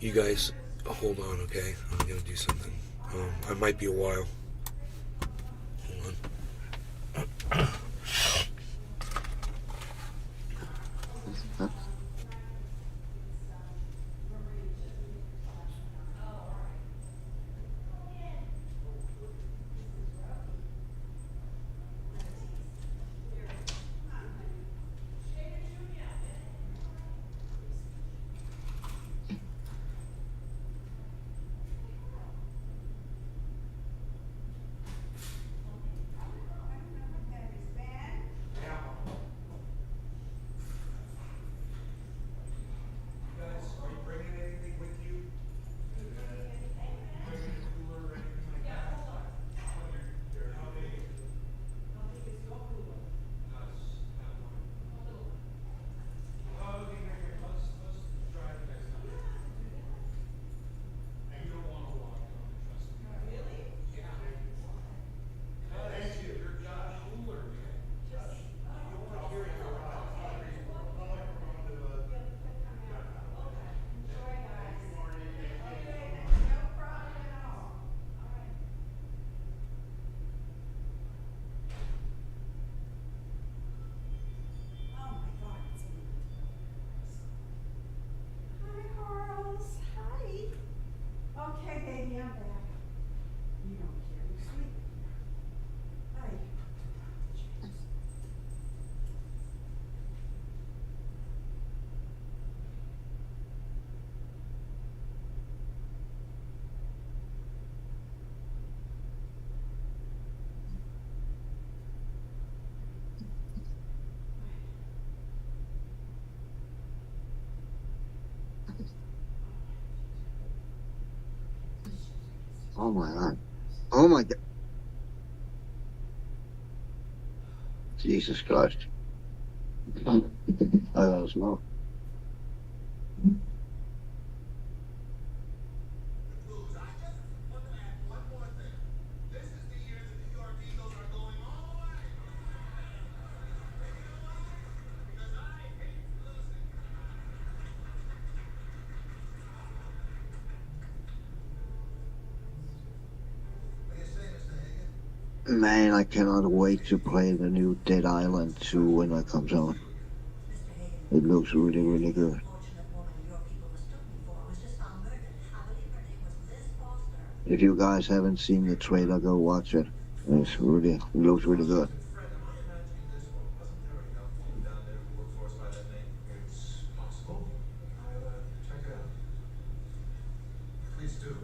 You guys, hold on, okay? I'm gonna do something. I might be a while. Hold on. Oh my God. Oh my God. Jesus Christ. I gotta smoke. Man, I cannot wait to play the new Dead Island 2 when it comes out. It looks really, really good. If you guys haven't seen the trailer, go watch it. It looks really good. It's possible. I'll check it out. Please do.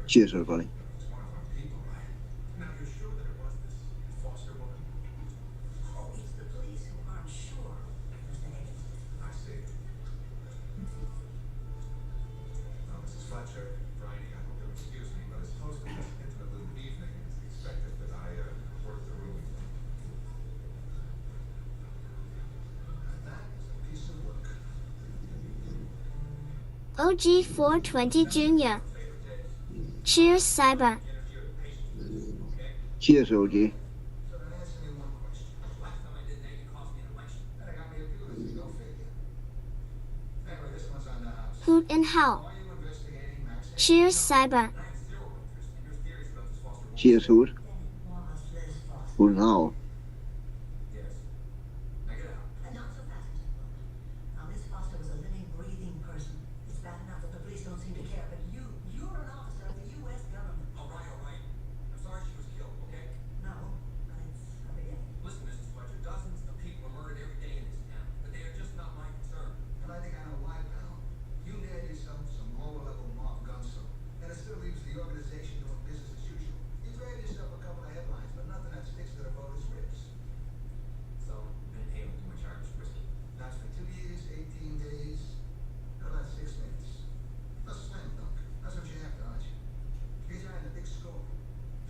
Cheers, everybody. It's one of our people, right? Now you're sure that it was this Foster woman? Oh, it's the police who aren't sure, Mr. Higgins. I see. Well, Mrs. Fletcher, Bryony, I hope you'll excuse me, but as host of this intimate little evening, it's expected that I work the room. And that is a piece of work. OG 420 Jr. Cheers, Cyber. Cheers, OG. So now answer me one question. Last time I did that, you cost me an election. And I got me abused. Go figure. Anyway, this one's on the house. Hoot and How. Are you investigating Max? Cheers, Cyber. I have zero interest in your theories about this Foster woman. Cheers, Hoot. Then it was Liz Foster. Hoot now. Yes. Now get out. And not so fast, Mr. Bowman. Now, Liz Foster was a living, breathing person. It's bad enough that the police don't seem to care, but you're an officer of the U.S. government. All right, all right. I'm sorry she was killed, okay? No, but it's a beginning. Listen, Mrs. Fletcher, dozens of people are murdered every day in this town, but they are just not my concern. And I think I know why, pal. You nailed yourself some lower-level mob gunsel, and it still leaves the organization doing business as usual. You grabbed yourself a couple of headlines, but nothing that sticks to the voters' ribs. So, Ben Halen, too much Irish whiskey. That's for 2 years, 18 days. How about 6 minutes? That's a slam dunk. That's what you're after, aren't you? He's eyeing the big score.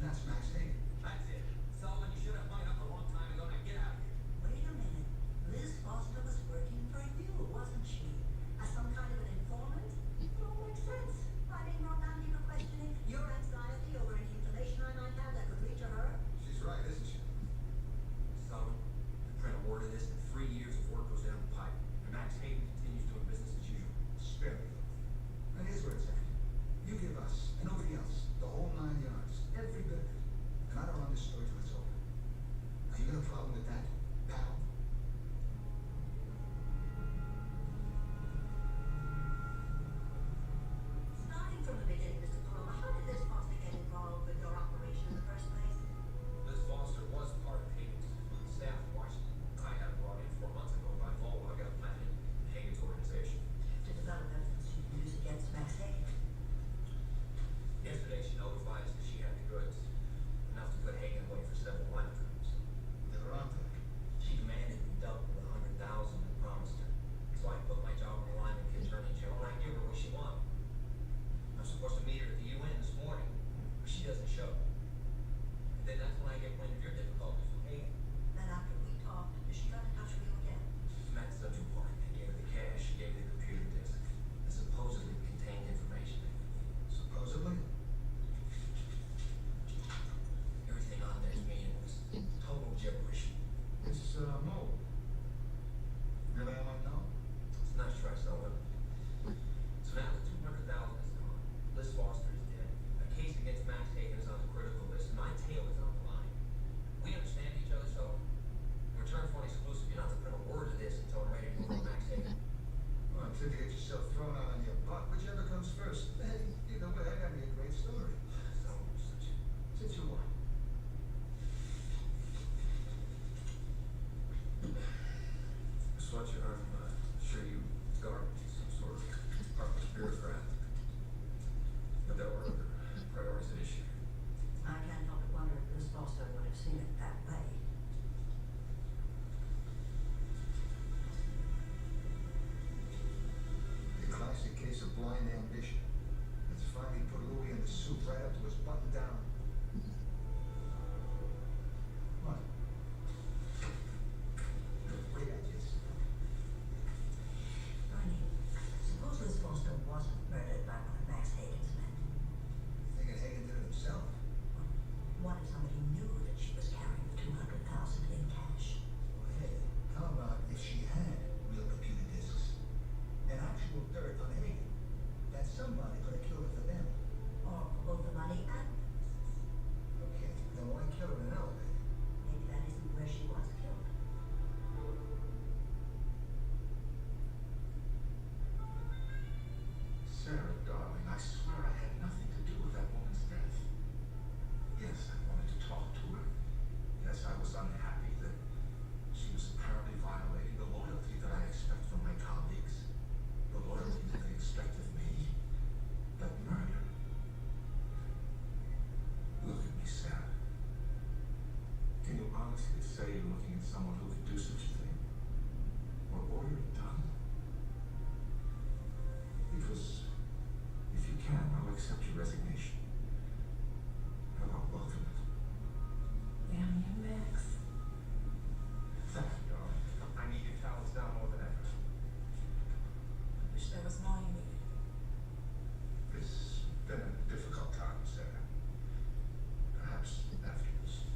And that's Max Hagen. That's it. Sullivan, you should have hung up a long time ago. Now get out of here. Wait a minute. Liz Foster was working for you, wasn't she? As some kind of an informant? It all makes sense. I being brought down here for questioning your anxiety over any information I might have that could lead to her. She's right, isn't she? Sullivan, you print a word of this, and 3 years of work goes down the pipe. And Max Hagen continues doing business as usual. Spare me. And here's where it's at. You give us, and nobody else, the whole 9 yards, every bit of it. And I don't run this story till it's over. Now, you got a problem with that, pal? Starting from the beginning, Mr. Paloma, how did Liz Foster get involved with your operation in the first place? Liz Foster was part of Hagen's staff in Washington. I had her brought in 4 months ago by Volvo. I got a plan in Hagen's organization. To develop evidence you can use against Max Hagen. Yesterday, she notified us that she had the goods, enough to put Hagen away for several lifetimes. Never on that. She demanded we double the $100,000 I promised her. So I put my job on the line with the Attorney General, and I give her what she wanted. I'm supposed to meet her at the UN this morning, but she doesn't show. And then that's when I get wind of your difficulties with Hagen. Then after we talked, she got in touch with you again. Matt Central Park. I gave her the cash, she gave me the computer disk. It supposedly contained information. Supposedly? Everything on there's meaningless. Total gibberish. It's, mold. Really, I might know. It's not try, Sullivan. So now the 200,000 is gone. Liz Foster is dead. A case against Max Hagen is on the critical list, and my tail is on the line. We understand each other, Sullivan. In return for an exclusive, you're not to print a word of this until I'm ready to throw Max Hagen. Well, until you get yourself thrown out on your butt, whichever comes first. Hey, either way, I got me a great story. So, since you won. Miss Fletcher, I'm sure you guard some sort of heartless bureaucrat. But there were other priorities at issue. I can't help but wonder if Liz Foster would have seen it that way. A classic case of blind ambition. honestly say you're looking at someone who could do such a thing? Or order it done? Because if you can, I'll accept your resignation. And I'll welcome it. Damn you, Max. Thank you, darling. I need your talents now more than ever. I wish there was more you needed. It's been a difficult time, Sarah. Perhaps after this.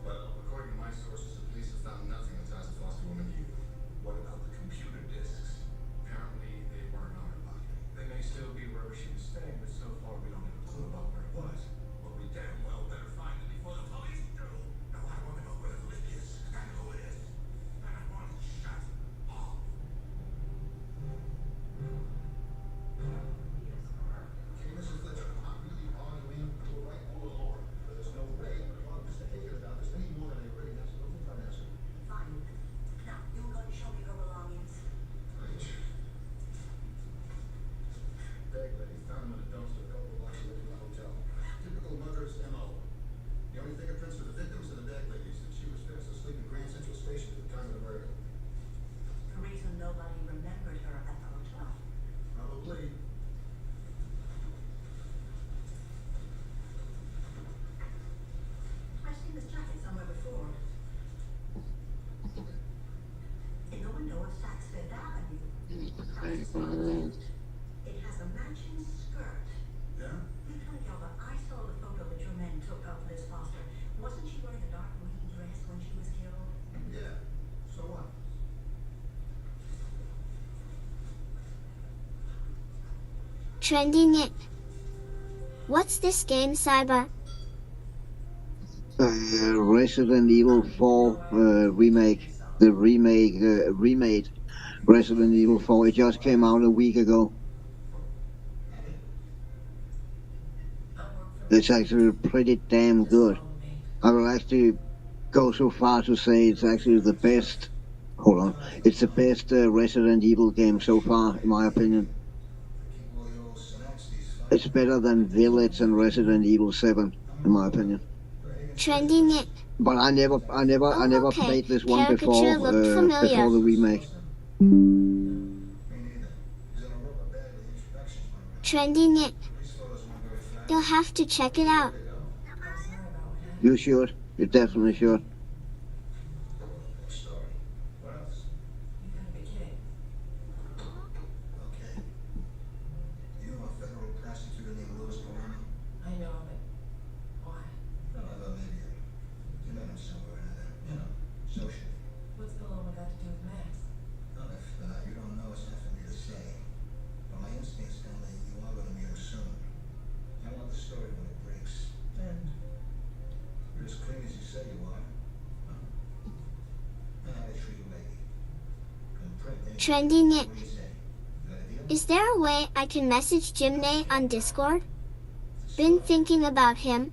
Well, according to my sources, the police have found nothing that ties the foster woman to you. What about the computer disks? Apparently, they weren't on her pocket. They may still be wherever she was staying, but so far we don't have a clue about where it was. But we damn well better find it before the police do. Now I want to know where the leak is and who it is. And I want it shut off. Okay, Mrs. Fletcher, I'm not really arguing to a right or a wrong, but there's no way we want Mr. Hager about this any more than I already have to try to answer. Fine. Now, you're going to show me her belongings. Great. Bag lady found him in a dumpster a couple blocks away from the hotel. Typical murderous MO. The only fingerprints for the victims and the bag ladies, and she was fast asleep in Grand Central Station at the time of the murder. The reason nobody remembered her at the hotel. Probably. I've seen this jacket somewhere before. In the window of Saks Fifth Avenue. It has a matching skirt. Yeah? You tell me, Gilbert, I saw the photo that your men took of Liz Foster. Wasn't she wearing a dark green dress when she was killed? Yeah. So what? Trendy Nick. What's this game, Cyber? Resident Evil 4 remake. The remade Resident Evil 4. It just came out a week ago. It's actually pretty damn good. I will actually go so far to say it's actually the best. Hold on. It's the best Resident Evil game so far, in my opinion. It's better than Village and Resident Evil 7, in my opinion. Trendy Nick. But I never okay. played this one before Caricature looked familiar. before the remake. Trendy Nick. You'll have to check it out. You should. You definitely should. What else? You gotta be kidding. Okay. You know a federal prosecutor named Louis Paloma? I know of it. Why? No, I thought maybe you met him somewhere or another. You know, socially. What's Paloma got to do with Max? Well, if you don't know, it's not for me to say. But my instincts tell me you are going to meet him soon. I want the story when it breaks. And you're as clean as you say you are. Huh? And how they treat a lady. And print anything. Trendy Nick. What do you say? Is that a deal? Is there a way I can message Jimney on Discord? Been thinking about him.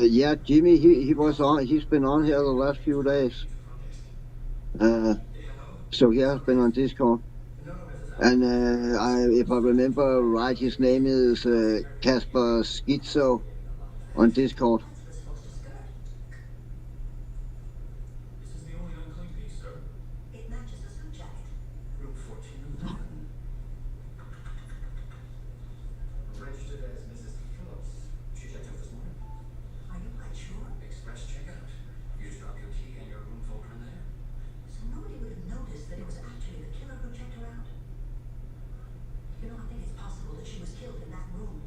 Yeah, Jimmy, he was on. He's been on here the last few days. So he has been on Discord. And if I remember right, his name is Casper Schizo on Discord. This is the only unclean piece, sir. It matches the suit jacket. Room 1411. Registered as Mrs. Phillips. She checked out this morning. Are you quite sure? Express checkout. You just drop your key and your room folder in there. So nobody would have noticed that it was actually the killer who checked her out? You know, I think it's possible that she was killed in that room.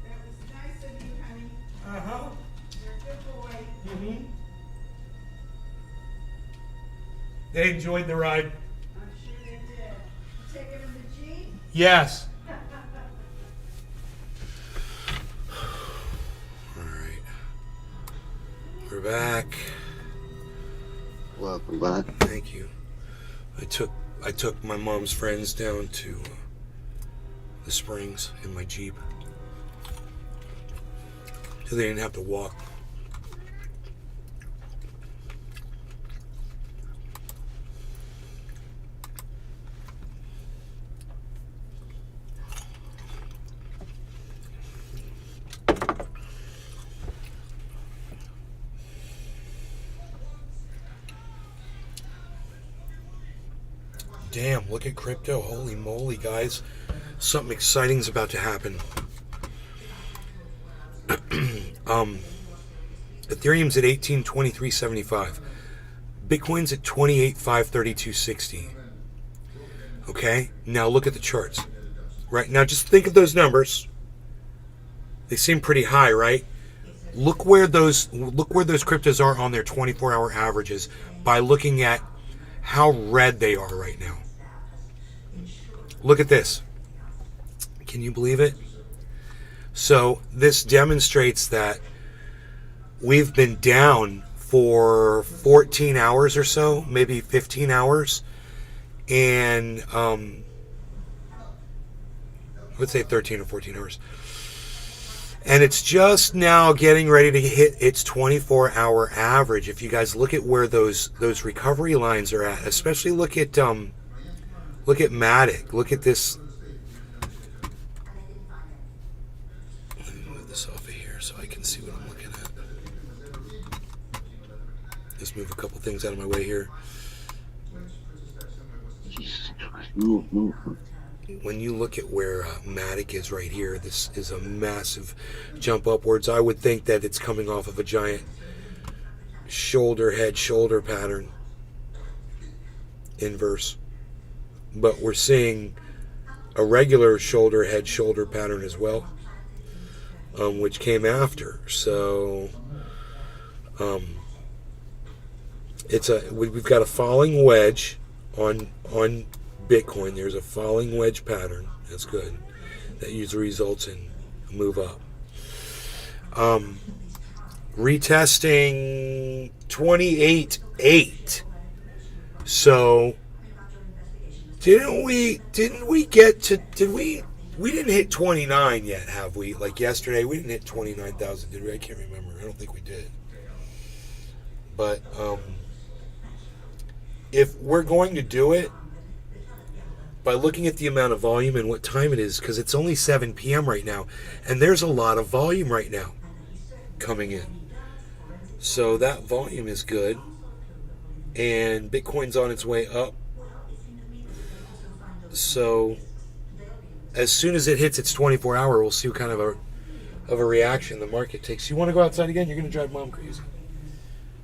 That was nice of you, honey. Uh-huh. You're a good boy. Mm-hmm. They enjoyed the ride. I'm sure they did. Taking him to Yes. All right. We're back. Welcome back. Thank you. I took my mom's friends down to the Springs in my Jeep, so they didn't have to walk. Damn, look at crypto. Holy moly, guys. Something exciting is about to happen. Ethereum's at 1823.75. Bitcoin's at 28,532.60. Okay? Now look at the charts. Right? Now just think of those numbers. They seem pretty high, right? Look where those cryptos are on their 24-hour averages by looking at how red they are right now. Look at this. Can you believe it? So this demonstrates that we've been down for 14 hours or so, maybe 15 hours. And I would say 13 or 14 hours. And it's just now getting ready to hit its 24-hour average. If you guys look at where those recovery lines are at, especially look at Matic. Look at this. Let me move this off of here so I can see what I'm looking at. Just move a couple things out of my way here. Move. When you look at where Matic is right here, this is a massive jump upwards. I would think that it's coming off of a giant shoulder pattern, inverse. But we're seeing a regular shoulder pattern as well, which came after. So we've got a falling wedge on Bitcoin. There's a falling wedge pattern. That's good. That usually results in a move up. Retesting 28.8. So we didn't hit 29 yet, have we? Like yesterday, we didn't hit 29,000, did we? I can't remember. I don't think we did. But if we're going to do it, by looking at the amount of volume and what time it is, because it's only 7 p.m. right now, and there's a lot of volume right now coming in. So that volume is good, and Bitcoin's on its way up. So as soon as it hits its 24-hour, we'll see what kind of a reaction the market takes. You want to go outside again? You're going to drive Mom crazy.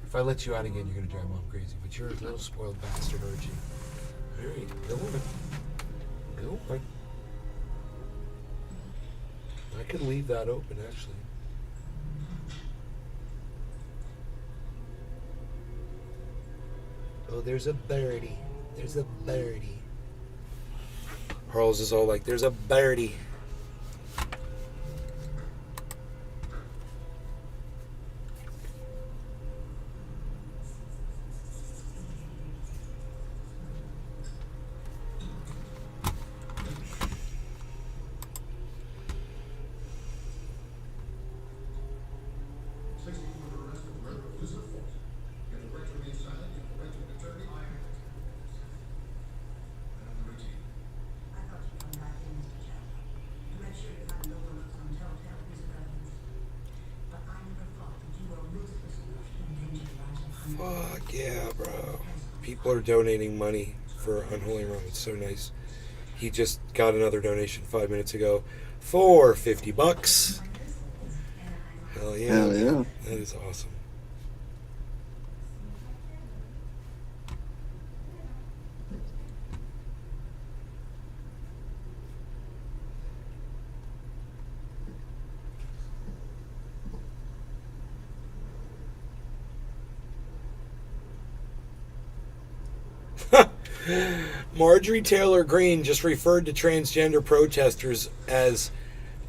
If I let you out again, you're going to drive Mom crazy. But you're a little spoiled bastard, aren't you? All right, go on. Go on. I could leave that open, actually. Oh, there's a birdie. There's a birdie. Charles is all like, there's a birdie. Fuck yeah, bro. People are donating money for Unholy Rum. It's so nice. He just got another donation 5 minutes ago for $50. Hell yeah. Hell yeah. That is awesome. Marjorie Taylor Greene just referred to transgender protesters as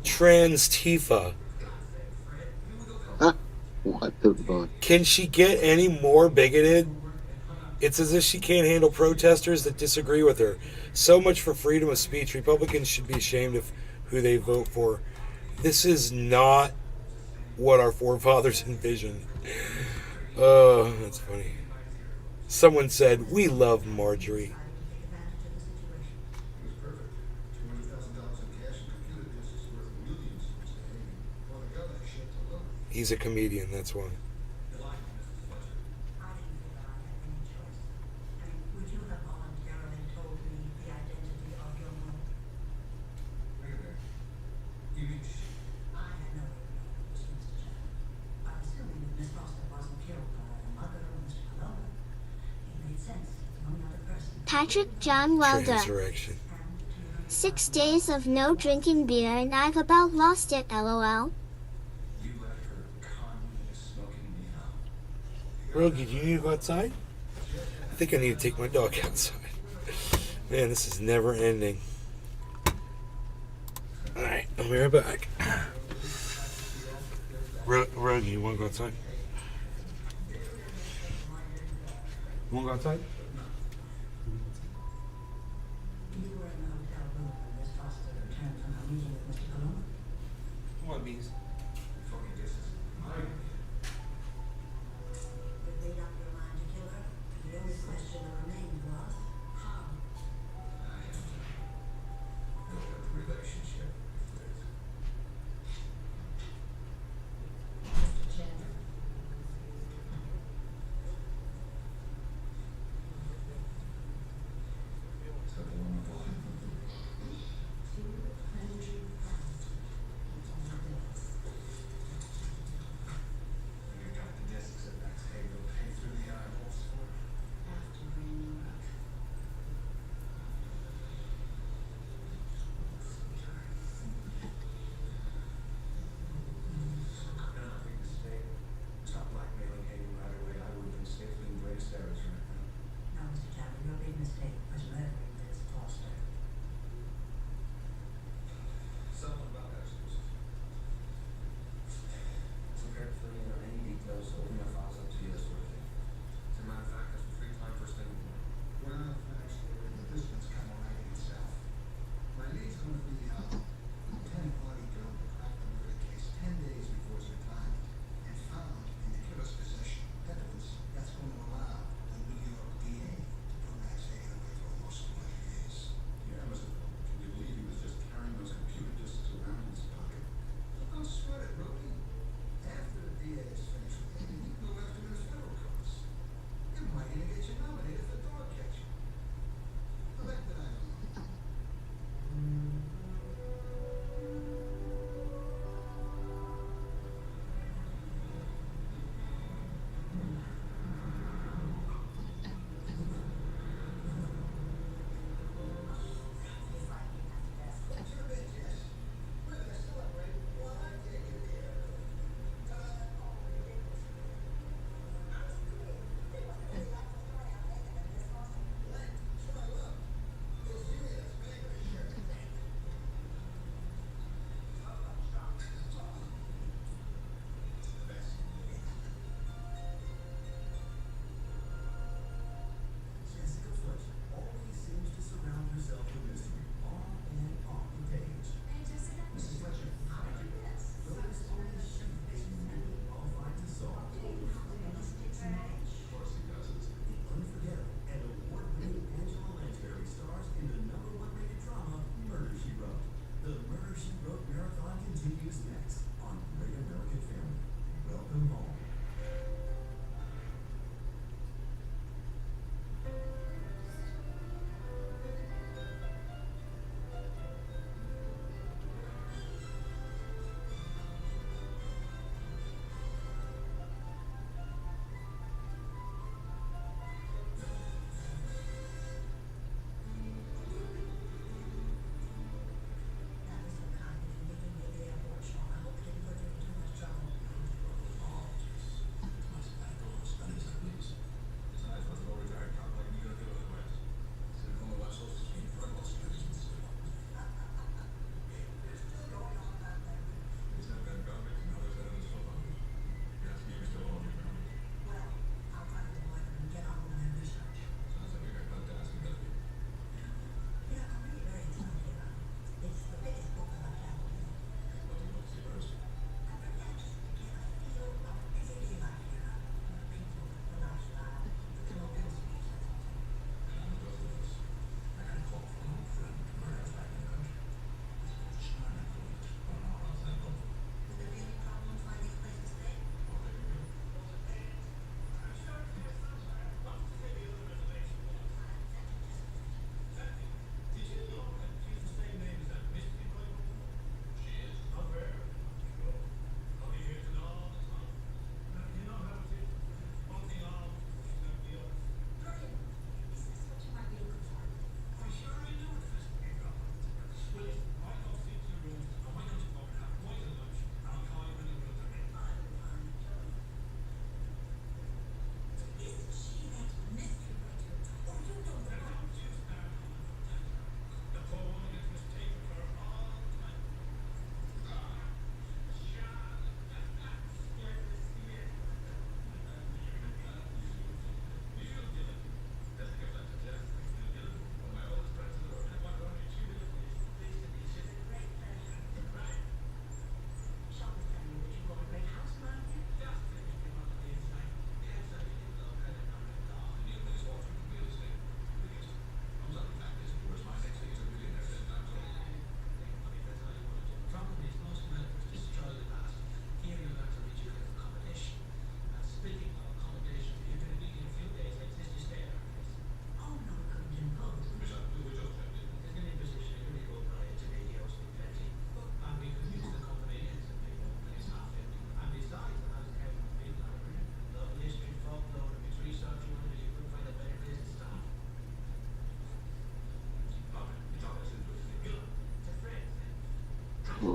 trans Tifa. Huh? What the fuck? Can she get any more bigoted? It's as if she can't handle protesters that disagree with her. So much for freedom of speech. Republicans should be ashamed of who they vote for. This is not what our forefathers envisioned. Oh, that's funny. Someone said, we love Marjorie. He's a comedian, that's why. Would you have voluntarily told me the identity of your mother? Wait a minute. You mean I had no way of knowing it was Mr. Chapman. I'm assuming that Miss Foster wasn't killed by her mother or Mr. Colonna. It made sense that among other persons. Patrick John Welder. Transurrection. 6 days of no drinking beer and I've about lost it, lol. you let her con me into smoking me out? Rogie, do you need to go outside? I think I need to take my dog outside. Man, this is never ending. Alright, I'll be right back. Rogie, you want to go outside? You want to go outside? You were in the hotel room when Miss Foster returned from her meeting with Mr. Colonna. Come on, Bees. Fucking this is my idea. You made up your mind to kill her. The only question that remained was, how? I have to build up a relationship with Liz. Mr. Chandler? So the woman bought it. 200,000.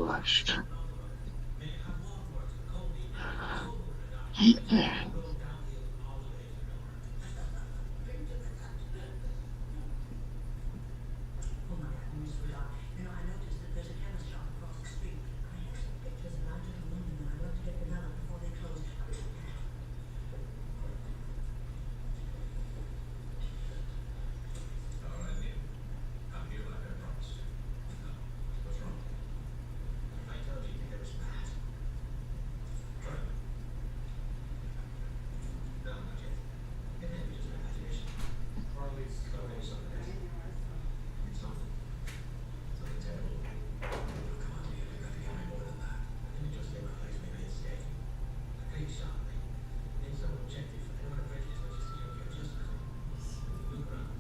Christ. You know, I noticed that there's a chemist shop across the street. I have some pictures of London and London that I'd love to get developed before they close. All right, Neil. I'm here like I promised. No. What's wrong? I told you it was bad. Try it. No, not yet. It may be just an imagination. Harley's something. It's something. Something terrible. Come on, Neil. You got to get me more than that. Let me just get my legs maybe instead. Please, Sean. It's so objective. I don't want to prejudice, but just you're just look around.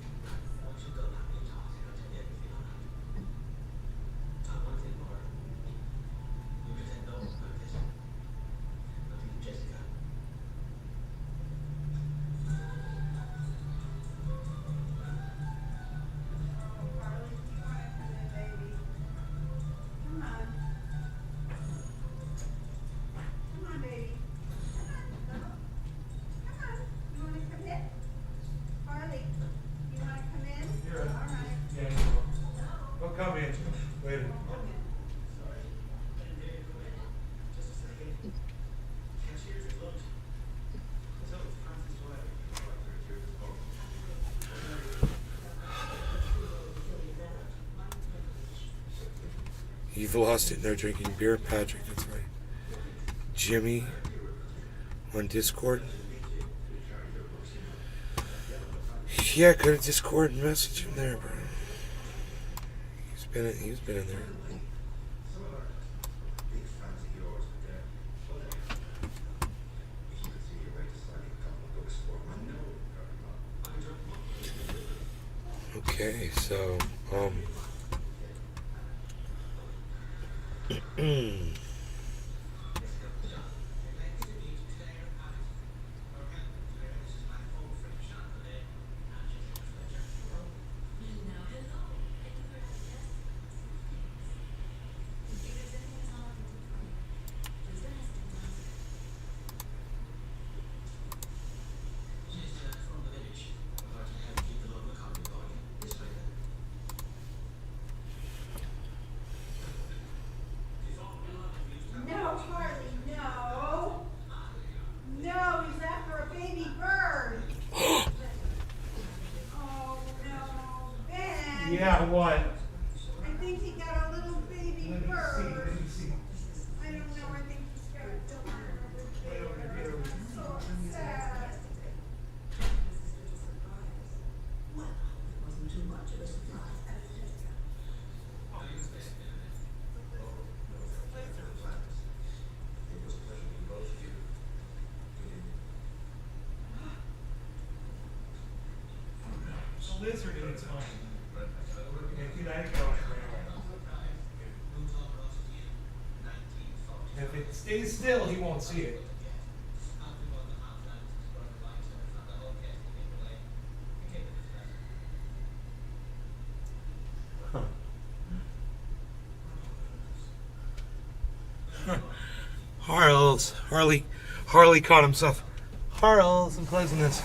Once you've done that many times, I'll tell you everything I know. One thing more. You pretend no one about this. Nothing to Jessica. Carly, you want to come in, baby? Come on. Come on, baby. Come on. Come on. You want to come in? Carly, you want to come in? You're All right. Yeah, well, come in. Wait a minute. Just a second. Cashier's is locked. So it's Francis Wiley. You've lost it. No drinking beer, Patrick. That's right. Jimmy on Discord. Yeah, go to Discord and message him there, bro. He's been in there. Some of our big fans of yours, but if you could see your way to signing a couple of books for them, I know I could drop them off. Okay, so From the village, I'd like to help keep the local economy going. This way then. No, Carly, no. No, he's after a baby bird. Oh, no. Ben. yeah, what? I think he got a little baby bird. I don't know, I think he's got a daughter over there. I'm so sad. Well, it wasn't too much of a surprise. It was a pleasure meeting both of you. It's a lizard in its mind. If you let it go, if it stays still, he won't see it. Harley caught himself. Harles, I'm closing this.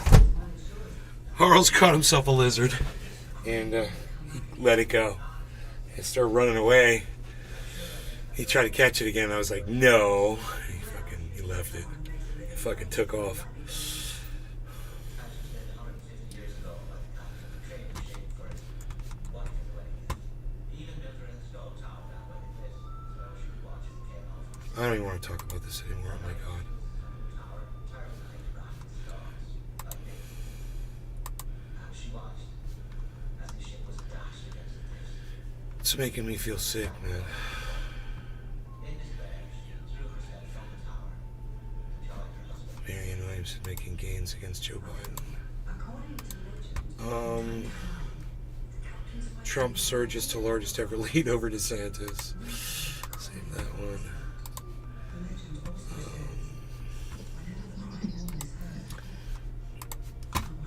Harles caught himself a lizard, and he let it go. It started running away. He tried to catch it again. I was like, no. He left it. He fucking took off. I don't even want to talk about this anymore. Oh my god. It's making me feel sick, man. Marianne Williamson making gains against Joe Biden. Trump surges to largest ever lead over DeSantis. Save that one.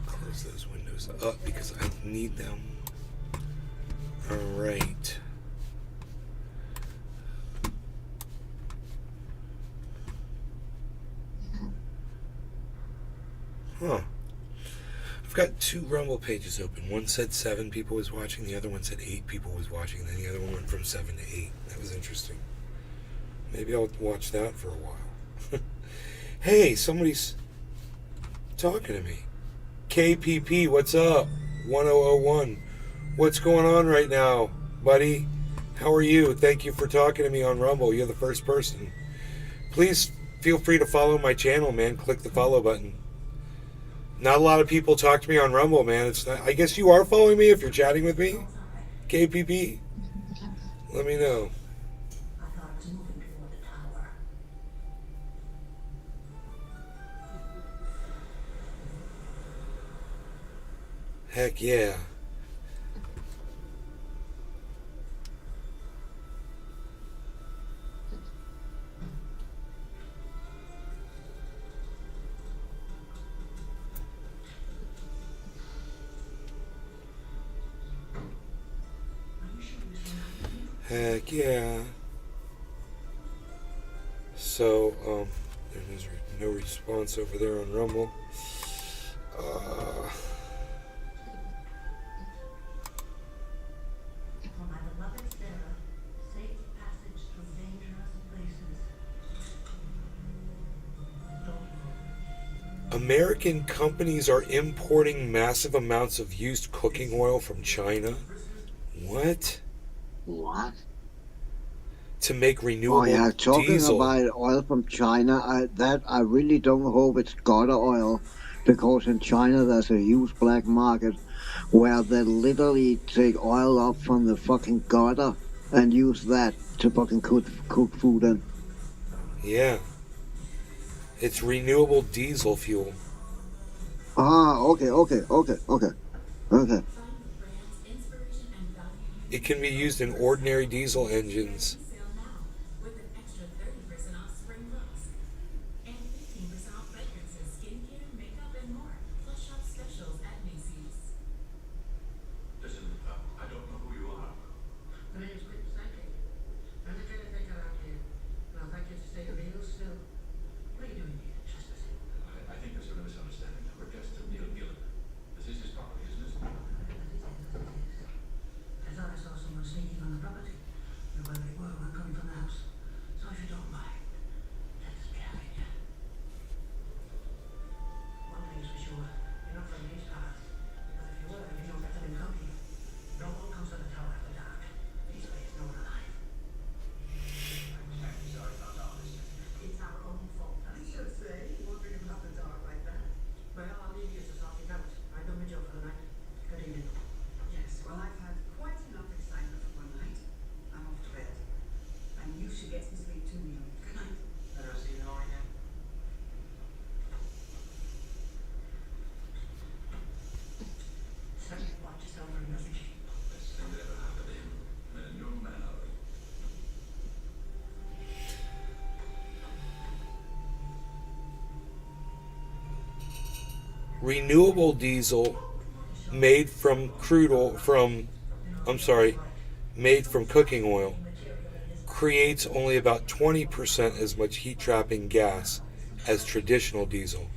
Close those windows up because I need them. Alright. Huh. I've got 2 Rumble pages open. One said 7 people was watching. The other one said 8 people was watching. And then the other one went from 7 to 8. That was interesting. Maybe I'll watch that for a while. Hey, somebody's talking to me. KPP, what's up? 1001. What's going on right now, buddy? How are you? Thank you for talking to me on Rumble. You're the first person. Please feel free to follow my channel, man. Click the follow button. Not a lot of people talk to me on Rumble, man. It's not, I guess you are following me if you're chatting with me. KPP. Let me know. I thought it was moving toward the tower. Heck yeah. Heck yeah. So, there's no response over there on Rumble. For my beloved Sarah, safe passage through dangerous places. American companies are importing massive amounts of used cooking oil from China. What? What? To make renewable Oh yeah, talking diesel. about oil from China, I really don't hope it's Goda oil, because in China there's a huge black market where they literally take oil up from the fucking gutter and use that to fucking cook food in. Yeah. It's renewable diesel fuel. Ah, okay. It can be used in ordinary diesel engines. Listen, I don't know who you are. My name's Quentin Psychic. I'm the caretaker out here. And I'd like you to stay real still. What are you doing here? Trespassing? I think there's been a misunderstanding. We're guests of Neil Gillen. This is his property, isn't it? I thought I saw someone sneaking on the property. And whether they were weren't coming from the house. So if you don't mind, let's get out of here. One thing's for sure, you're not from these parts. Because if you were, you'd know better than come here. No one comes to the tower after dark. These ways, no one alive. I'm sorry about all this. It's our own fault. I should say, wandering about the dark like that. Well, I'll leave you to sort it out. I've done my job for the night. Good evening. Yes, well, I've had quite enough excitement for one night. I'm off to bed. And you should get some sleep too, Neil. Good night. Better see you now again. Certainly watch yourself very much. Best thing that ever happened to him. Made a new man out of him. Renewable diesel made from made from cooking oil creates only about 20% as much heat-trapping gas as traditional diesel,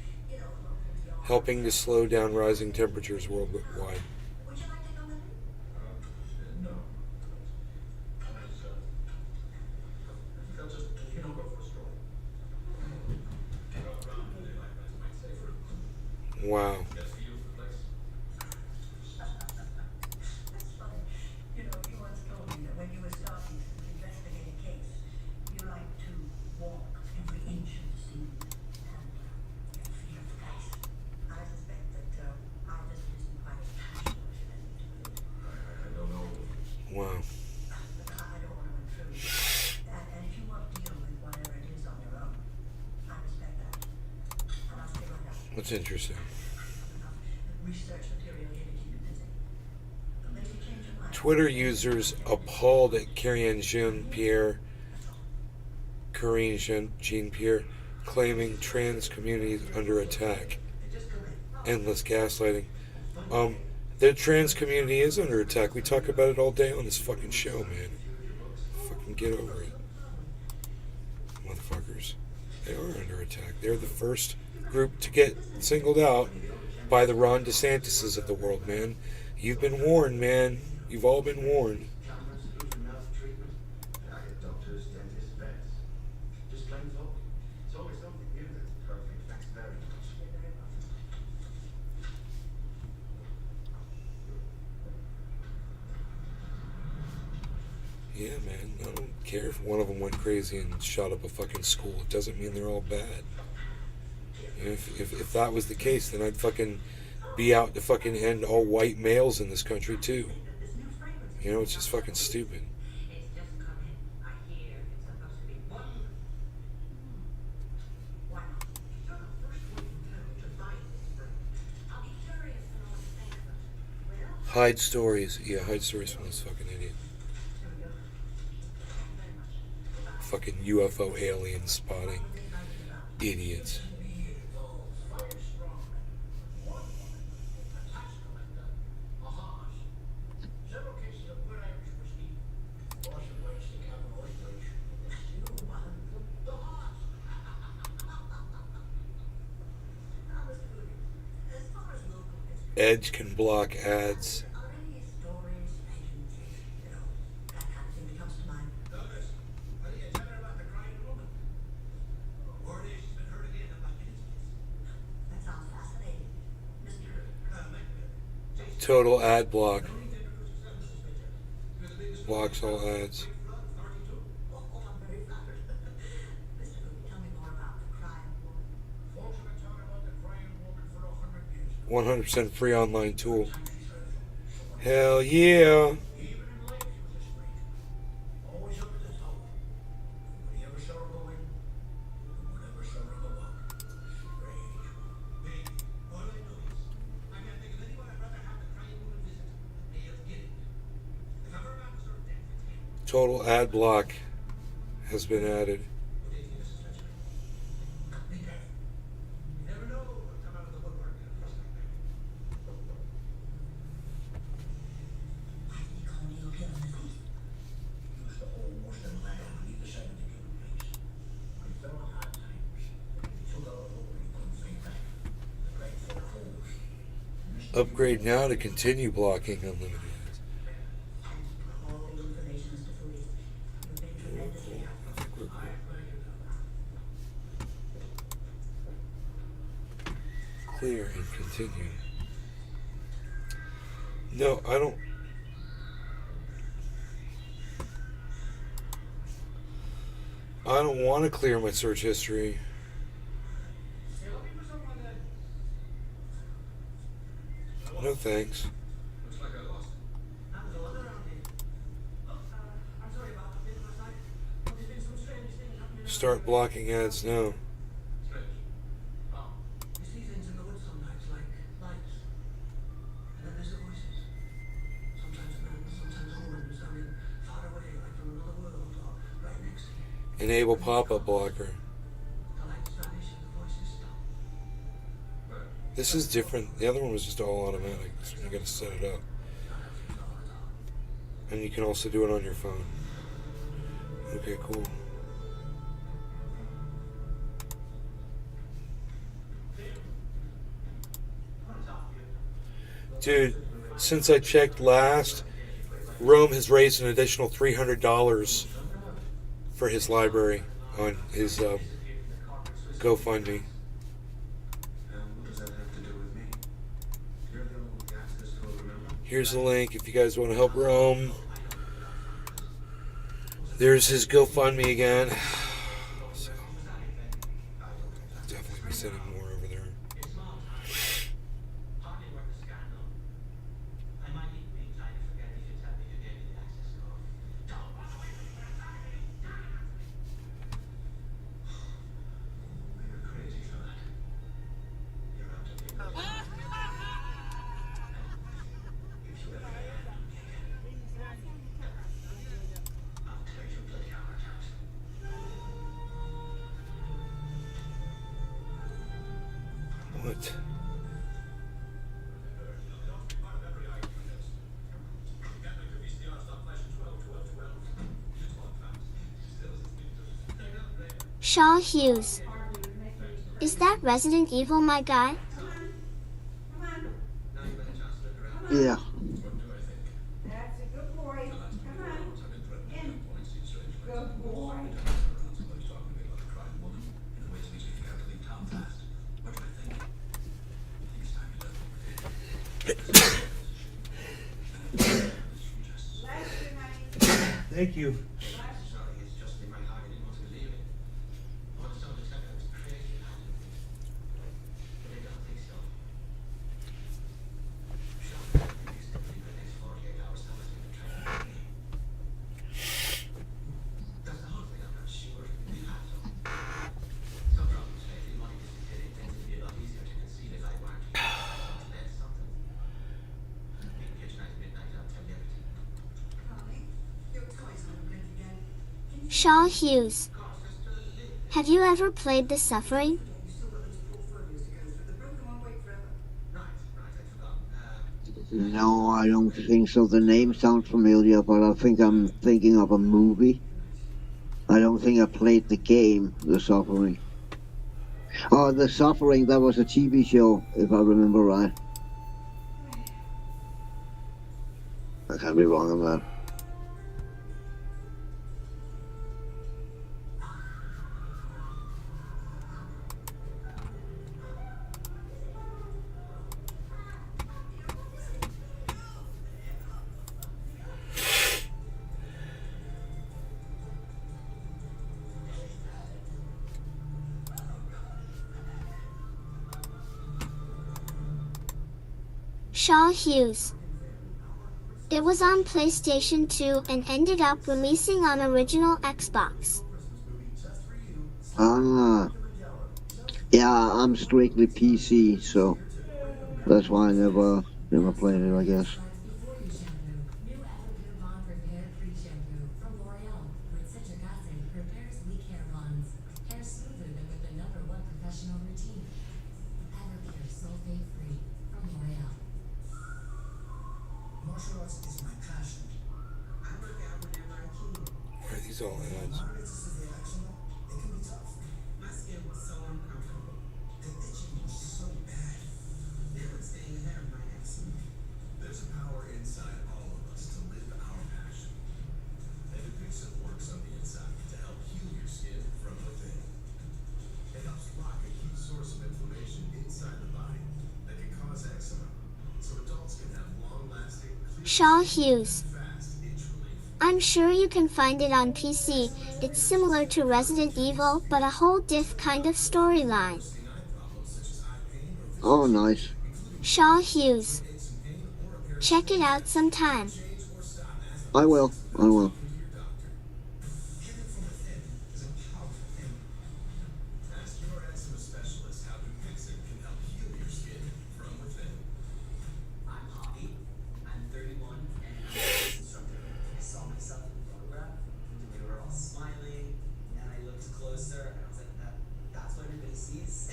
helping to slow down rising temperatures worldwide. Would you like to come with me? No. I think I'll just, go for a stroll. Get all around the daylight, but it's might safer. Wow. Best for you for the place. That's funny. You know, you once told me that when you were starting to investigate a case, you like to walk every inch of the scene and you feel the place. I suspect that our visit isn't quite as passionate as you meant to be. I don't know. Wow. But I don't want to intrude. And if you want to deal with whatever it is on your own, I respect that. And I'll stay right out. That's interesting. Research material here to keep you busy. But maybe change your mind. Twitter users appalled at Karine Jean-Pierre, claiming trans communities under attack. Endless gaslighting. The trans community is under attack. We talk about it all day on this fucking show, man. Fucking get over it. Motherfuckers. They are under attack. They're the first group to get singled out by the Ron DeSantises of the world, man. You've been warned, man. You've all been warned. Cameras, foot and mouth treatment. I get doctors, dentists, vets. Just plain folk. It's always something new that's perfect. Thanks very much. Yeah, man. I don't care if one of them went crazy and shot up a fucking school. It doesn't mean they're all bad. If that was the case, then I'd fucking be out to fucking end all white males in this country too. You know, it's just fucking stupid. It's just come in. I hear it's supposed to be wonderful. Why not? You're the first one in town to find this spring. I'll be curious to know what you think of it. Well, Hide stories. Yeah, hide stories from this fucking idiot. here we go. Very much. Fucking UFO alien spotting. Idiots. Several cases of good Irish whiskey. Boston White Stick Alcoholic Bleach. The Haas. Now, Mr. Goody, as far as local history, Edge can block ads. are any stories, legends, you know, that kind of thing that comes to mind? Douglas, what are you telling her about the crying woman? Word is she's been hurt again up back in his place. That sounds fascinating. Mr. Jason, Total ad block. you need to introduce yourself, Mrs. Fletcher. You're the biggest Blocks all ads. flood of 32. Oh, I'm very flattered. Mr. Goody, tell me more about the crying woman. Folks have been talking about the crying woman for 100 years. 100% free online tool. Hell yeah. Even in life, she was a streak. Always up at the top. Nobody ever saw her go in. No one ever saw her go out. Strange. Maybe. All I know is, I can't think of anyone I'd rather have the crying woman visit than Neil Giddy. If ever a man deserved death, it's him. Total ad block has been added. What do you think, Mrs. Fletcher? Be careful. You never know what'll come out of the woodwork in a place like that. Why did he call Neil Hill a thief? He used to almost a man on either side of the given place. When he fell on hard times, he took out a load he couldn't fight back. The great four holes. Upgrade now to continue blocking unlimited ads. Thank you for all the information, Mr. Foodie. You've been tremendously helpful. Clear and continue. No, I don't. I don't want to clear my search history. You're looking for someone then? No thanks. Looks like I lost it. How's the weather around here? I'm sorry about the bit last night. There's been some strange things happening. Start blocking ads now. Strange. Oh. You see things in the woods sometimes, like lights. And then there's the voices. Sometimes men, sometimes women, sounding far away, like from another world, or right next to you. Enable pop-up blocker. The lights vanish and the voices stop. This is different. The other one was just all automatic. This one you gotta set it up. And you can also do it on your phone. Okay, cool. Dude, since I checked last, Rome has raised an additional $300 for his library on his GoFundMe. What does that have to do with me? You're the one who asked us to remember? Here's the link if you guys want to help Rome. There's his GoFundMe again. So, I'll definitely be sending more over there. It's small time. Hardly worth a scandal. I might even be trying to forget if you tell me you gave me the access code. Don't run away from me, you're crazy for that. You're out of your mind. If you ever abandon me again, I'll tear your bloody heart out. What? Shaw Hughes. Is that Resident Evil, my guy? Yeah. That's a good boy. Come on. In. Good boy. Thank you. Shaw Hughes. Have you ever played The Suffering? No, I don't think so. The name sounds familiar, but I think I'm thinking of a movie. I don't think I played the game, The Suffering. Oh, The Suffering, that was a TV show, if I remember right. I can't be wrong on that. Shaw Hughes. It was on PlayStation 2 and ended up releasing on original Xbox. Ah. Yeah, I'm strictly PC, so that's why I never played it, I guess. Martial arts is my passion. I work out whenever I can. Are these all ads? It can be tough. My skin was so uncomfortable. The itching was so bad. Now it's staying ahead of my ex. There's a power inside all of us to live our passion. And Dupixent works on the inside to help heal your skin from within. It helps block a key source of inflammation inside the body that can cause eczema, so adults can have long-lasting, Shaw Hughes. fast itch relief. I'm sure you can find it on PC. It's similar to Resident Evil, but a whole diff kind of storyline. Oh, nice. Shaw Hughes. Check it out sometime. I will. Healing from within is a powerful thing. Ask your eczema specialist how Dupixent can help heal your skin from within. I'm Hobby. I'm 31 and I'm a fitness instructor. I saw myself in the photograph. We were all smiling, and I looked closer, and I was like, that's what everybody sees.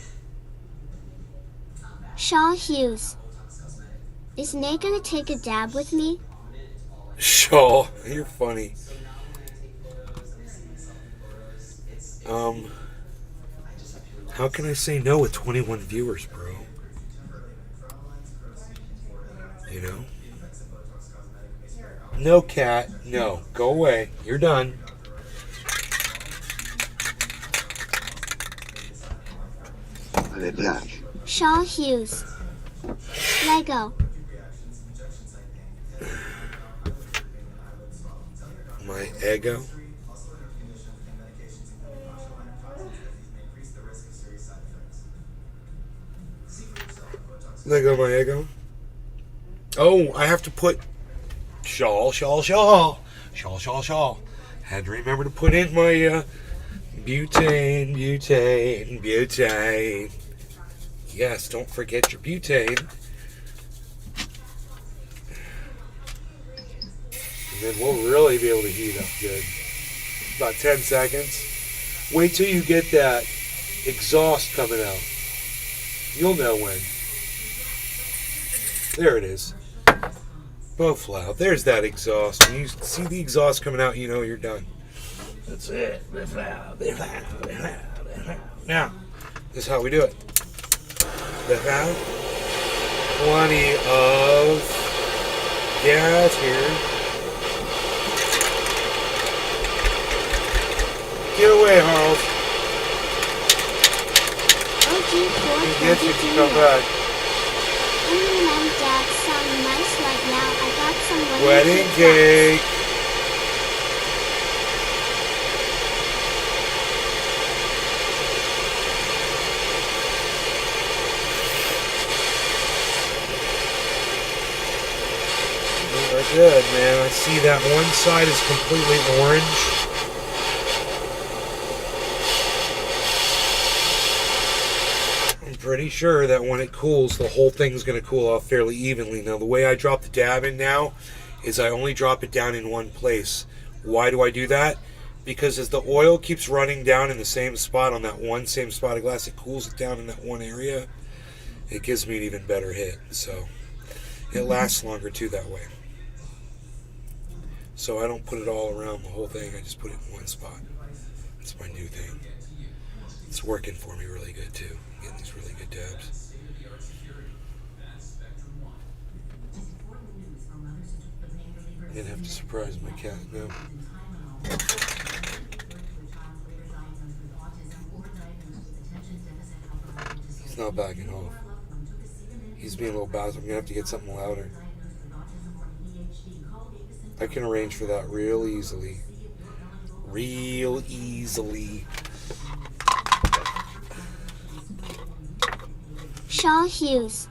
I'm back. Shaw Hughes. Botox Cosmetic. Is Nate gonna take a dab with me? Prominent, it's all I Shaw, you're funny. So now when I take photos and I see myself in photos, it's I just have to relax. How can I say no with 21 viewers, bro? You know? No, cat. No. Go away. You're done. I'll be back. Shaw Hughes. Lego. My ego. Lego my ego. Oh, I have to put shawl. Had to remember to put in my butane. Yes, don't forget your butane. And then we'll really be able to heat up good. About 10 seconds. Wait till you get that exhaust coming out. You'll know when. There it is. Both loud. There's that exhaust. When you see the exhaust coming out, you know you're done. That's it. Now, This is how we do it. They have plenty of gas here. Get away, Harles. Get you to come back. Dad sound nice right now. I got some Wedding cake. They're good, man. I see that one side is completely orange. Pretty sure that when it cools, the whole thing's going to cool off fairly evenly. Now, the way I drop the dab in now is I only drop it down in one place. Why do I do that? Because as the oil keeps running down in the same spot on that one same spot of glass, it cools it down in that one area. It gives me an even better hit. So it lasts longer too that way. So I don't put it all around the whole thing. I just put it in one spot. That's my new thing. It's working for me really good too. Getting these really good dabs. I'm gonna have to surprise my cat now. He's not backing off. He's being a little bad. I'm gonna have to get something louder. I can arrange for that real easily. Real easily. Shaw Hughes.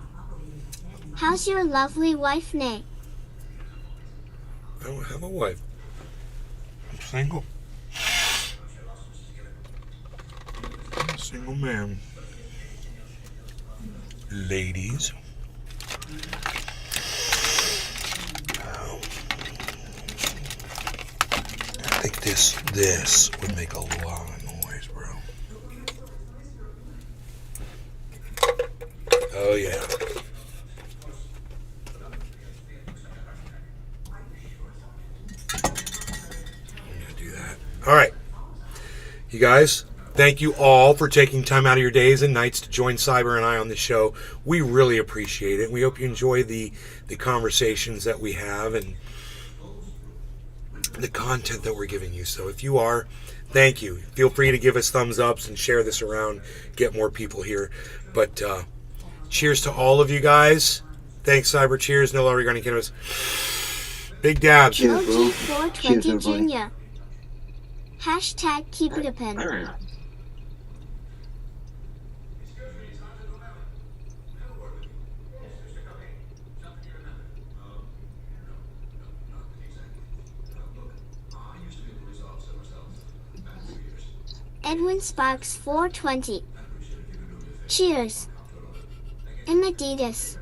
How's your lovely wife, Nay? I don't have a wife. I'm single. I'm a single man. Ladies. I think this would make a lot of noise, bro. Oh yeah. All right, you guys, thank you all for taking time out of your days and nights to join Cyber and I on the show. We really appreciate it. We hope you enjoy the conversations that we have and the content that we're giving you. So if you are, thank you. Feel free to give us thumbs ups and share this around, get more people here. But cheers to all of you guys. Thanks, Cyber. Cheers. No longer regarding cannabis. Big dabs. Cheers, bro. OG420 Cheers, everybody. Jr. Hashtag keep it a pin. Edwin Sparks 420. Cheers. And Adidas.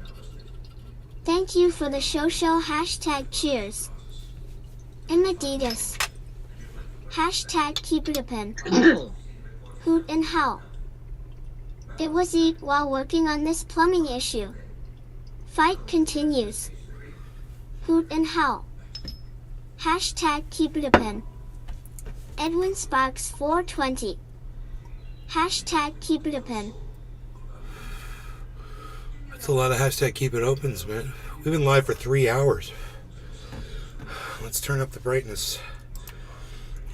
Thank you for the show. Hashtag cheers. And Adidas. Hashtag keep it a pin. Hoot and howl. It was eat while working on this plumbing issue. Fight continues. Hoot and howl. Hashtag keep it a pin. Edwin Sparks 420. Hashtag keep it a pin. That's a lot of hashtag keep it opens, man. We've been live for 3 hours. Let's turn up the brightness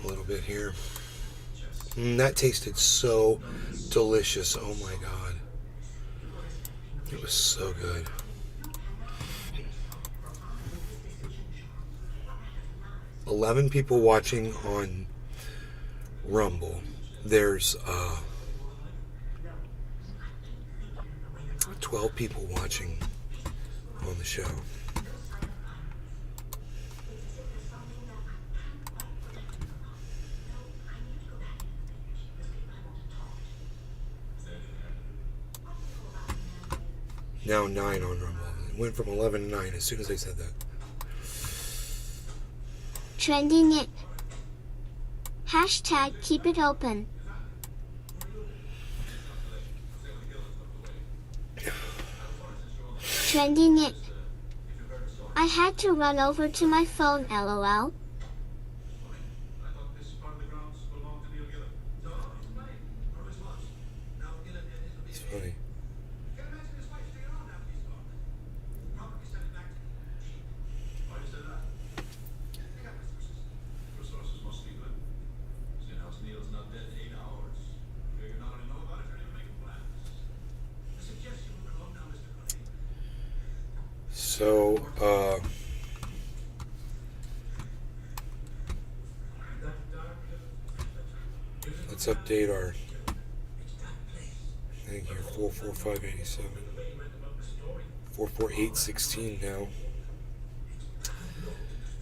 a little bit here. That tasted so delicious. Oh my god. It was so good. $11 people watching on Rumble. There's 12 people watching on the show. Now 9 on Rumble. It went from 11 to 9 as soon as I said that. Trending it. Hashtag keep it open. Trending it. I had to run over to my phone, lol. funny. Can't imagine his wife staying on after he's gone. Probably send it back to me. Why you say that? I got resources. Resources must be good. Seeing how Neil's not dead in 8 hours. Figure not only know about it, you're even making plans. I suggest you move it along now, Mr. Clay. So, let's update our thing here. 44587. 44816 now.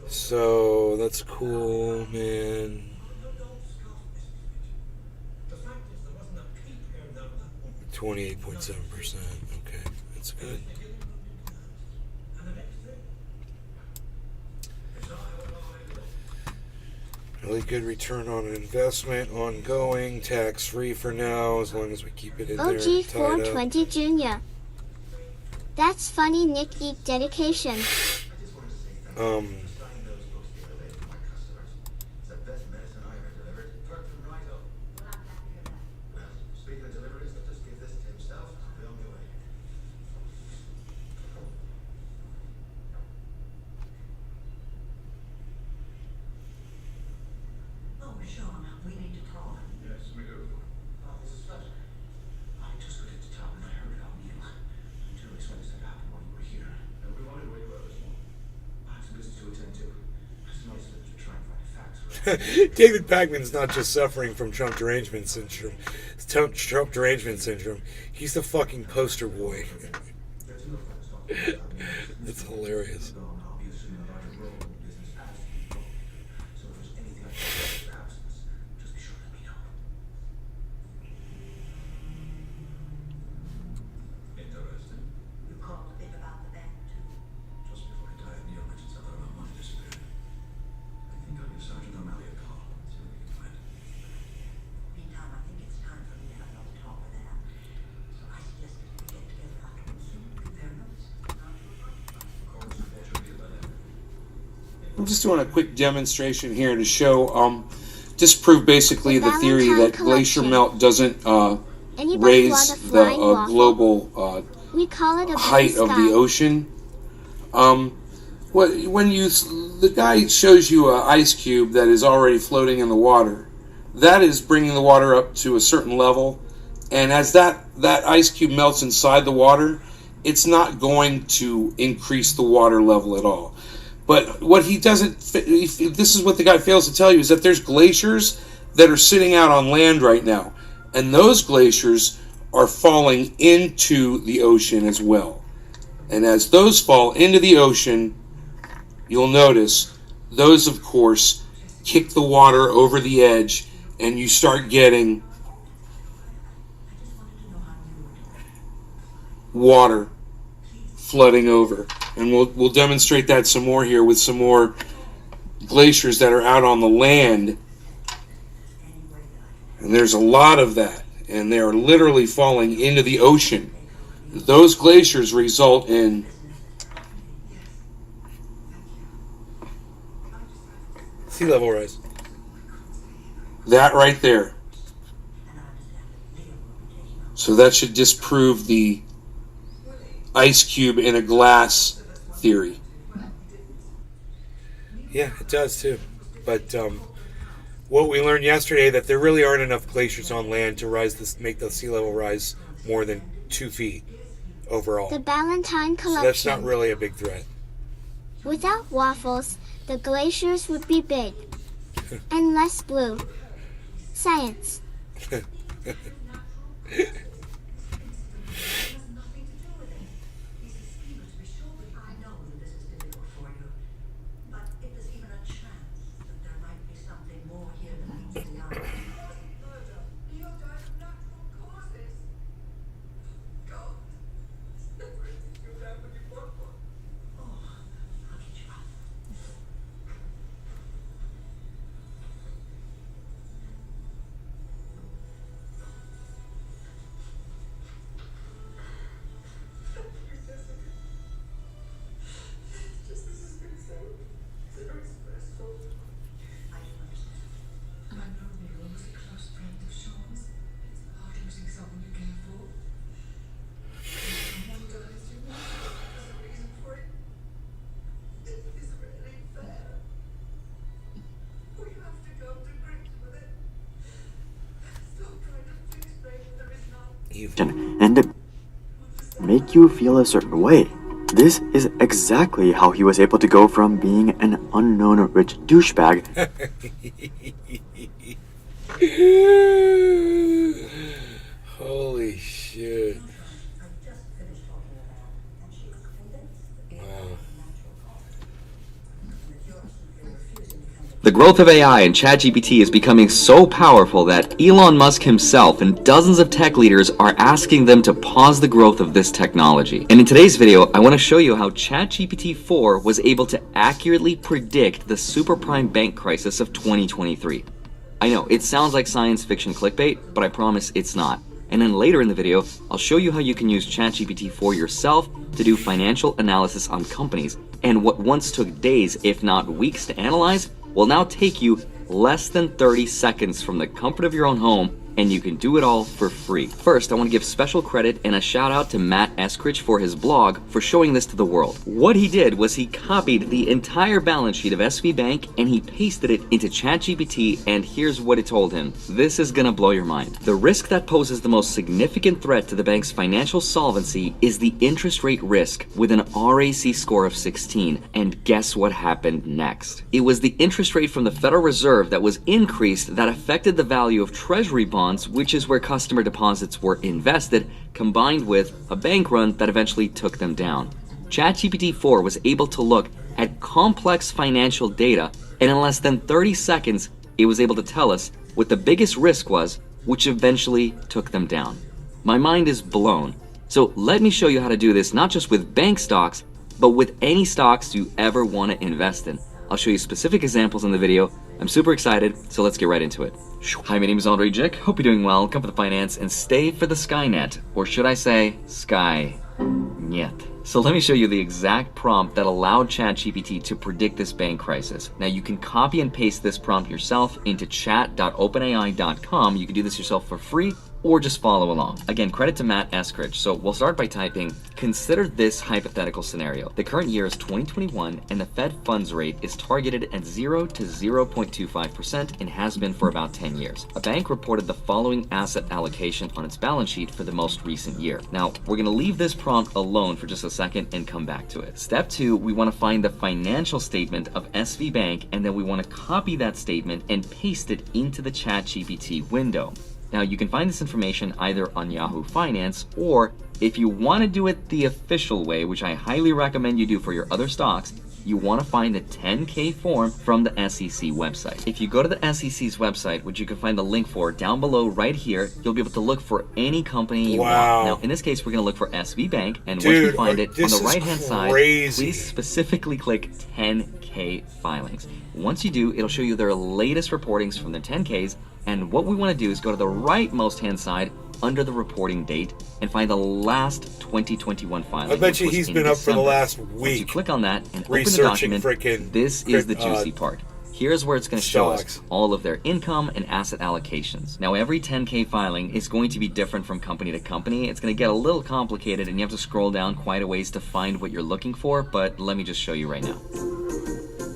So that's cool, man. The fact is, there wasn't a peep here now. 28.7%. Okay, that's good. And the next thing. It's all Really good return on investment, ongoing, tax-free for now, as long as we keep it in there. OG Tied up. 420 Jr. That's funny, Nick Geek dedication. It's the best medicine I ever delivered. Worked from right up. Well, speaking of deliveries, I'll just give this to himself. I'll be on my way. Oh, Sean, we need to talk. Yes, we do. Mrs. Fletcher. I just got into town and I heard about Neil. I'm curious when this had happened while you were here. And we wondered where you were this morning. I have some business to attend to. It's nice that you try and find facts. David Pagman's not just suffering from Trump derangement syndrome. Trump derangement syndrome. He's the fucking poster boy. That's hilarious. I'll be assuming a larger role in the business as you go. So if there's anything I can do in your absence, just be sure to let me know. Interesting. You called a bit about the bank, too. Just before he died, Neil mentioned something about money disappearing. I think I'll give Sergeant O'Malley a call. See what we can find. Meantime, I think it's time for me to have another talk with Anne. So I suggested we get together afterwards soon, compare notes. Of course, what should be about that? I'm just doing a quick demonstration here to show, disprove basically the theory that glacier melt doesn't Anybody raise want a the flying waffle? global We call it a blue height of sky. the ocean. When the guy shows you an ice cube that is already floating in the water, that is bringing the water up to a certain level, and as that ice cube melts inside the water, it's not going to increase the water level at all. But what he doesn't, this is what the guy fails to tell you, is that there's glaciers that are sitting out on land right now, and those glaciers are falling into the ocean as well. And as those fall into the ocean, you'll notice those, of course, kick the water over the edge, and you start getting water flooding over. And we'll demonstrate that some more here with some more glaciers that are out on the land. And there's a lot of that, and they are literally falling into the ocean. Those glaciers result in sea level rise. That right there. So that should disprove the ice cube in a glass theory. Yeah, it does too. But what we learned yesterday, that there really aren't enough glaciers on land to make the sea level rise more than 2 feet overall. The Ballantine So collection. that's not really a big threat. Without waffles, the glaciers would be big and less blue. Science. I know that this is difficult for you, but if there's even a chance that there might be something more here than meets the eye. Murder. Neil died of natural causes. God. Never did you that when you want one. Oh, I'll get you up. and to make you feel a certain way. This is exactly how he was able to go from being an unknown rich douchebag Holy shit. Wow. The growth of AI and ChatGPT is becoming so powerful that Elon Musk himself and dozens of tech leaders are asking them to pause the growth of this technology. And in today's video, I want to show you how ChatGPT 4 was able to accurately predict the superprime bank crisis of 2023. I know, it sounds like science fiction clickbait, but I promise it's not. And then later in the video, I'll show you how you can use ChatGPT 4 yourself to do financial analysis on companies. And what once took days, if not weeks to analyze, will now take you less than 30 seconds from the comfort of your own home, and you can do it all for free. First, I want to give special credit and a shout out to Matt Eskridge for his blog for showing this to the world. What he did was he copied the entire balance sheet of SV Bank and he pasted it into ChatGPT, and here's what it told him. This is gonna blow your mind. The risk that poses the most significant threat to the bank's financial solvency is the interest rate risk with an RAC score of 16. And guess what happened next? It was the interest rate from the Federal Reserve that was increased that affected the value of Treasury bonds, which is where customer deposits were invested, combined with a bank run that eventually took them down. ChatGPT 4 was able to look at complex financial data, and in less than 30 seconds, it was able to tell us what the biggest risk was, which eventually took them down. My mind is blown. So let me show you how to do this, not just with bank stocks, but with any stocks you ever want to invest in. I'll show you specific examples in the video. I'm super excited, so let's get right into it. Hi, my name is Andre Jick. Hope you're doing well. Come for the finance and stay for the Skynet, or should I say Sky Niet. So let me show you the exact prompt that allowed ChatGPT to predict this bank crisis. Now you can copy and paste this prompt yourself into chat.openai.com. You can do this yourself for free, or just follow along. Again, credit to Matt Eskridge. So we'll start by typing, consider this hypothetical scenario. The current year is 2021 and the Fed funds rate is targeted at 0 to 0.25% and has been for about 10 years. A bank reported the following asset allocation on its balance sheet for the most recent year. Now, we're gonna leave this prompt alone for just a second and come back to it. Step 2, we wanna find the financial statement of SV Bank, and then we wanna copy that statement and paste it into the ChatGPT window. Now you can find this information either on Yahoo Finance, or if you want to do it the official way, which I highly recommend you do for your other stocks, you want to find the 10K form from the SEC website. If you go to the SEC's website, which you can find the link for down below right here, you'll be able to look for any company you want. Now in this case, we're going to look for SV Bank, and once you find it, on the right hand side, please specifically click 10K filings. Once you do, it'll show you their latest reportings from the 10Ks. And what we want to do is go to the rightmost hand side under the reporting date and find the last 2021 filing. I bet you he's been up for the last week. Once you click on that and open the document, this is the juicy part. Here's where it's going to show us all of their income and asset allocations. Now every 10K filing is going to be different from company to company. It's going to get a little complicated and you have to scroll down quite a ways to find what you're looking for, but let me just show you right now.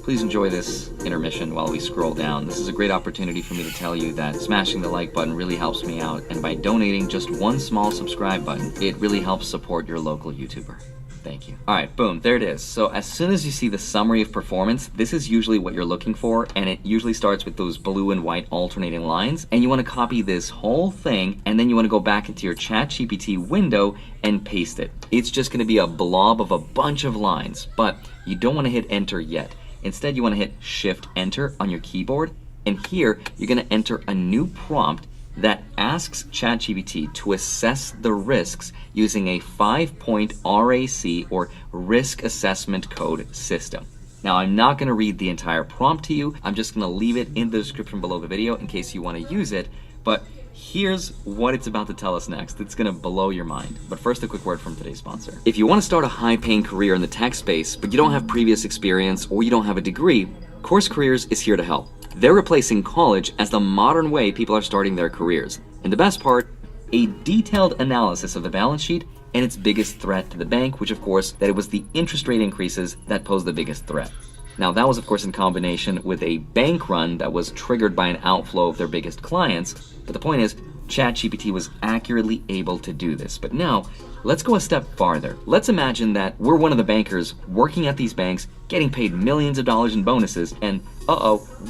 Please enjoy this intermission while we scroll down. This is a great opportunity for me to tell you that smashing the like button really helps me out, and by donating just one small subscribe button, it really helps support your local YouTuber. Thank you. All right, boom, there it is. So as soon as you see the summary of performance, this is usually what you're looking for, and it usually starts with those blue and white alternating lines, and you want to copy this whole thing, and then you want to go back into your ChatGPT window and paste it. It's just going to be a blob of a bunch of lines, but you don't want to hit enter yet. Instead, you want to hit Shift Enter on your keyboard, and here you're going to enter a new prompt that asks ChatGPT to assess the risks using a 5-point RAC or Risk Assessment Code system. Now, I'm not going to read the entire prompt to you. I'm just going to leave it in the description below the video in case you want to use it, but here's what it's about to tell us next. It's gonna blow your mind. But first, a quick word from today's sponsor. If you want to start a high-paying career in the tech space, but you don't have previous experience or you don't have a degree, Course Careers is here to help. They're replacing college as the modern way people are starting their careers. And the best part, a detailed analysis of the balance sheet and its biggest threat to the bank, which of course, that it was the interest rate increases that posed the biggest threat. Now that was of course in combination with a bank run that was triggered by an outflow of their biggest clients, but the point is, ChatGPT was accurately able to do this. But now, let's go a step farther. Let's imagine that we're one of the bankers working at these banks, getting paid millions of dollars in bonuses, and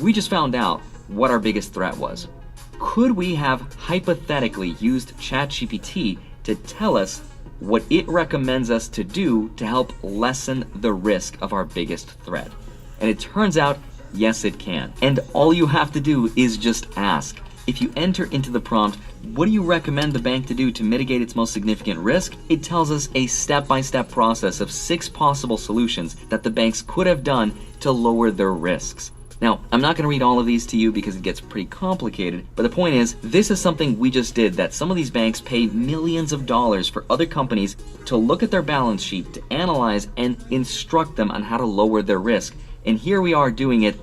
we just found out what our biggest threat was. Could we have hypothetically used ChatGPT to tell us what it recommends us to do to help lessen the risk of our biggest threat? And it turns out, yes, it can. And all you have to do is just ask. If you enter into the prompt, what do you recommend the bank to do to mitigate its most significant risk? It tells us a step-by-step process of 6 possible solutions that the banks could have done to lower their risks. Now, I'm not going to read all of these to you because it gets pretty complicated, but the point is, this is something we just did that some of these banks pay millions of dollars for other companies to look at their balance sheet, to analyze and instruct them on how to lower their risk. And here we are doing it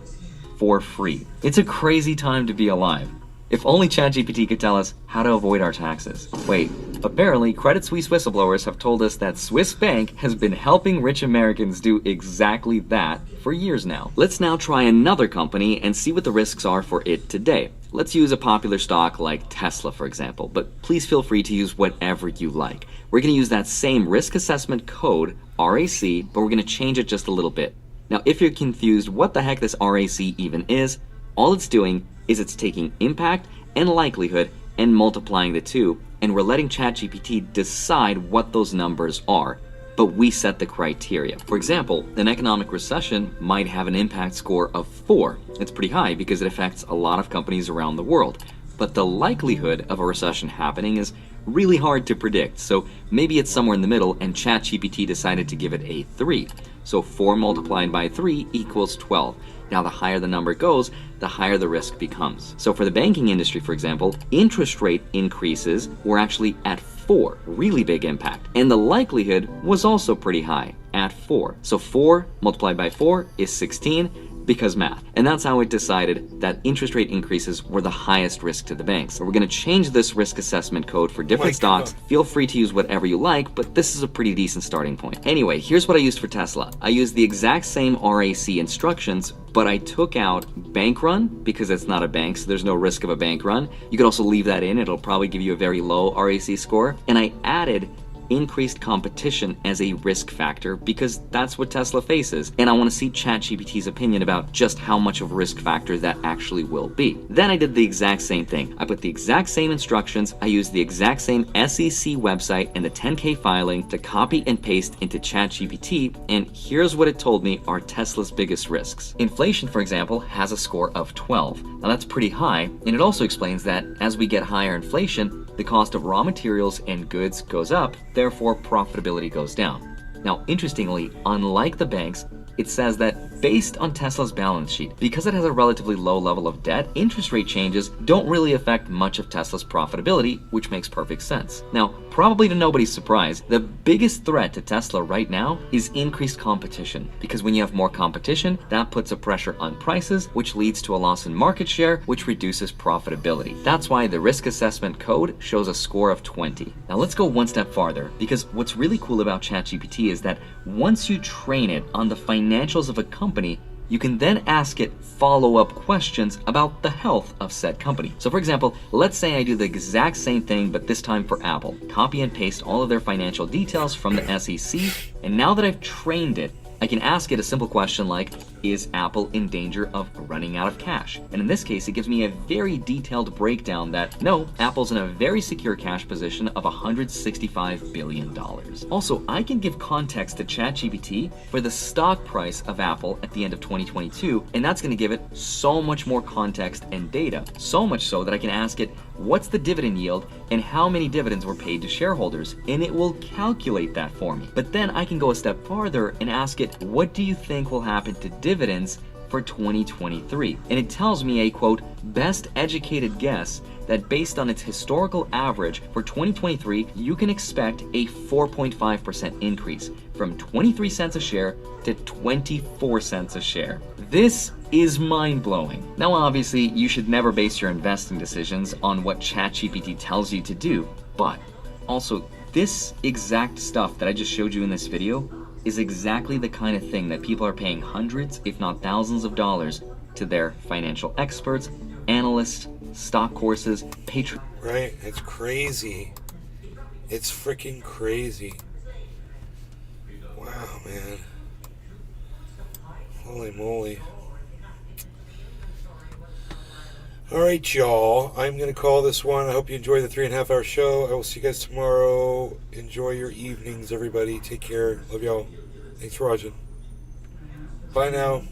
for free. It's a crazy time to be alive. If only ChatGPT could tell us how to avoid our taxes. Wait, apparently Credit Suisse whistleblowers have told us that Swiss Bank has been helping rich Americans do exactly that for years now. Let's now try another company and see what the risks are for it today. Let's use a popular stock like Tesla, for example, but please feel free to use whatever you like. We're going to use that same risk assessment code, RAC, but we're going to change it just a little bit. Now, if you're confused what the heck this RAC even is, all it's doing is it's taking impact and likelihood and multiplying the two, and we're letting ChatGPT decide what those numbers are, but we set the criteria. For example, an economic recession might have an impact score of 4. It's pretty high because it affects a lot of companies around the world. But the likelihood of a recession happening is really hard to predict, so maybe it's somewhere in the middle, and ChatGPT decided to give it a 3. So 4 multiplied by 3 equals 12. Now, the higher the number goes, the higher the risk becomes. So for the banking industry, for example, interest rate increases were actually at 4, really big impact. And the likelihood was also pretty high, at 4. So 4 multiplied by 4 is 16, because math. And that's how it decided that interest rate increases were the highest risk to the banks. So we're going to change this risk assessment code for different stocks. Feel free to use whatever you like, but this is a pretty decent starting point. Anyway, here's what I used for Tesla. I used the exact same RAC instructions, but I took out bank run because it's not a bank, so there's no risk of a bank run. You could also leave that in. It'll probably give you a very low RAC score. And I added increased competition as a risk factor because that's what Tesla faces, and I want to see ChatGPT's opinion about just how much of a risk factor that actually will be. Then I did the exact same thing. I put the exact same instructions, I used the exact same SEC website and the 10K filing to copy and paste into ChatGPT, and here's what it told me are Tesla's biggest risks. Inflation, for example, has a score of 12. Now that's pretty high, and it also explains that as we get higher inflation, the cost of raw materials and goods goes up, therefore profitability goes down. Now, interestingly, unlike the banks, it says that based on Tesla's balance sheet, because it has a relatively low level of debt, interest rate changes don't really affect much of Tesla's profitability, which makes perfect sense. Now, probably to nobody's surprise, the biggest threat to Tesla right now is increased competition, because when you have more competition, that puts a pressure on prices, which leads to a loss in market share, which reduces profitability. That's why the risk assessment code shows a score of 20. Now let's go one step farther, because what's really cool about ChatGPT is that once you train it on the financials of a company, you can then ask it follow-up questions about the health of said company. So for example, let's say I do the exact same thing, but this time for Apple. Copy and paste all of their financial details from the SEC, and now that I've trained it, I can ask it a simple question like, is Apple in danger of running out of cash? And in this case, it gives me a very detailed breakdown that, no, Apple's in a very secure cash position of $165 billion. Also, I can give context to ChatGPT for the stock price of Apple at the end of 2022, and that's going to give it so much more context and data. So much so that I can ask it, what's the dividend yield and how many dividends were paid to shareholders? And it will calculate that for me. But then I can go a step farther and ask it, what do you think will happen to dividends for 2023? And it tells me a quote, best educated guess that based on its historical average for 2023, you can expect a 4.5% increase from 23 cents a share to 24 cents a share. This is mind-blowing. Now obviously, you should never base your investing decisions on what ChatGPT tells you to do, but also this exact stuff that I just showed you in this video is exactly the kind of thing that people are paying hundreds, if not thousands of dollars to their financial experts, analysts, stock courses, Patreon. Right? It's crazy. It's freaking crazy. Wow, man. Holy moly. Alright, y'all. I'm going to call this one. I hope you enjoy the 3.5 hour show. I will see you guys tomorrow. Enjoy your evenings, everybody. Take care. Love y'all. Thanks for watching. Bye now.